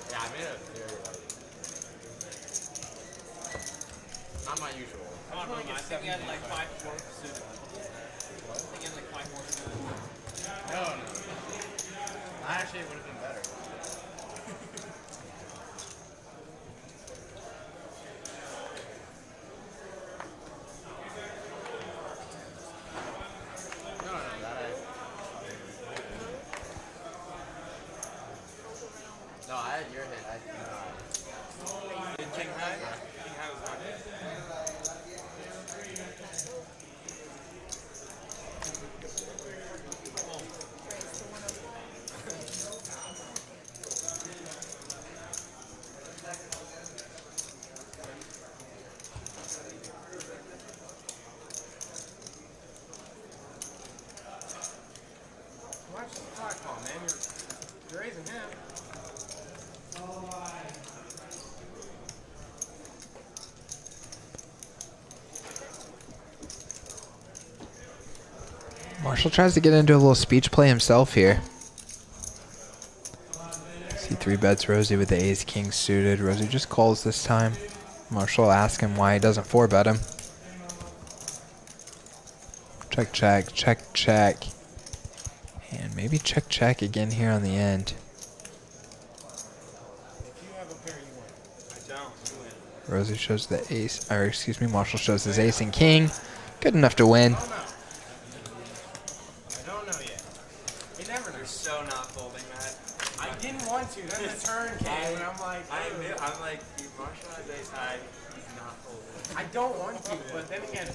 Yeah, I made it very not my usual. I think he had like 5 more suited. I think he had like 5 more suited. No. Actually, it would have been better. No, I had your hit. Did King High? King High was not good. Watch the clock call, man. You're raising him. Marshall tries to get into a little speech play himself here. See 3-bets Rosey with the ace king suited. Rosey just calls this time. Marshall asks him why he doesn't 4-bet him. Check, check, check, check. And maybe check, check again here on the end. If you have a pair, you win. I don't. You win. Rosey shows the ace, or excuse me, Marshall shows his ace and king. Good enough to win. I don't know yet. You never know. You're so not folding that. I didn't want to. Then the turn came, and I'm like, I'm like, Marshall has ace high. He's not folding. I don't want to, but then again,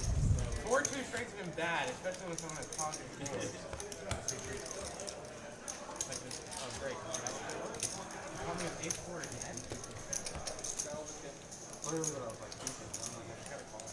4-2 straights have been bad, especially when someone has talking forwards. Like this, oh great. Call me an 8-4 again? What was it? I was like, I gotta call her.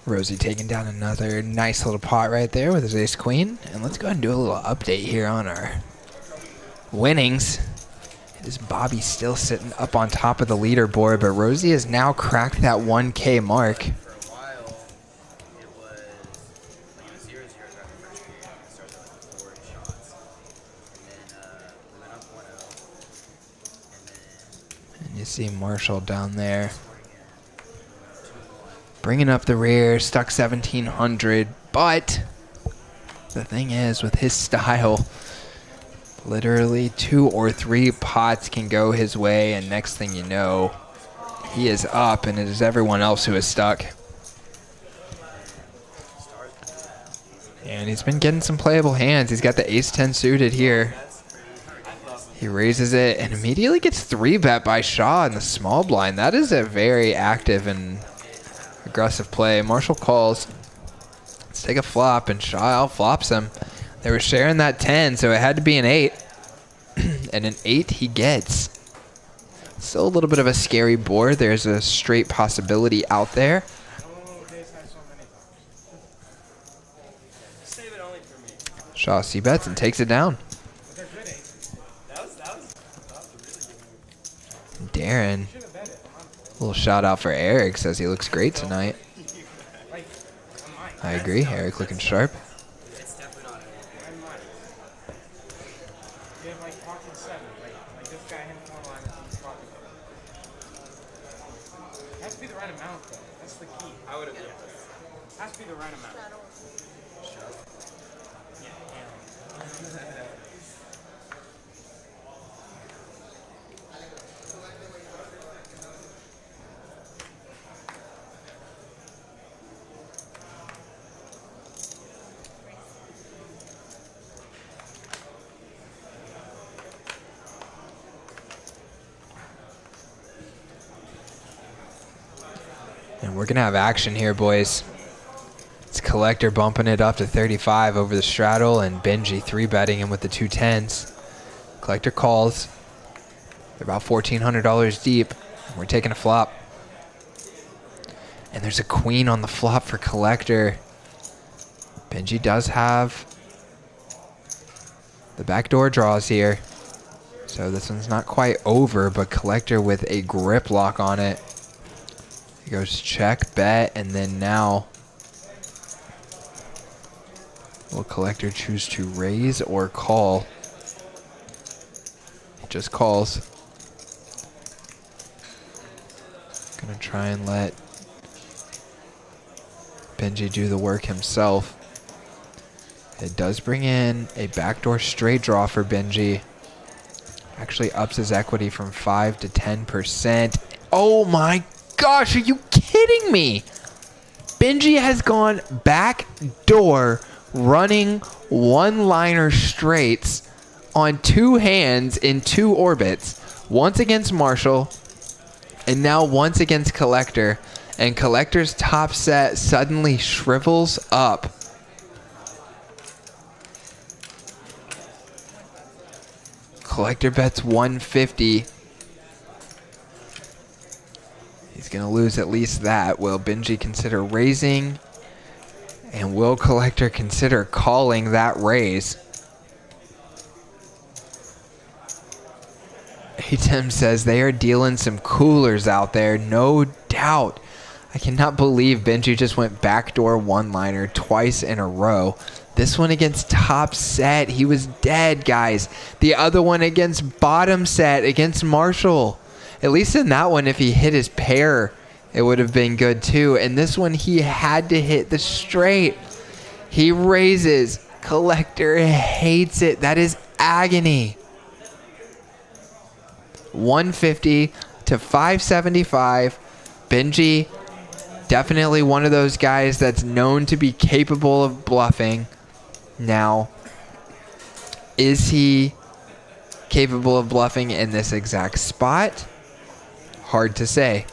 Rosey taking down another nice little pot right there with his ace queen. And let's go ahead and do a little update here on our winnings. This Bobby still sitting up on top of the leaderboard, but Rosey has now cracked that 1K mark. For a while, it was 0-0 throughout the first period. It started at like 4 shots. And then we went up 1-0. And then And you see Marshall down there. scored bringing up the rear, stuck 1,700. But the thing is, with his style, literally 2 or 3 pots can go his way, and next thing you know, he is up, and it is everyone else who is stuck. And he's been getting some playable hands. He's got the ace-10 suited here. He raises it and immediately gets 3-bet by Shaw in the small blind. That is a very active and aggressive play. Marshall calls. Let's take a flop, and Shaw outflops him. They were sharing that 10, so it had to be an 8. And an 8 he gets. Still a little bit of a scary board. There's a straight possibility out there. Shaw c-bets and takes it down. Darren, a little shout out for Eric, says he looks great tonight. I agree, Eric looking sharp. And we're going to have action here, boys. It's Collector bumping it up to 35 over the straddle, and Benji 3-betting him with the 2 10s. Collector calls. They're about $1,400 deep. We're taking a flop. And there's a queen on the flop for Collector. Benji does have the backdoor draws here. So this one's not quite over, but Collector with a grip lock on it. He goes check, bet, and then now will Collector choose to raise or call? He just calls. Gonna try and let Benji do the work himself. It does bring in a backdoor straight draw for Benji. Actually ups his equity from 5 to 10%. Oh my gosh, are you kidding me? Benji has gone backdoor running one-liner straights on 2 hands in 2 orbits. Once against Marshall, and now once against Collector. And Collector's top set suddenly shrivels up. Collector bets 150. He's going to lose at least that. Will Benji consider raising? And will Collector consider calling that raise? Atem says they are dealing some coolers out there, no doubt. I cannot believe Benji just went backdoor one-liner twice in a row. This one against top set, he was dead, guys. The other one against bottom set, against Marshall. At least in that one, if he hit his pair, it would have been good too. And this one, he had to hit the straight. He raises. Collector hates it. That is agony. 150 to 575. Benji, definitely one of those guys that's known to be capable of bluffing. Now, is he capable of bluffing in this exact spot? Hard to say.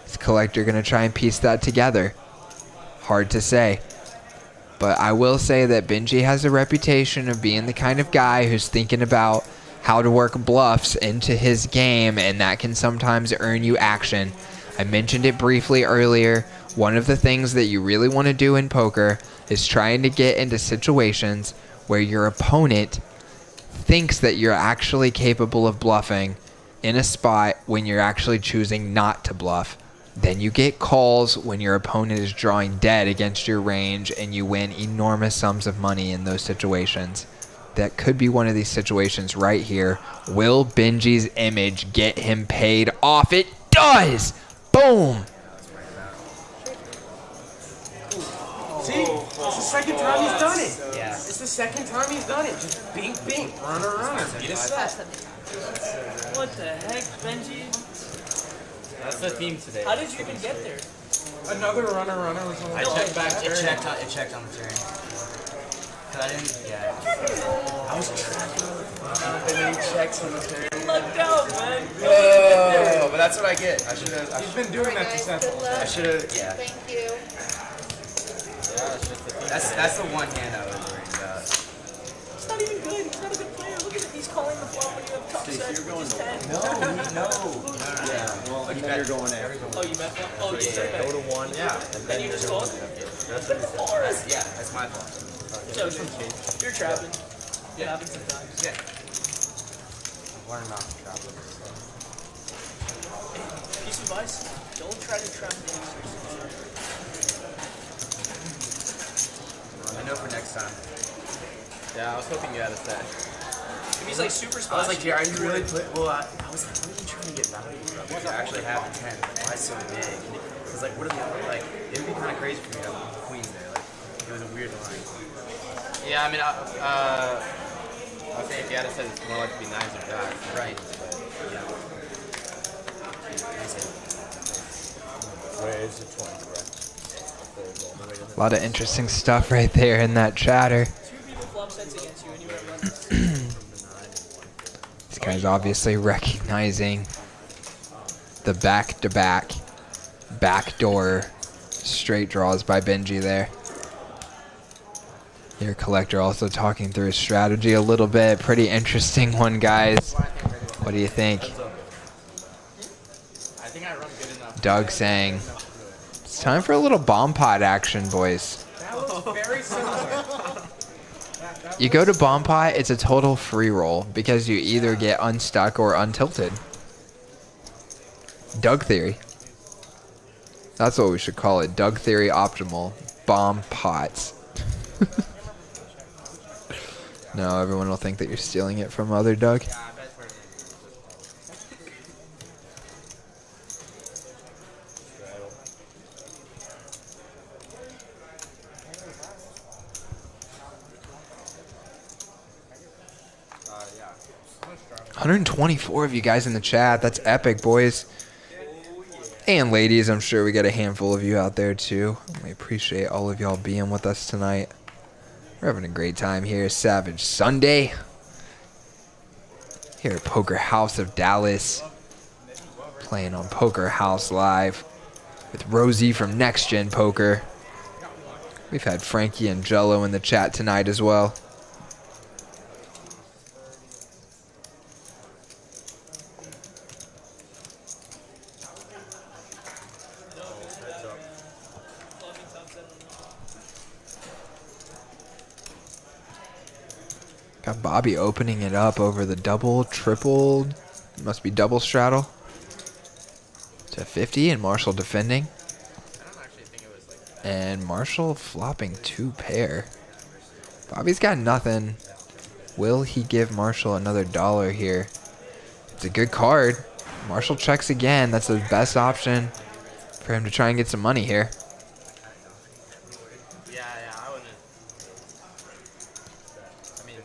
Is Collector going to try and piece that together? Hard to say. But I will say that Benji has a reputation of being the kind of guy who's thinking about how to work bluffs into his game, and that can sometimes earn you action. I mentioned it briefly earlier. One of the things that you really want to do in poker is trying to get into situations where your opponent thinks that you're actually capable of bluffing in a spot when you're actually choosing not to bluff. Then you get calls when your opponent is drawing dead against your range, and you win enormous sums of money in those situations. That could be one of these situations right here. Will Benji's image get him paid off? It does! Boom! It's the second time he's done it. Yeah. It's the second time he's done it. Just bink, bink, runner, runner. Beat a set. What the heck, Benji? That's the theme today. How did you even get there? Another runner, runner was on the back It turn. checked on the turn. Cause I didn't, yeah. I was tracking. And then he checks on the turn. Lucked out, man. Oh, but that's what I get. I should have. He's been doing that to Seth. I should have. Yeah. Thank you. That's the one hand I was worried about. He's not even good. He's not a good player. Look at him. He's calling the flop when you have top set. You're going 10. No. Yeah. Well, But you're going there. Oh, you bet flop? Oh, you start back. Go to 1. yeah. Then you just call? That's Yeah, that's my fault. So, you're trapping. It happens sometimes. Yeah. Learn not to trap. Piece of advice, don't try to trap the answers. I know for next time. Yeah, I was hoping you had a set. If he's like super I was splashy. like, Jerry, are you really put? Well, I was like, what are you trying to get value from? Because I actually have a 10. Why so big? Because like, what are the other, like? It would be kind of crazy for me to have queens there. Like, it was a weird line. Yeah, I mean, I was saying if you had a set, it's more likely to be 9s or jacks. Right. Yeah. Where's the 20, correct? A lot of interesting stuff right there in that chatter. Two people flop sets against you and you have runs. This guy's obviously recognizing the back-to-back, backdoor straight draws by Benji there. Your collector also talking through his strategy a little bit. Pretty interesting one, guys. What do you think? I think I run good enough. Doug saying, it's time for a little bomb pot action, boys. That was very similar. You go to bomb pot, it's a total free roll because you either get unstuck or untilted. Doug theory. That's what we should call it. Doug theory optimal. Bomb pots. No, everyone will think that you're stealing it from other Doug. Yeah. 124 of you guys in the chat. That's epic, boys. And ladies, I'm sure we got a handful of you out there too. We appreciate all of y'all being with us tonight. We're having a great time here. Savage Sunday. Here at Poker House of Dallas. Playing on Poker House Live with Rosey from Next Gen Poker. We've had Frankie and Jello in the chat tonight as well. Got Bobby opening it up over the double, triple, must be double straddle to 50, and Marshall defending. And Marshall flopping 2 pair. Bobby's got nothing. Will he give Marshall another $1 here? It's a good card. Marshall checks again. That's the best option for him to try and get some money here. Yeah, I wouldn't. I mean,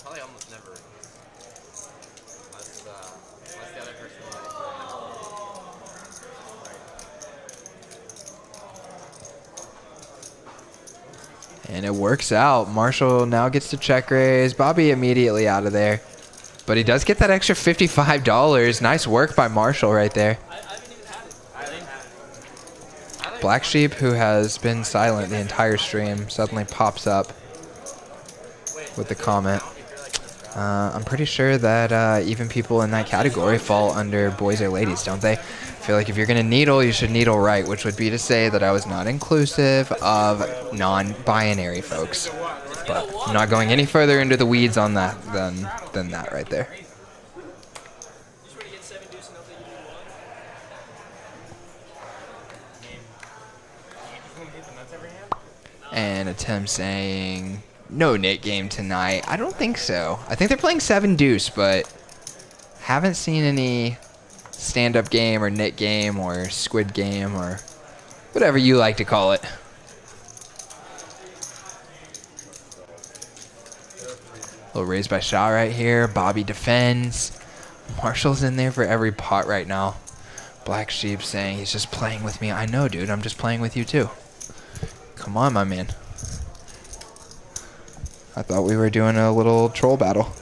probably almost never. Unless the other person And it works out. Marshall now gets to check raise. Bobby immediately out of there. But he does get that extra $55. Nice work by Marshall right there. I haven't even had it. Black Sheep, who has been silent the entire stream, suddenly pops up with the comment. I'm pretty sure that even people in that category fall under boys or ladies, don't they? I feel like if you're going to needle, you should needle right, which would be to say that I was not inclusive of non-binary folks. But I'm not going any further into the weeds on that than that right there. You just want to get 7 deuce and I'll take you 1. And a Tim saying, no Nick game tonight. I don't think so. I think they're playing 7 deuce, but haven't seen any stand-up game or Nick game or squid game or whatever you like to call it. Little raise by Shaw right here. Bobby defends. Marshall's in there for every pot right now. Black Sheep saying he's just playing with me. I know, dude. I'm just playing with you, too. Come on, my man. I thought we were doing a little troll battle.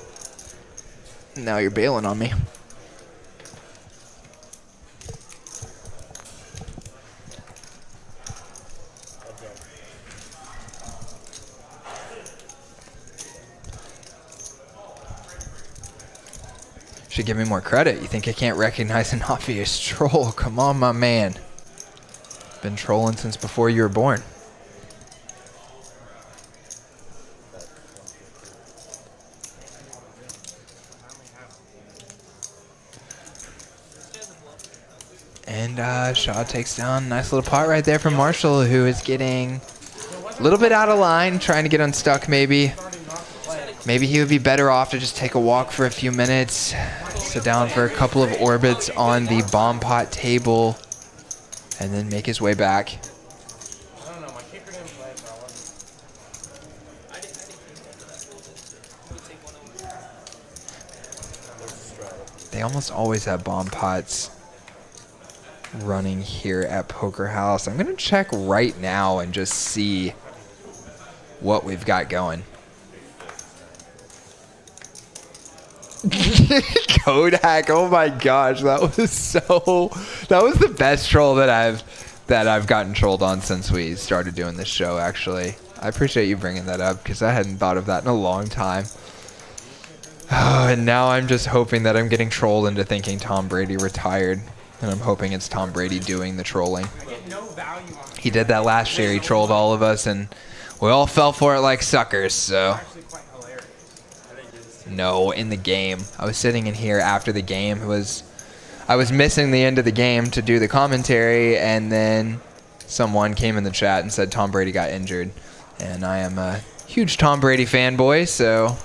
Now you're bailing on me. Should give me more credit. You think I can't recognize an obvious troll? Come on, my man. Been trolling since before you were born. And Shaw takes down. Nice little pot right there from Marshall, who is getting a little bit out of line, trying to get unstuck maybe. Maybe he would be better off to just take a walk for a few minutes, sit down for a couple of orbits on the bomb pot table, and then make his way back. I don't know, my kicker didn't play, so I wasn't. They almost always have bomb pots running here at Poker House. I'm going to check right now and just see what we've got going. Kodak, oh my gosh, that was the best troll that I've gotten trolled on since we started doing this show, actually. I appreciate you bringing that up because I hadn't thought of that in a long time. Oh, and now I'm just hoping that I'm getting trolled into thinking Tom Brady retired, and I'm hoping it's Tom Brady doing the trolling. He did that last year. He trolled all of us, and we all fell for it like suckers, so... No, in the game. I was sitting in here after the game. I was missing the end of the game to do the commentary, and then someone came in the chat and said Tom Brady got injured. And I am a huge Tom Brady fanboy, so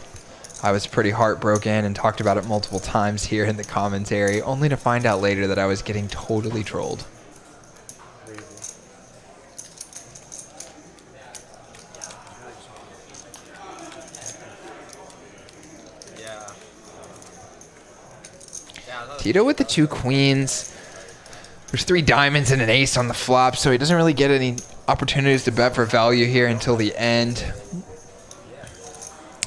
I was pretty heartbroken and talked about it multiple times here in the commentary, only to find out later that I was getting totally trolled. Tito with the 2 queens. There's 3 diamonds and an ace on the flop, so he doesn't really get any opportunities to bet for value here until the end.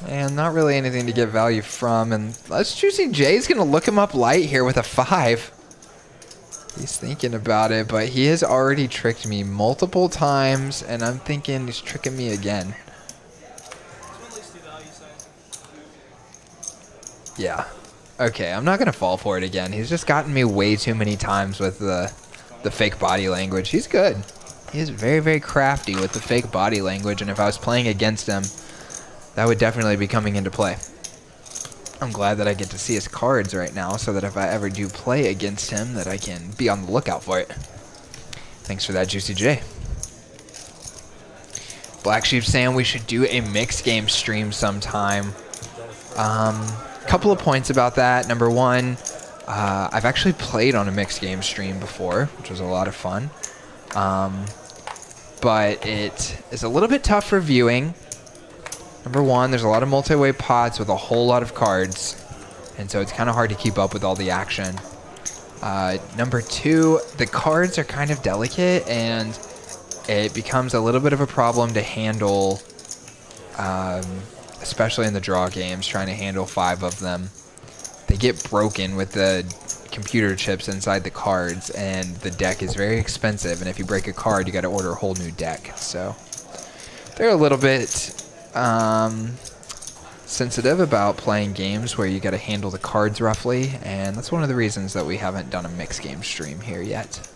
And not really anything to get value from. And let's Juicy J's going to look him up light here with a 5. He's thinking about it, but he has already tricked me multiple times, and I'm thinking he's tricking me again. Yeah. Okay, I'm not going to fall for it again. He's just gotten me way too many times with the fake body language. He's good. He is very, very crafty with the fake body language, and if I was playing against him, that would definitely be coming into play. I'm glad that I get to see his cards right now so that if I ever do play against him, that I can be on the lookout for it. Thanks for that, Juicy J. Black Sheep saying we should do a mixed game stream sometime. Couple of points about that. Number one, I've actually played on a mixed game stream before, which was a lot of fun. But it is a little bit tough for viewing. Number one, there's a lot of multi-way pots with a whole lot of cards, and so it's kind of hard to keep up with all the action. Number two, the cards are kind of delicate, and it becomes a little bit of a problem to handle, especially in the draw games, trying to handle 5 of them. They get broken with the computer chips inside the cards, and the deck is very expensive, and if you break a card, you got to order a whole new deck. So they're a little bit sensitive about playing games where you got to handle the cards roughly, and that's one of the reasons that we haven't done a mixed game stream here yet.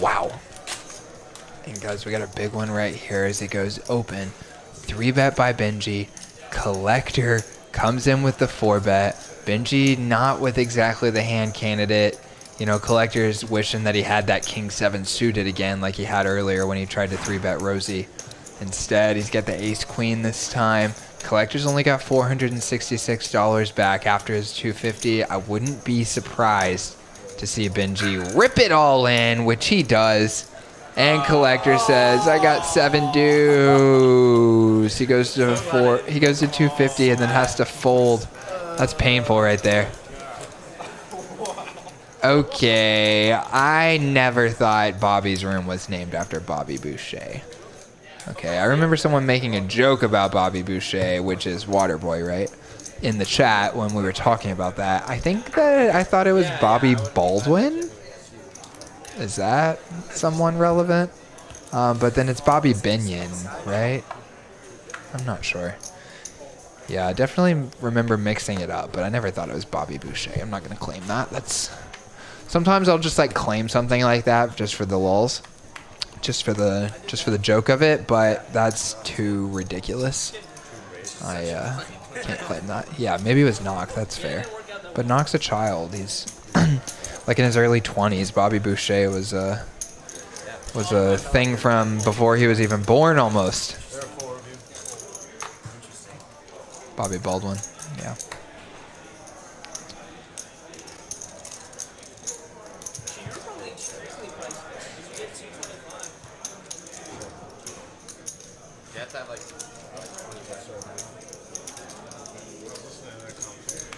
Wow. And guys, we got a big one right here as it goes open. 3-bet by Benji. Collector comes in with the 4-bet. Benji not with exactly the hand candidate. You know, Collector's wishing that he had that King 7 suited again like he had earlier when he tried to 3-bet Rosey. Instead, he's got the Ace Queen this time. Collector's only got $466 back after his 250. I wouldn't be surprised to see Benji rip it all in, which he does. And Collector says, I got 7 dues. He goes to 250 and then has to fold. That's painful right there. Okay, I never thought Bobby's room was named after Bobby Boucher. Okay, I remember someone making a joke about Bobby Boucher, which is Waterboy, right? In the chat when we were talking about that. I thought it was Bobby Baldwin. Is that someone relevant? But then it's Bobby Binion, right? I'm not sure. Yeah, I definitely remember mixing it up, but I never thought it was Bobby Boucher. I'm not gonna claim that. Sometimes I'll just like claim something like that just for the lulz. Just for the joke of it, but that's too ridiculous. I can't claim that. Yeah, maybe it was Knock. That's fair. But Knock's a child. He's like in his early 20s. Bobby Boucher was a thing from before he was even born, almost. Bobby Baldwin. Yeah.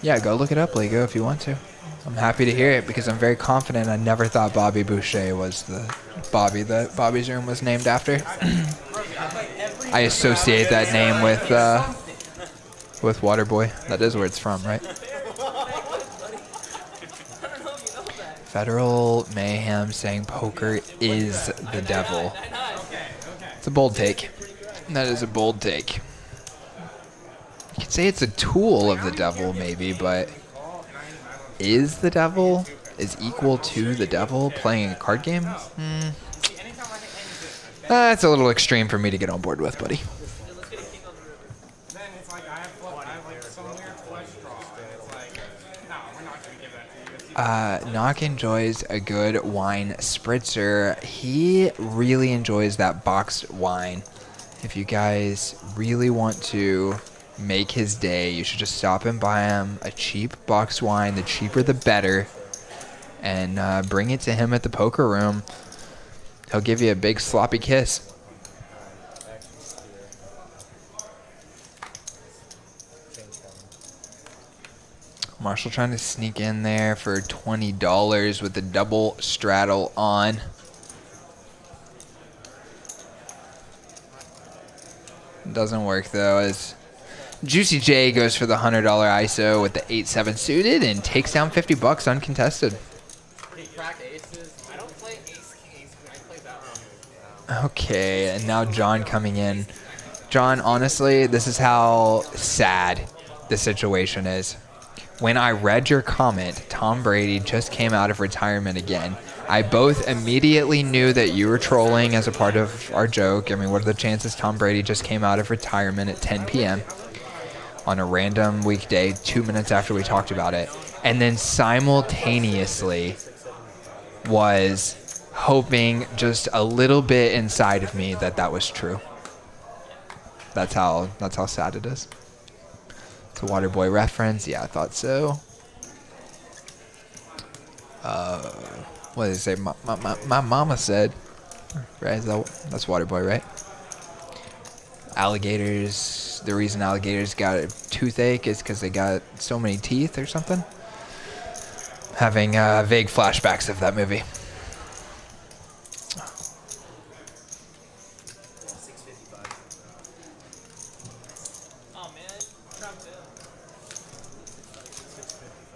Yeah, go look it up, Lego, if you want to. I'm happy to hear it because I'm very confident. I never thought Bobby Boucher was the Bobby that Bobby's room was named after. I associate that name with Waterboy. That is where it's from, right? Federal Mayhem saying poker is the devil. It's a bold take. That is a bold take. You could say it's a tool of the devil, maybe, but is the devil is equal to the devil playing a card game? That's a little extreme for me to get on board with, buddy. Knock enjoys a good wine spritzer. He really enjoys that boxed wine. If you guys really want to make his day, you should just stop and buy him a cheap boxed wine. The cheaper the better. And bring it to him at the poker room. He'll give you a big sloppy kiss. Marshall trying to sneak in there for $20 with the double straddle on. Doesn't work though, as Juicy J goes for the $100 ISO with the 8-7 suited and takes down $50 uncontested. Okay, and now John coming in. John, honestly, this is how sad the situation is. When I read your comment, Tom Brady just came out of retirement again. I both immediately knew that you were trolling as a part of our joke. I mean, what are the chances Tom Brady just came out of retirement at 10 p.m. on a random weekday 2 minutes after we talked about it? And then simultaneously was hoping just a little bit inside of me that that was true. That's how sad it is. It's a Waterboy reference. Yeah, I thought so. What did it say? My mama said. Right? That's Waterboy, right? Alligators. The reason alligators got a toothache is because they got so many teeth or something. Having vague flashbacks of that movie.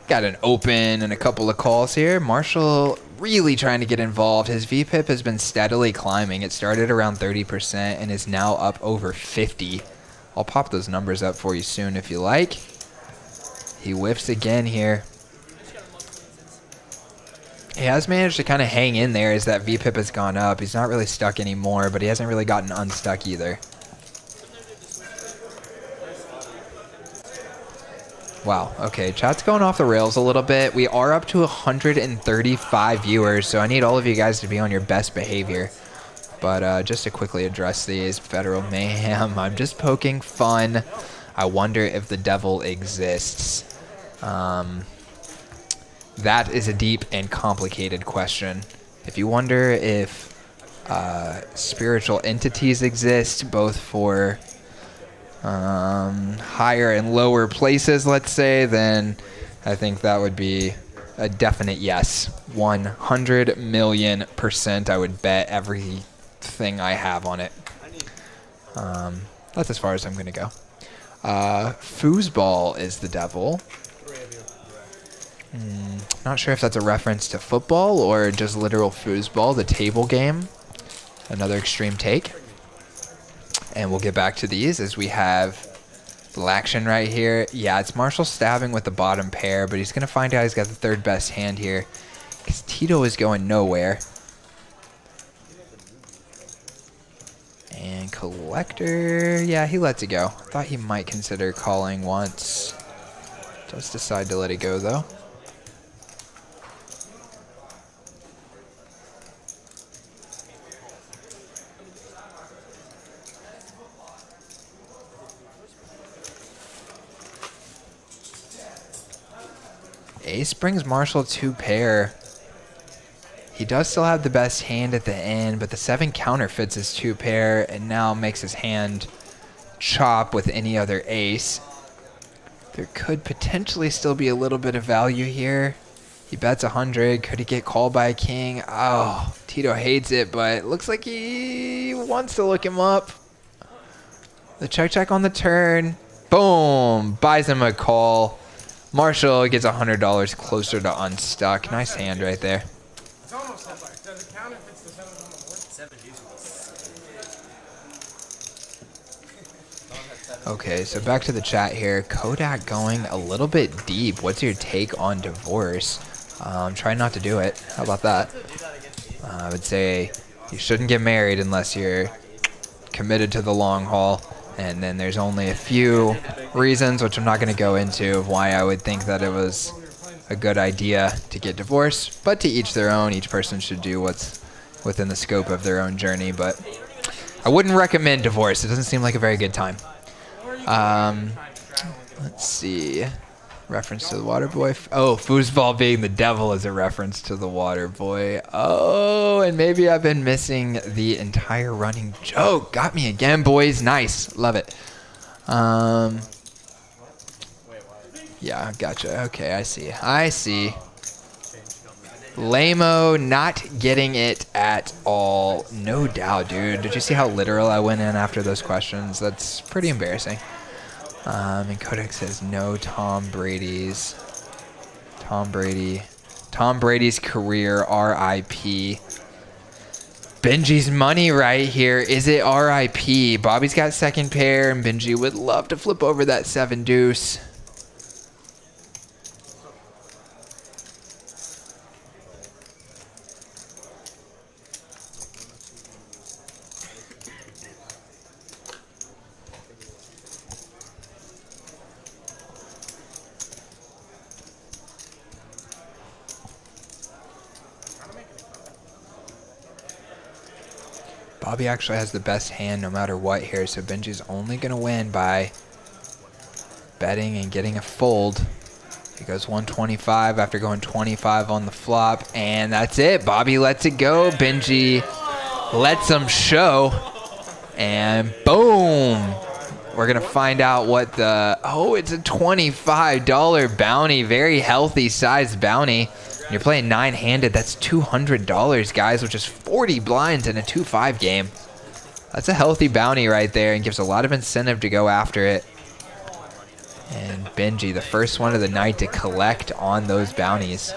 Got an open and a couple of calls here. Marshall really trying to get involved. His VPIP has been steadily climbing. It started around 30% and is now up over 50. I'll pop those numbers up for you soon if you like. He whiffs again here. He has managed to kind of hang in there as that VPIP has gone up. He's not really stuck anymore, but he hasn't really gotten unstuck either. Wow, okay, chat's going off the rails a little bit. We are up to 135 viewers, so I need all of you guys to be on your best behavior. But just to quickly address these, Federal Mayhem, I'm just poking fun. I wonder if the devil exists. That is a deep and complicated question. If you wonder if spiritual entities exist, both for higher and lower places, let's say, then I think that would be a definite yes. 100 million % I would bet everything I have on it. That's as far as I'm going to go. Foosball is the devil. Not sure if that's a reference to football or just literal foosball, the table game. Another extreme take. And we'll get back to these as we have the action right here. Yeah, it's Marshall stabbing with the bottom pair, but he's going to find out he's got the third best hand here because Tito is going nowhere. And Collector, yeah, he lets it go. Thought he might consider calling once. Does decide to let it go, though. Ace brings Marshall 2 pair. He does still have the best hand at the end, but the 7 counterfeits his 2 pair and now makes his hand chop with any other ace. There could potentially still be a little bit of value here. He bets 100. Could he get called by a king? Oh, Tito hates it, but it looks like he wants to look him up. The check on the turn. Boom! Buys him a call. Marshall gets $100 closer to unstuck. Nice hand right there. It's almost like does it count if it's the 7 on the board? 7 Okay, so back to the chat here. Kodak going a little bit deep. What's your take on divorce? Try not to do it. How about that? I would say you shouldn't get married unless you're committed to the long haul. And then there's only a few reasons, which I'm not going to go into, of why I would think that it was a good idea to get divorced. But to each their own. Each person should do what's within the scope of their own journey. But I wouldn't recommend divorce. It doesn't seem like a very good time. Let's see. Reference to the water boy. Oh, foosball being the devil is a reference to the water boy. Oh, and maybe I've been missing the entire running joke. Got me again, boys. Nice. Love it. Yeah, gotcha. Okay, I see. Lame-o not getting it at all. No doubt, dude. Did you see how literal I went in after those questions? That's pretty embarrassing. And Kodak says no Tom Brady's. Tom Brady's career, R.I.P. Benji's money right here. Is it R.I.P.? Bobby's got second pair, and Benji would love to flip over that 7 deuce. Bobby actually has the best hand no matter what here, so Benji's only going to win by betting and getting a fold. He goes 125 after going 25 on the flop, and that's it. Bobby lets it go. Benji lets him show, and boom. We're going to find out what the... Oh, it's a $25 bounty. Very healthy sized bounty. You're playing 9-handed. That's $200, guys, which is 40 blinds in a 2-5 game. That's a healthy bounty right there and gives a lot of incentive to go after it. And Benji, the first one of the night to collect on those bounties.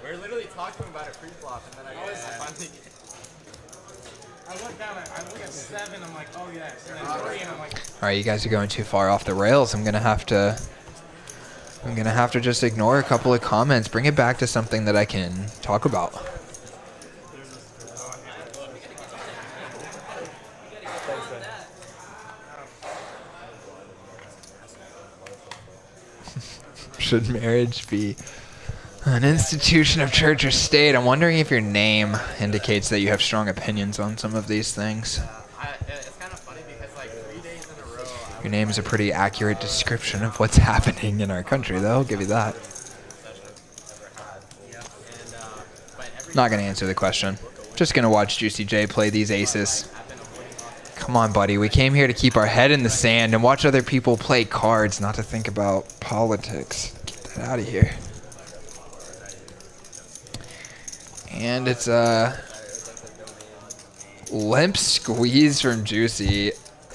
We were literally talking about it pre-flop, and then I look down I look at 7, I'm like, oh yes. And then 3, and I'm like... All right, you guys are going too far off the rails. I'm going to have to just ignore a couple of comments. Bring it back to something that I can talk about. Should marriage be an institution of church or state? I'm wondering if your name indicates that you have strong opinions on some of these things. It's kind of funny because like 3 days in a row, Your name's a pretty accurate description of what's happening in our country, though. I'll give you that. Not going to answer the question. Just going to watch Juicy J play these aces. Come on, buddy. We came here to keep our head in the sand and watch other people play cards, not to think about politics. Get that out of here. And it's a limp squeeze from Juicy.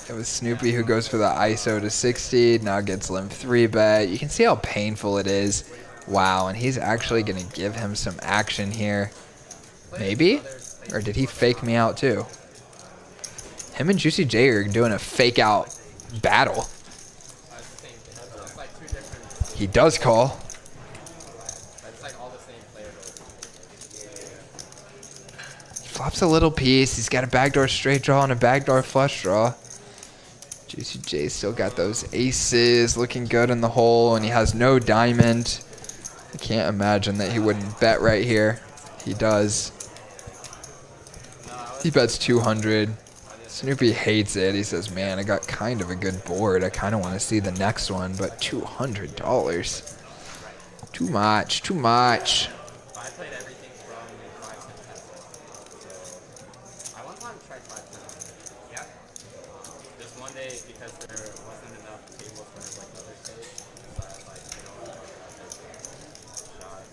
It was Snoopy who goes for the ISO to 60. Now gets limp 3-bet. You can see how painful it is. Wow, and he's actually going to give him some action here. Maybe? Or did he fake me out too? Him and Juicy J are doing a fake out battle. He does call. Flops a little piece. He's got a backdoor straight draw and a backdoor flush draw. Juicy J still got those aces looking good in the hole, and he has no diamond. I can't imagine that he wouldn't bet right here. He does. He bets 200. Snoopy hates it. He says, man, I got kind of a good board. I kind of want to see the next one, but $200. Too much, too much. I played everything from 5 to 10. I one time tried 5 to 10. Yeah. Just one day because there wasn't enough tables for like other stage. So I was like, you know what, shot.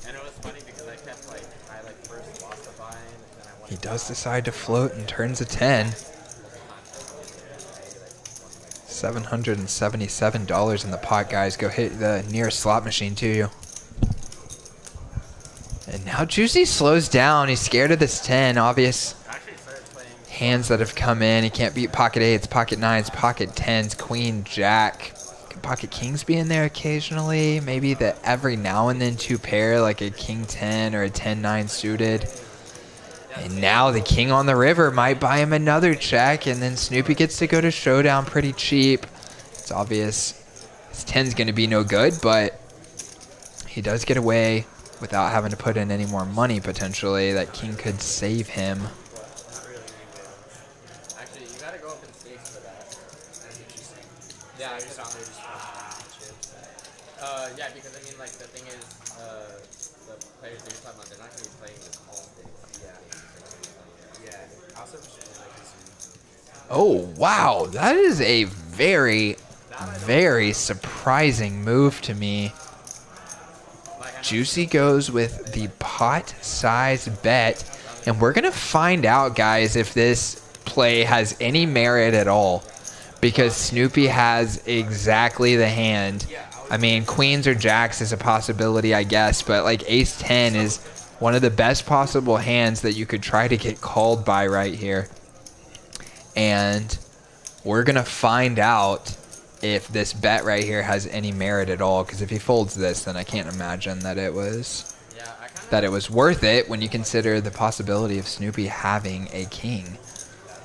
And it was funny because I kept like, I like first lost the buy-in, and then I won. He does decide to float and turns a 10. $777 in the pot, guys. Go hit the nearest slot machine to you. And now Juicy slows down. He's scared of this 10. Obvious hands that have come in. He can't beat pocket 8s, pocket 9s, pocket 10s, queen, jack. Could pocket kings be in there occasionally? Maybe the every now and then 2 pair, like a king 10 or a 10-9 suited. And now the king on the river might buy him another check, and then Snoopy gets to go to showdown pretty cheap. It's obvious his 10's going to be no good, but he does get away without having to put in any more money, potentially. That king could save him. Actually, you gotta go up in stakes for that. Yeah, I just yeah, because I mean, like, the thing is, the players that you're talking about, they're not gonna be playing this all stakes. Yeah. Also, Oh, wow. That is a very, very surprising move to me. Juicy goes with the pot size bet, and we're going to find out, guys, if this play has any merit at all, because Snoopy has exactly the hand. I mean, queens or jacks is a possibility, I guess, but like ace 10 is one of the best possible hands that you could try to get called by right here. And we're going to find out if this bet right here has any merit at all, because if he folds this, then I can't imagine that it was worth it when you consider the possibility of Snoopy having a king,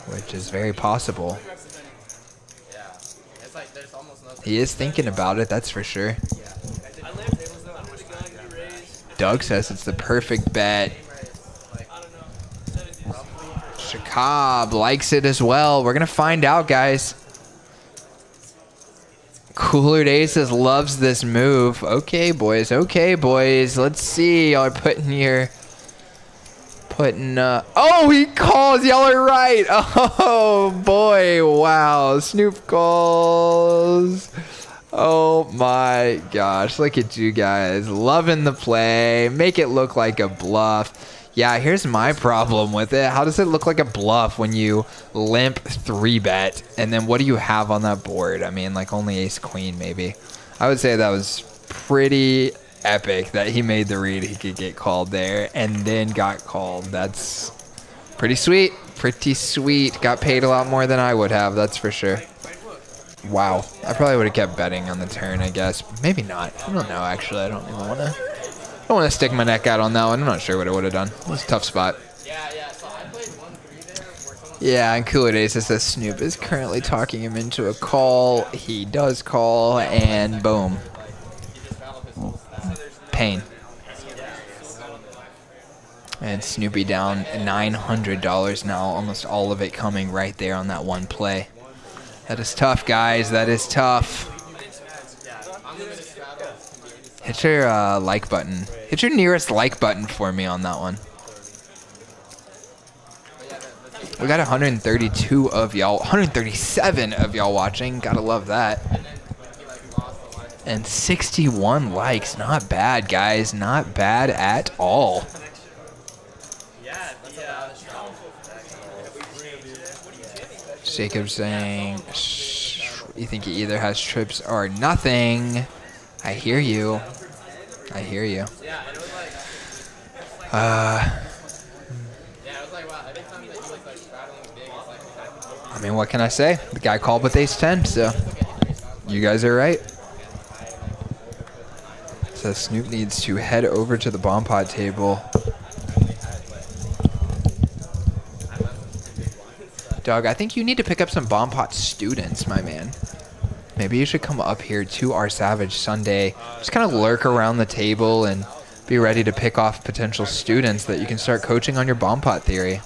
which is very possible. He is thinking about it, that's for sure. Doug says it's the perfect bet. Shakab likes it as well. We're going to find out, guys. Cooler Day says loves this move. Okay, boys. Okay, boys. Let's see. Y'all are putting oh, he calls. Y'all are right. Oh, boy. Wow. Snoop calls. Oh, my gosh. Look at you guys. Loving the play. Make it look like a bluff. Yeah, here's my problem with it. How does it look like a bluff when you limp 3-bet? And then what do you have on that board? I mean, like only ace queen maybe. I would say that was pretty epic that he made the read he could get called there and then got called. That's pretty sweet. Pretty sweet. Got paid a lot more than I would have, that's for sure. Wow. I probably would have kept betting on the turn, I guess. Maybe not. I don't know, actually. I don't even want to. I don't want to stick my neck out on that one. I'm not sure what I would have done. It was a tough spot. Yeah, so I played 1-3 there. Yeah, and Cooler Days says Snoop is currently talking him into a call. He does call, and boom. Pain. And Snoopy down $900 now, almost all of it coming right there on that one play. That is tough, guys. That is tough. Hit your like button. Hit your nearest like button for me on that one. We got 132 of y'all, 137 of y'all watching. Gotta love that. And 61 likes. Not bad, guys. Not bad at all. Jacob saying, you think he either has trips or nothing. I hear you. I hear you. I mean, what can I say? The guy called with ace-10, so you guys are right. Says Snoop needs to head over to the bomb pot table. Doug, I think you need to pick up some bomb pot students, my man. Maybe you should come up here to our Savage Sunday. Just kind of lurk around the table and be ready to pick off potential students that you can start coaching on your bomb pot theory.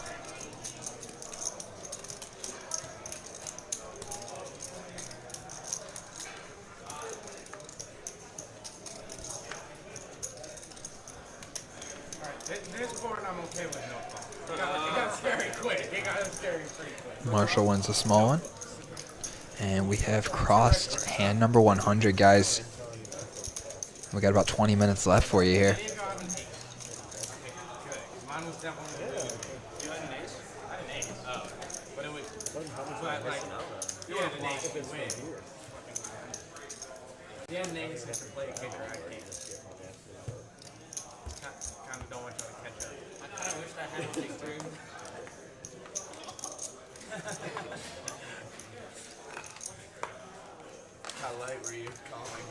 This board I'm okay with no fault. It got scary quick. It got scary pretty quick. Marshall wins a small one. And we have crossed hand number 100, guys. We got about 20 minutes left for you here. Mine was definitely you had an ace? I had an ace. Oh. But it was like, yeah, an ace would win. Yeah, an ace has to play a kicker. I can't. Kind of don't want y'all to catch up. I kind of wish I had a 6-3. How light were you calling?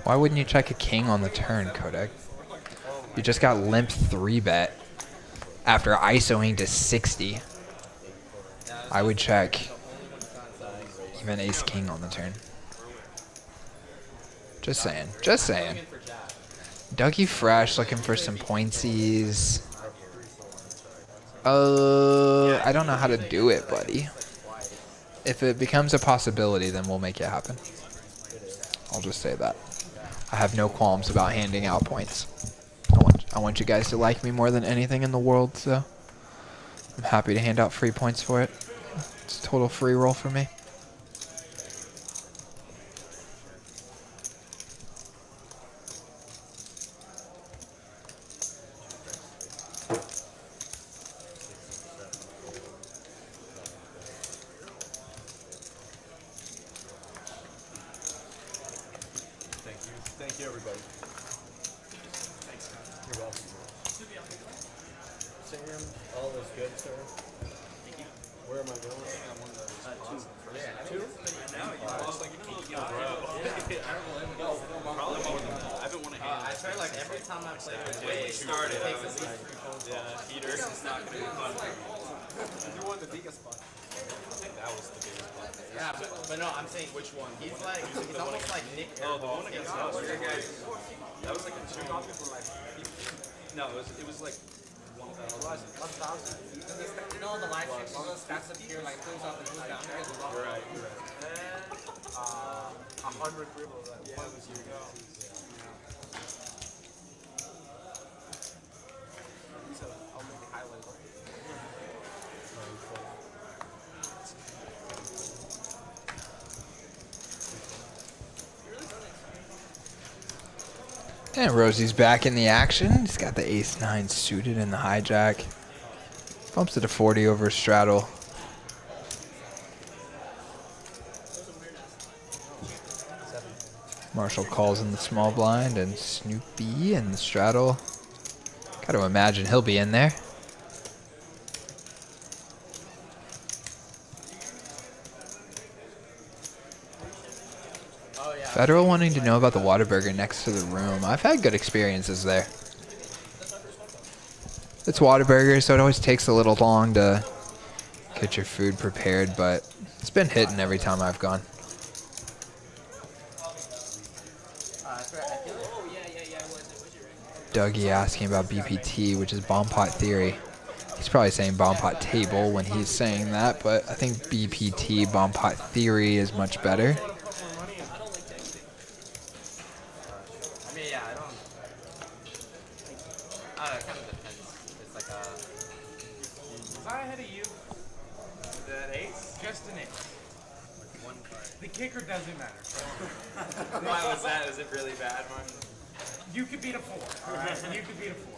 Why wouldn't you check a king on the turn, Kodak? You just got limp 3-bet after ISOing to 60. I would check even ace-king on the turn. Just saying. Just saying. Dougie Fresh looking for some pointsies. I don't know how to do it, buddy. If it becomes a possibility, then we'll make it happen. I'll just say that. I have no qualms about handing out points. I want you guys to like me more than anything in the world, so I'm happy to hand out free points for it. It's a total free roll for me. Thank you, everybody. Thanks. You're welcome. Sam, all is good, sir. Thank you. Where am I going? I'm on the two. Yeah, two? Now you lost like a king in a row. Probably more than that. I haven't won a hand. I try like every time I play with When we started, it I takes was at like, least 3 phones. Peter, it's not going to be fun. You won the biggest spot. I think that was the biggest one. Yeah, but no, I'm saying which one? He's like, he's almost like Nick. Oh, the one against us. That was like a 2. No, it was like 1,000. You know, the live stream, all those stats appear like who's up and who's down. You're right, you're right. And 100 dribbles at once. You go. So I'll make a highlight. And Rosie's back in the action. He's got the ace-9 suited in the hijack. Bumps it to 40 over straddle. Marshall calls in the small blind and Snoopy in the straddle. Got to imagine he'll be in there. Federal wanting to know about the Whataburger next to the room. I've had good experiences there. It's Whataburger, so it always takes a little long to get your food prepared, but it's been hitting every time I've gone. Dougie asking about BPT, which is bomb pot theory. He's probably saying bomb pot table when he's saying that, but I think BPT, bomb pot theory, is much better. I don't like texting. I mean, yeah, I don't know, it kind of depends. It's like Was I ahead of you? Is that an ace? Just an ace. one card. The kicker doesn't matter. Why was that? Was it really bad, Mark? You could beat a 4, all right? You could beat a 4.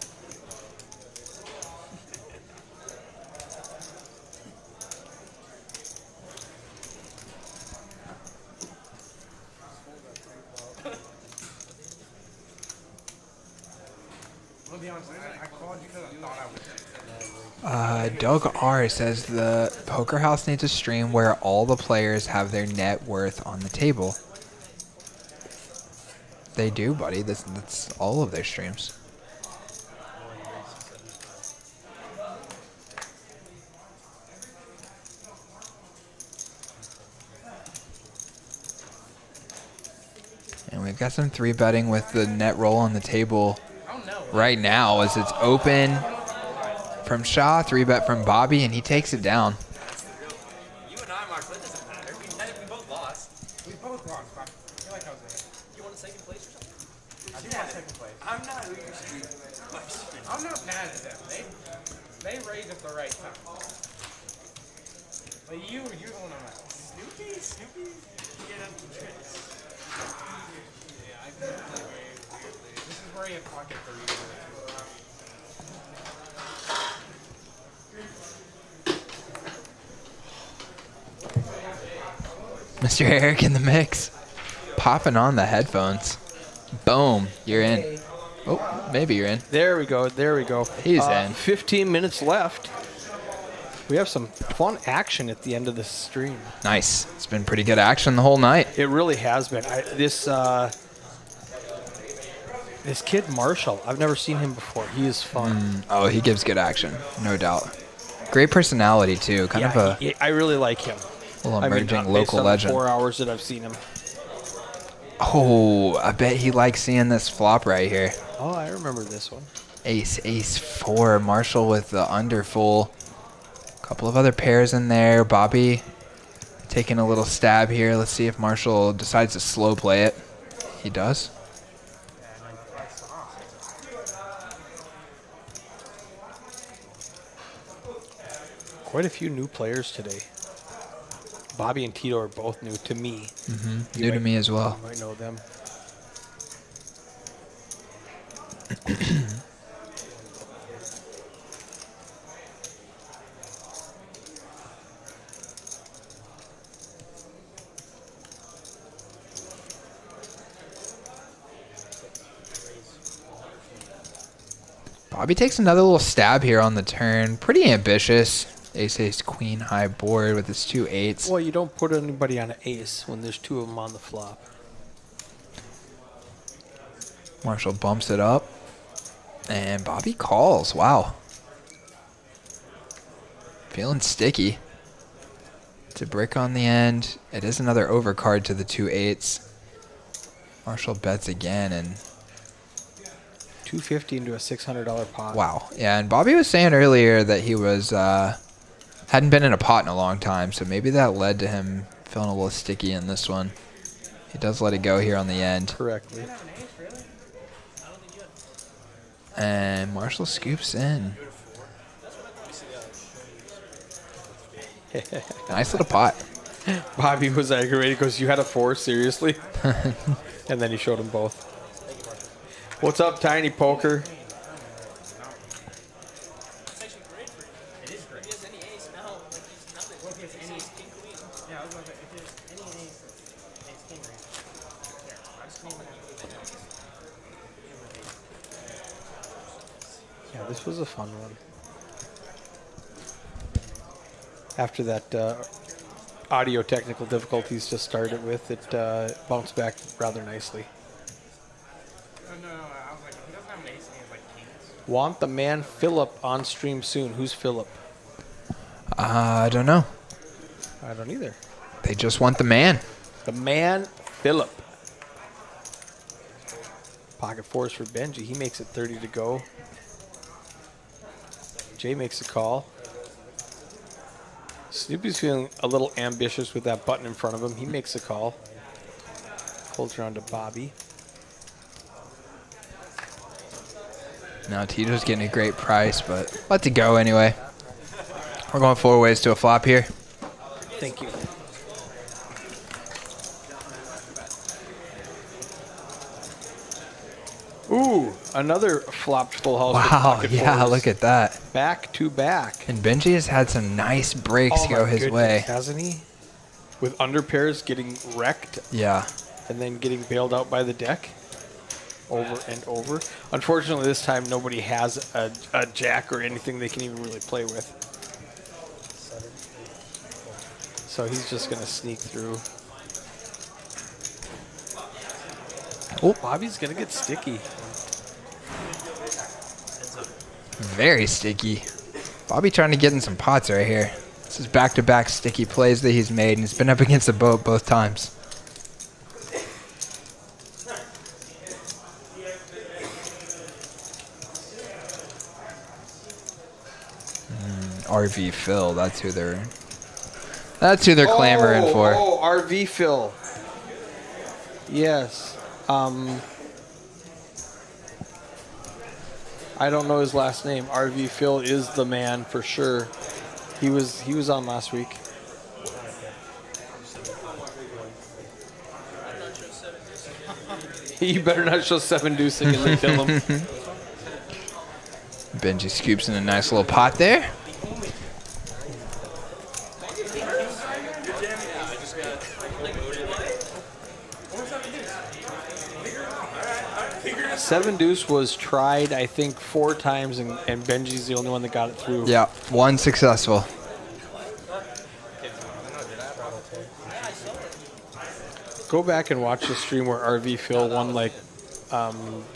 I'll be honest, I called you because I thought I would. Doug R says the Poker House needs a stream where all the players have their net worth on the table. They do, buddy. That's all of their streams. And we've got some 3-betting with the net roll on the table right now as it's open from Shaw, 3-bet from Bobby, and he takes it down. You and I, Mark, that doesn't matter. We both lost. We both lost, but I feel like I was ahead. You want second place or something? I do want second place. I'm not usually. I'm not mad at them. They raised at the right time. But you're the one I'm at. Snoopy, get up the tricks. Yeah, I can play very weirdly. This is where you have pocket 3. Mr. Eric in the mix. Popping on the headphones. Boom. You're in. Oh, maybe you're in. There we go. There we go. He's in. 15 minutes left. We have some fun action at the end of the stream. Nice. It's been pretty good action the whole night. It really has been. This kid Marshall, I've never seen him before. He is fun. Oh, he gives good action. No doubt. Great personality, too. Kind of a I really like him. little emerging based local on the legend. 4 hours that I've seen him. Oh, I bet he likes seeing this flop right here. Oh, I remember this one. Ace, ace, 4. Marshall with the under full. Couple of other pairs in there. Bobby taking a little stab here. Let's see if Marshall decides to slow play it. He does. Quite a few new players today. Bobby and Tito are both new to me. New to me as well. You might know them. Bobby takes another little stab here on the turn. Pretty ambitious. Ace, ace, queen, high board with his 2 8s. Well, you don't put anybody on an ace when there's 2 of them on the flop. Marshall bumps it up. And Bobby calls. Wow. Feeling sticky. It's a brick on the end. It is another overcard to the 2 8s. Marshall bets again and $250 into a $600 pot. wow. Yeah, and Bobby was saying earlier that he was hadn't been in a pot in a long time, so maybe that led to him feeling a little sticky in this one. He does let it go here on the end. Correctly. And Marshall scoops in. Nice little pot. Bobby was aggravated because you had a 4, seriously? And then he showed them both. What's up, Tiny Poker? It's actually great for him. It is great. If he has any ace now, like he's nothing. Well, if he has any ace, king, queen. Yeah, I was about to say, if there's any ace, it's king range. Here, I just need Yeah, this was a fun one. After that audio technical difficulties to start it with, it bounced back rather nicely. No, I was like, if he doesn't have an ace and he has like kings. Want the man Philip on stream soon. Who's Philip? I don't know. I don't either. They just want the man. The man Philip. Pocket 4s for Benji. He makes it 30 to go. Jay makes a call. Snoopy's feeling a little ambitious with that button in front of him. He makes a call. Holds around to Bobby. Now Tito's getting a great price, but let it go anyway. We're going 4 ways to a flop here. Thank you. Ooh, another flopped full house. with Wow, pocket yeah, fours. look at that. Back to back. And Benji has had some nice breaks Oh go my his goodness, way. hasn't he? With under pairs getting wrecked Yeah. and then getting bailed out by the deck over and over. Unfortunately, this time nobody has a jack or anything they can even really play with. So he's just going to sneak through. Oh, Bobby's going to get sticky. Very sticky. Bobby trying to get in some pots right here. This is back-to-back sticky plays that he's made, and he's been up against the boat both times. RV Phil, that's who they're clamoring for. Oh, RV Phil. Yes. I don't know his last name. RV Phil is the man for sure. He was on last week. You better not show 7 deucing and they kill him. Benji scoops in a nice little pot there. Seven deuce was tried, I think, 4 times, and Benji's the only one that got it through. Yeah, 1 successful. Go back and watch the stream where RV Phil won like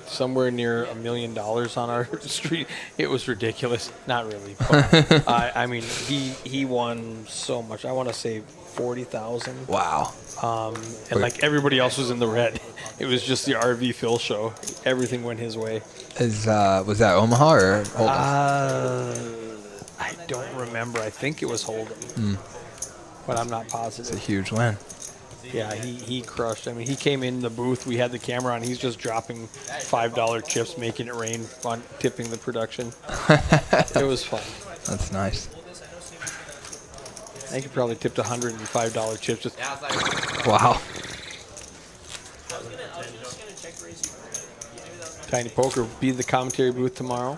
somewhere near $1 million on our street. It was ridiculous. Not really. But, I mean, he won so much. I want to say 40,000. Wow. And like everybody else was in the red. It was just the RV Phil show. Everything went his way. Was that Omaha or Hold'em? I don't remember. I think it was Hold'em. But I'm not It's a positive. huge win. Yeah, he crushed. I mean, he came in the booth. We had the camera on. He's just dropping $5 chips, making it rain, fun, tipping the production. It was fun. That's nice. I think he probably tipped $105 chips. Just Wow. Tiny Poker be the commentary booth tomorrow.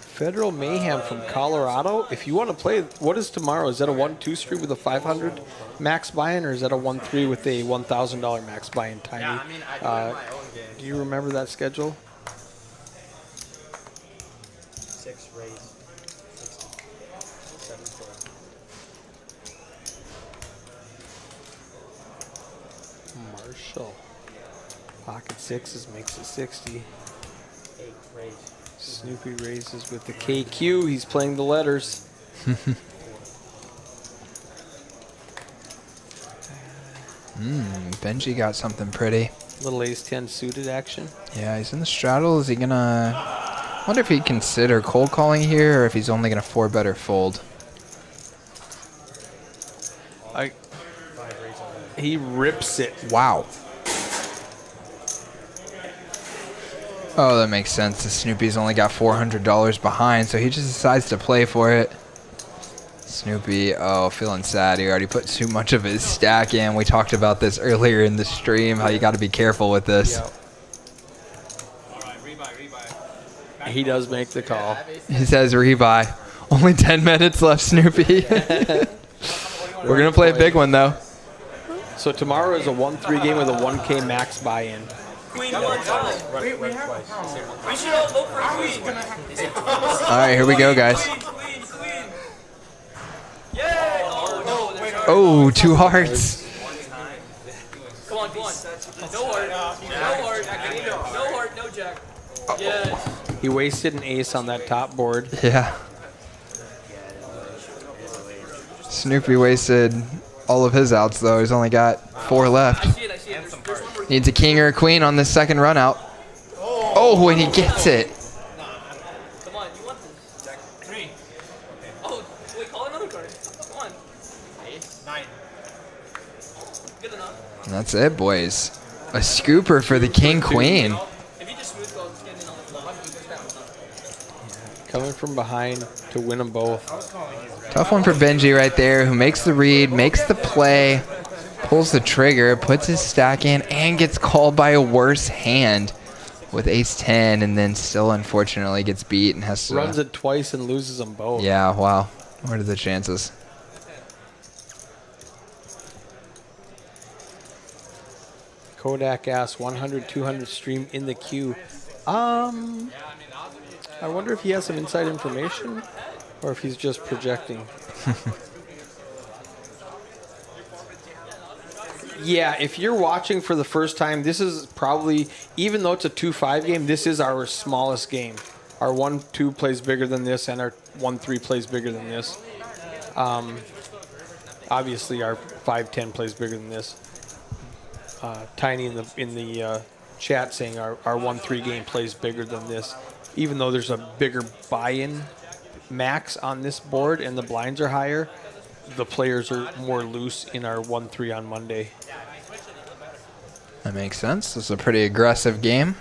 Federal Mayhem from Colorado. If you want to play, what is tomorrow? Is that a 1-2 street with a 500 max buy-in, or is that a 1-3 with a $1,000 max buy-in? Tiny. Yeah, I mean, I do my own game. Do you remember that schedule? 6 raise, 60, 7 4. Marshall. Pocket sixes makes it 60. 8 raise. Snoopy raises with the KQ. He's playing the letters. Benji got something pretty. Little ace 10 suited action. Yeah, he's in the straddle. Is he gonna... I wonder if he'd consider cold calling here or if he's only gonna 4-bet or fold. He rips it. Wow. Oh, that makes sense. The Snoopy's only got $400 behind, so he just decides to play for it. Snoopy, oh, feeling sad. He already put too much of his stack in. We talked about this earlier in the stream, how you got to be careful with this. Yep. He does make the call. He says rebuy. Only 10 minutes left, Snoopy. We're going to play a big one, though. So tomorrow is a 1-3 game with a 1K max buy-in. Queen one time. We should all vote for Queen. All right, here we go, guys. Queen. Yay! Oh, no. Oh, 2 hearts. Come on. No heart, no jack. Yes. He wasted an ace on that top board. Yeah. Snoopy wasted all of his outs, though. He's only got 4 left. I see it. Needs a king or a queen on this second run out. Oh, and he gets it. Come on, you want this? Jack 3. Oh, wait, call another card. Come on. Ace 9. Good enough. And that's it, boys. A scooper for the king queen. If you just smooth go, just get in on the flop. Coming from behind to win them both. Tough one for Benji right there, who makes the read, makes the play, pulls the trigger, puts his stack in, and gets called by a worse hand with ace-10, and then still unfortunately gets beat and has to... Runs it twice and loses them both. Yeah, wow. What are the chances? Kodak asks 100, 200 stream in the queue. I wonder if he has some inside information or if he's just projecting. Yeah, if you're watching for the first time, this is probably, even though it's a 2-5 game, this is our smallest game. Our 1-2 plays bigger than this, and our 1-3 plays bigger than this. Obviously, our 5-10 plays bigger than this. Tiny in the chat saying our 1-3 game plays bigger than this, even though there's a bigger buy-in max on this board and the blinds are higher. The players are more loose in our 1-3 on Monday. That makes sense. This is a pretty aggressive game.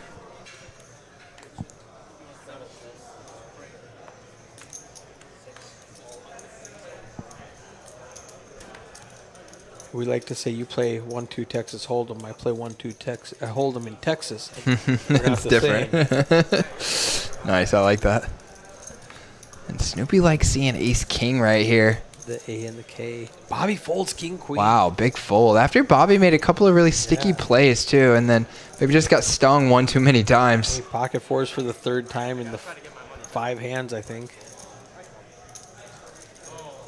We like to say you play 1-2 Texas Hold'em. I play 1-2 Hold'em in Texas. It's different. Nice, I like that. And Snoopy likes seeing ace king right here. The A and the K. Bobby folds king queen. Wow, big fold. After Bobby made a couple of really sticky plays too, and then maybe just got stung one too many times. Pocket fours for the third time in the 5 hands, I think.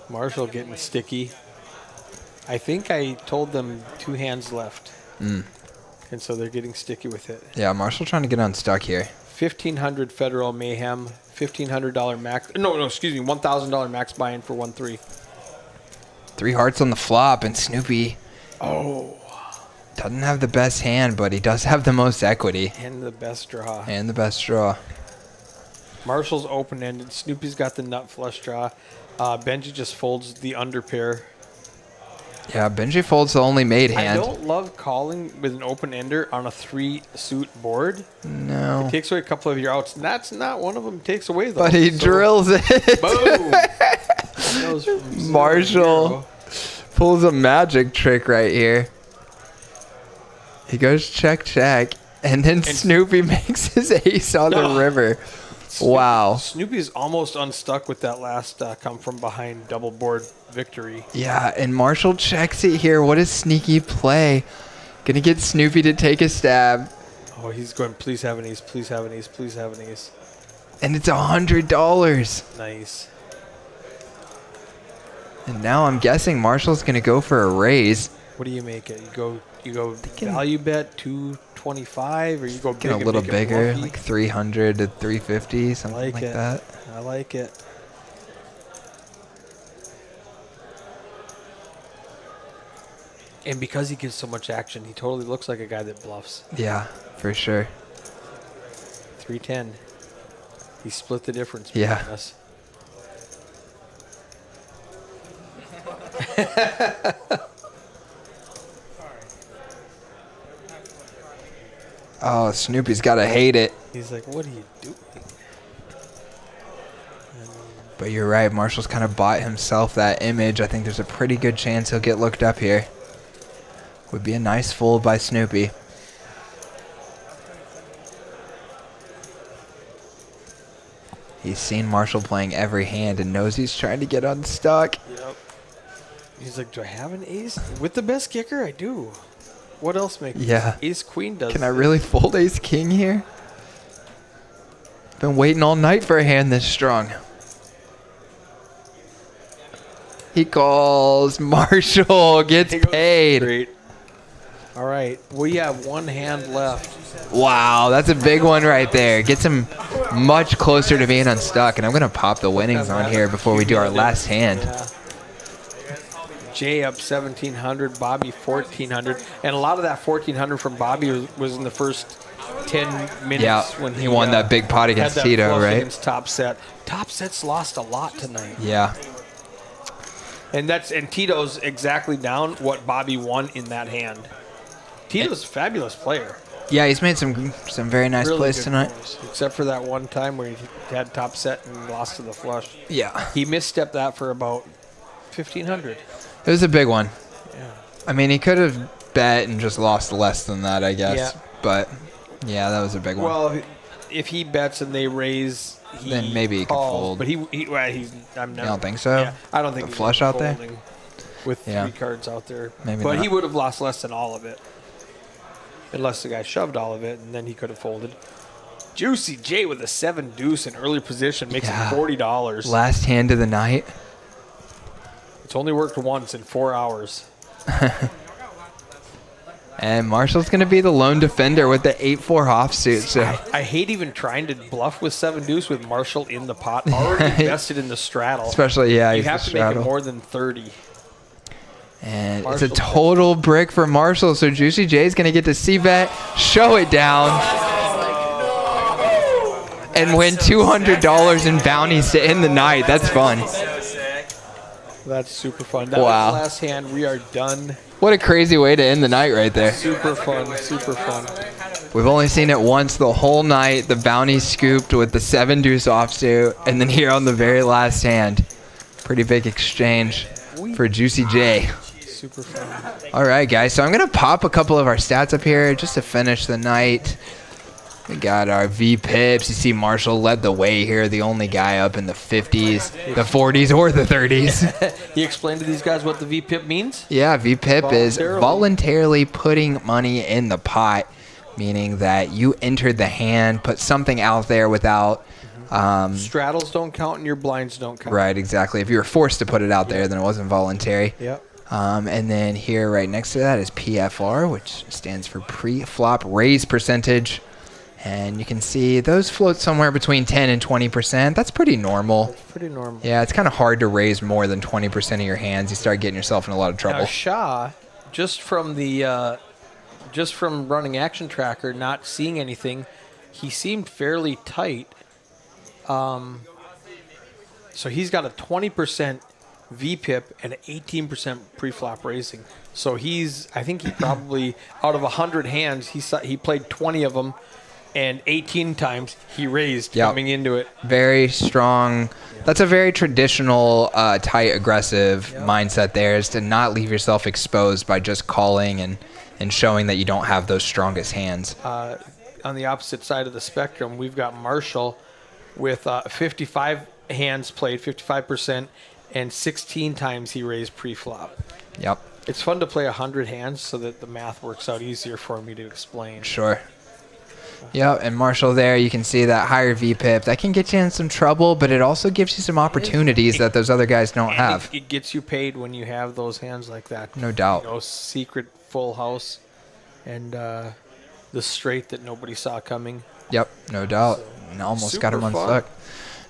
Marshall getting sticky. I think I told them 2 hands left. And so they're getting sticky with it. Yeah, Marshall trying to get unstuck here. 1,500 Federal Mayhem. $1,500 max. No, excuse me. $1,000 max buy-in for 1-3. 3 hearts on the flop, and Snoopy doesn't have the best hand, but he does have the most equity. And the best draw. And the best draw. Marshall's open-ended. Snoopy's got the nut flush draw. Benji just folds the under pair. Yeah, Benji folds the only made hand. I don't love calling with an open-ender on a 3-suit board. No. It takes away a couple of your outs. And that's not one of them takes away, though. But he drills it. Boom. Marshall pulls a magic trick right here. He goes check, check, and then Snoopy makes his ace on the river. Wow. Snoopy's almost unstuck with that last come from behind double board victory. Yeah, and Marshall checks it here. What a sneaky play. Gonna get Snoopy to take a stab. Oh, he's going, please have an ace, please have an ace, please have an ace. And it's $100. Nice. And now I'm guessing Marshall's gonna go for a raise. What do you make it? You go value bet 225, or you go big Get a little and make bigger, it like 300 to 350, something like that. I like it. And because he gives so much action, he totally looks like a guy that bluffs. Yeah, for sure. 310. He split the difference between us. Oh, Snoopy's got to hate it. He's like, what are you doing? But you're right, Marshall's kind of bought himself that image. I think there's a pretty good chance he'll get looked up here. Would be a nice fold by Snoopy. He's seen Marshall playing every hand and knows he's trying to get unstuck. Yep. He's like, do I have an ace? With the best kicker, I do. What else makes ace queen does? Can I really fold ace king here? Been waiting all night for a hand this strong. He calls. Marshall gets paid. Great. All right, we have 1 hand left. Wow, that's a big one right there. Gets him much closer to being unstuck. And I'm going to pop the winnings on here before we do our last hand. Yeah. Jay up 1,700, Bobby 1,400, and a lot of that 1,400 from Bobby was in the first 10 minutes. Yeah, when he won that big pot had against that Tito, flush right? Against Top Set. Top Set's lost a lot tonight. Yeah. And Tito's exactly down what Bobby won in that hand. Tito's a fabulous player. Yeah, he's made some very nice Really plays good tonight. plays, except for that one time where he had Top Set and lost to the flush. Yeah. He misstepped that for about 1,500. It was a big one. Yeah. I mean, he could have bet and just lost less than that, I guess. Yeah. But, yeah, that was a big one. Well, if he bets and they raise, Then maybe he could calls, fold. But he's. I'm never. You don't think so? Yeah, I don't think The he's flush out there? folding with Yeah. 3 cards out there. Maybe but not. he would have lost less than all of it, unless the guy shoved all of it, and then he could have folded. Juicy J with a 7 deuce in early position makes Yeah. him $40. Last hand of the night. It's only worked once in 4 hours. And Marshall's going to be the lone defender with the 8-4 offsuit. So I hate even trying to bluff with 7 deuce with Marshall in the pot, already invested in the straddle. especially, yeah, You he's have the to make it straddle. more than 30. And Marshall it's a total brick for Marshall. So Juicy J's going to get to C-bet, show it down, and win $200 in bounties to end the night. That's fun. That's super fun. That Wow. was the last hand. We are done. What a crazy way to end the night right there. Super fun. Super fun. We've only seen it once the whole night. The bounty scooped with the 7 deuce offsuit, and then here on the very last hand, pretty big exchange for Juicy J. Super fun. All right, guys. So I'm gonna pop a couple of our stats up here just to finish the night. We got our V pips. You see Marshall led the way here, the only guy up in the 50s, the 40s, or the 30s. He explained to these guys what the VPIP means? Yeah, VPIP is Voluntarily. voluntarily putting money in the pot, meaning that you entered the hand, put something out there without. Straddles don't count and your blinds don't count. Right, exactly. If you were forced to put it out there, then it wasn't voluntary. Yep. And then here right next to that is PFR, which stands for pre-flop raise percentage. And you can see those float somewhere between 10 and 20%. That's pretty normal. Pretty normal. Yeah, it's kind of hard to raise more than 20% of your hands. You start getting yourself in a lot of trouble. Now Shaw, just from running Action Tracker, not seeing anything, he seemed fairly tight. So he's got a 20% VPIP and an 18% pre-flop raising. So I think he probably, out of 100 hands, he played 20 of them, and 18 times he raised coming into it. Very strong. That's a very traditional, tight, aggressive mindset there, is to not leave yourself exposed by just calling and showing that you don't have those strongest hands. On the opposite side of the spectrum, we've got Marshall with 55 hands played, 55%, and 16 times he raised pre-flop. Yep. It's fun to play 100 hands so that the math works out easier for me to explain. Sure. Yep, and Marshall there, you can see that higher VPIP. That can get you in some trouble, but it also gives you some opportunities that those other guys don't have. It gets you paid when you have those hands like that. No doubt. You know, secret full house and the straight that nobody saw coming. Yep, no doubt. And almost got him super fun. unstuck.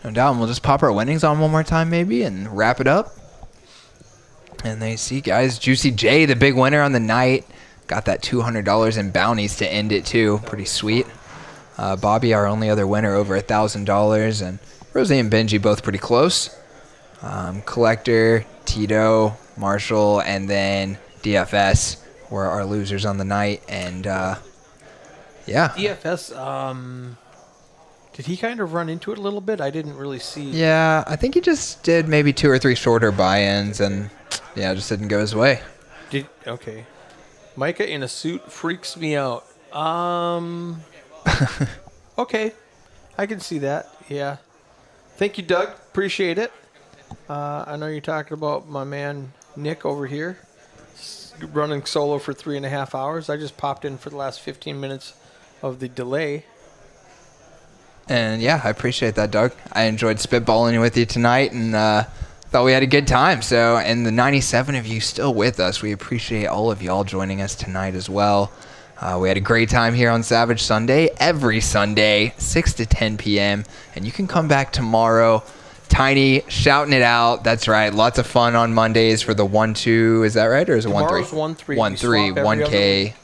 No doubt. And we'll just pop our winnings on one more time maybe and wrap it up. And there you see, guys, Juicy J, the big winner on the night. Got that $200 in bounties to end it, too. Pretty sweet. Bobby, our only other winner, over $1,000. And Rosey and Benji both pretty close. Collector, Tito, Marshall, and then DFS were our losers on the night. And, yeah. DFS, did he kind of run into it a little bit? I didn't really see. Yeah, I think he just did maybe 2 or 3 shorter buy-ins, and, yeah, just didn't go his way. Okay. Micah in a suit freaks me out. Okay. I can see that. Yeah. Thank you, Doug. Appreciate it. I know you're talking about my man Nick over here running solo for 3.5 hours. I just popped in for the last 15 minutes of the delay. And, yeah, I appreciate that, Doug. I enjoyed spitballing with you tonight, and thought we had a good time. So, and the 97 of you still with us, we appreciate all of y'all joining us tonight as well. We had a great time here on Savage Sunday, every Sunday, 6 to 10 p.m. And you can come back tomorrow, Tiny shouting it out. That's right. Lots of fun on Mondays for the 1-2. Is that right? Or is it 1-3? Tomorrow's 1-3. 1-3. 1K.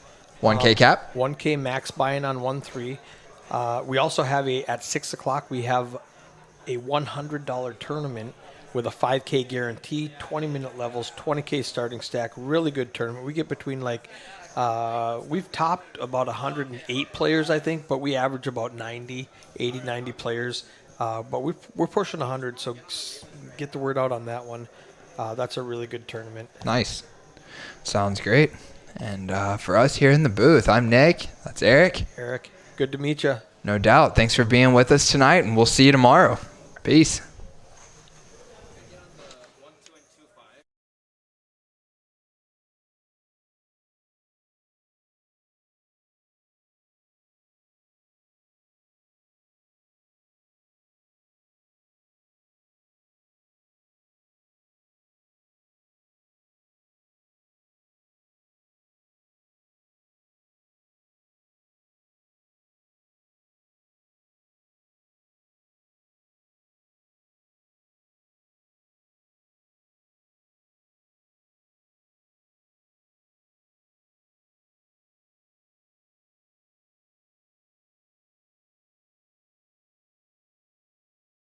1K cap? 1K max buy-in on 1-3. We also have at 6 o'clock, we have a $100 tournament with a 5K guarantee, 20-minute levels, 20K starting stack. Really good tournament. We get between we've topped about 108 players, I think, but we average about 90 players. But we're pushing 100, so get the word out on that one. That's a really good tournament. Nice. Sounds great. And for us here in the booth, I'm Nick. That's Eric. Eric, good to meet you. No doubt. Thanks for being with us tonight, and we'll see you tomorrow. Peace.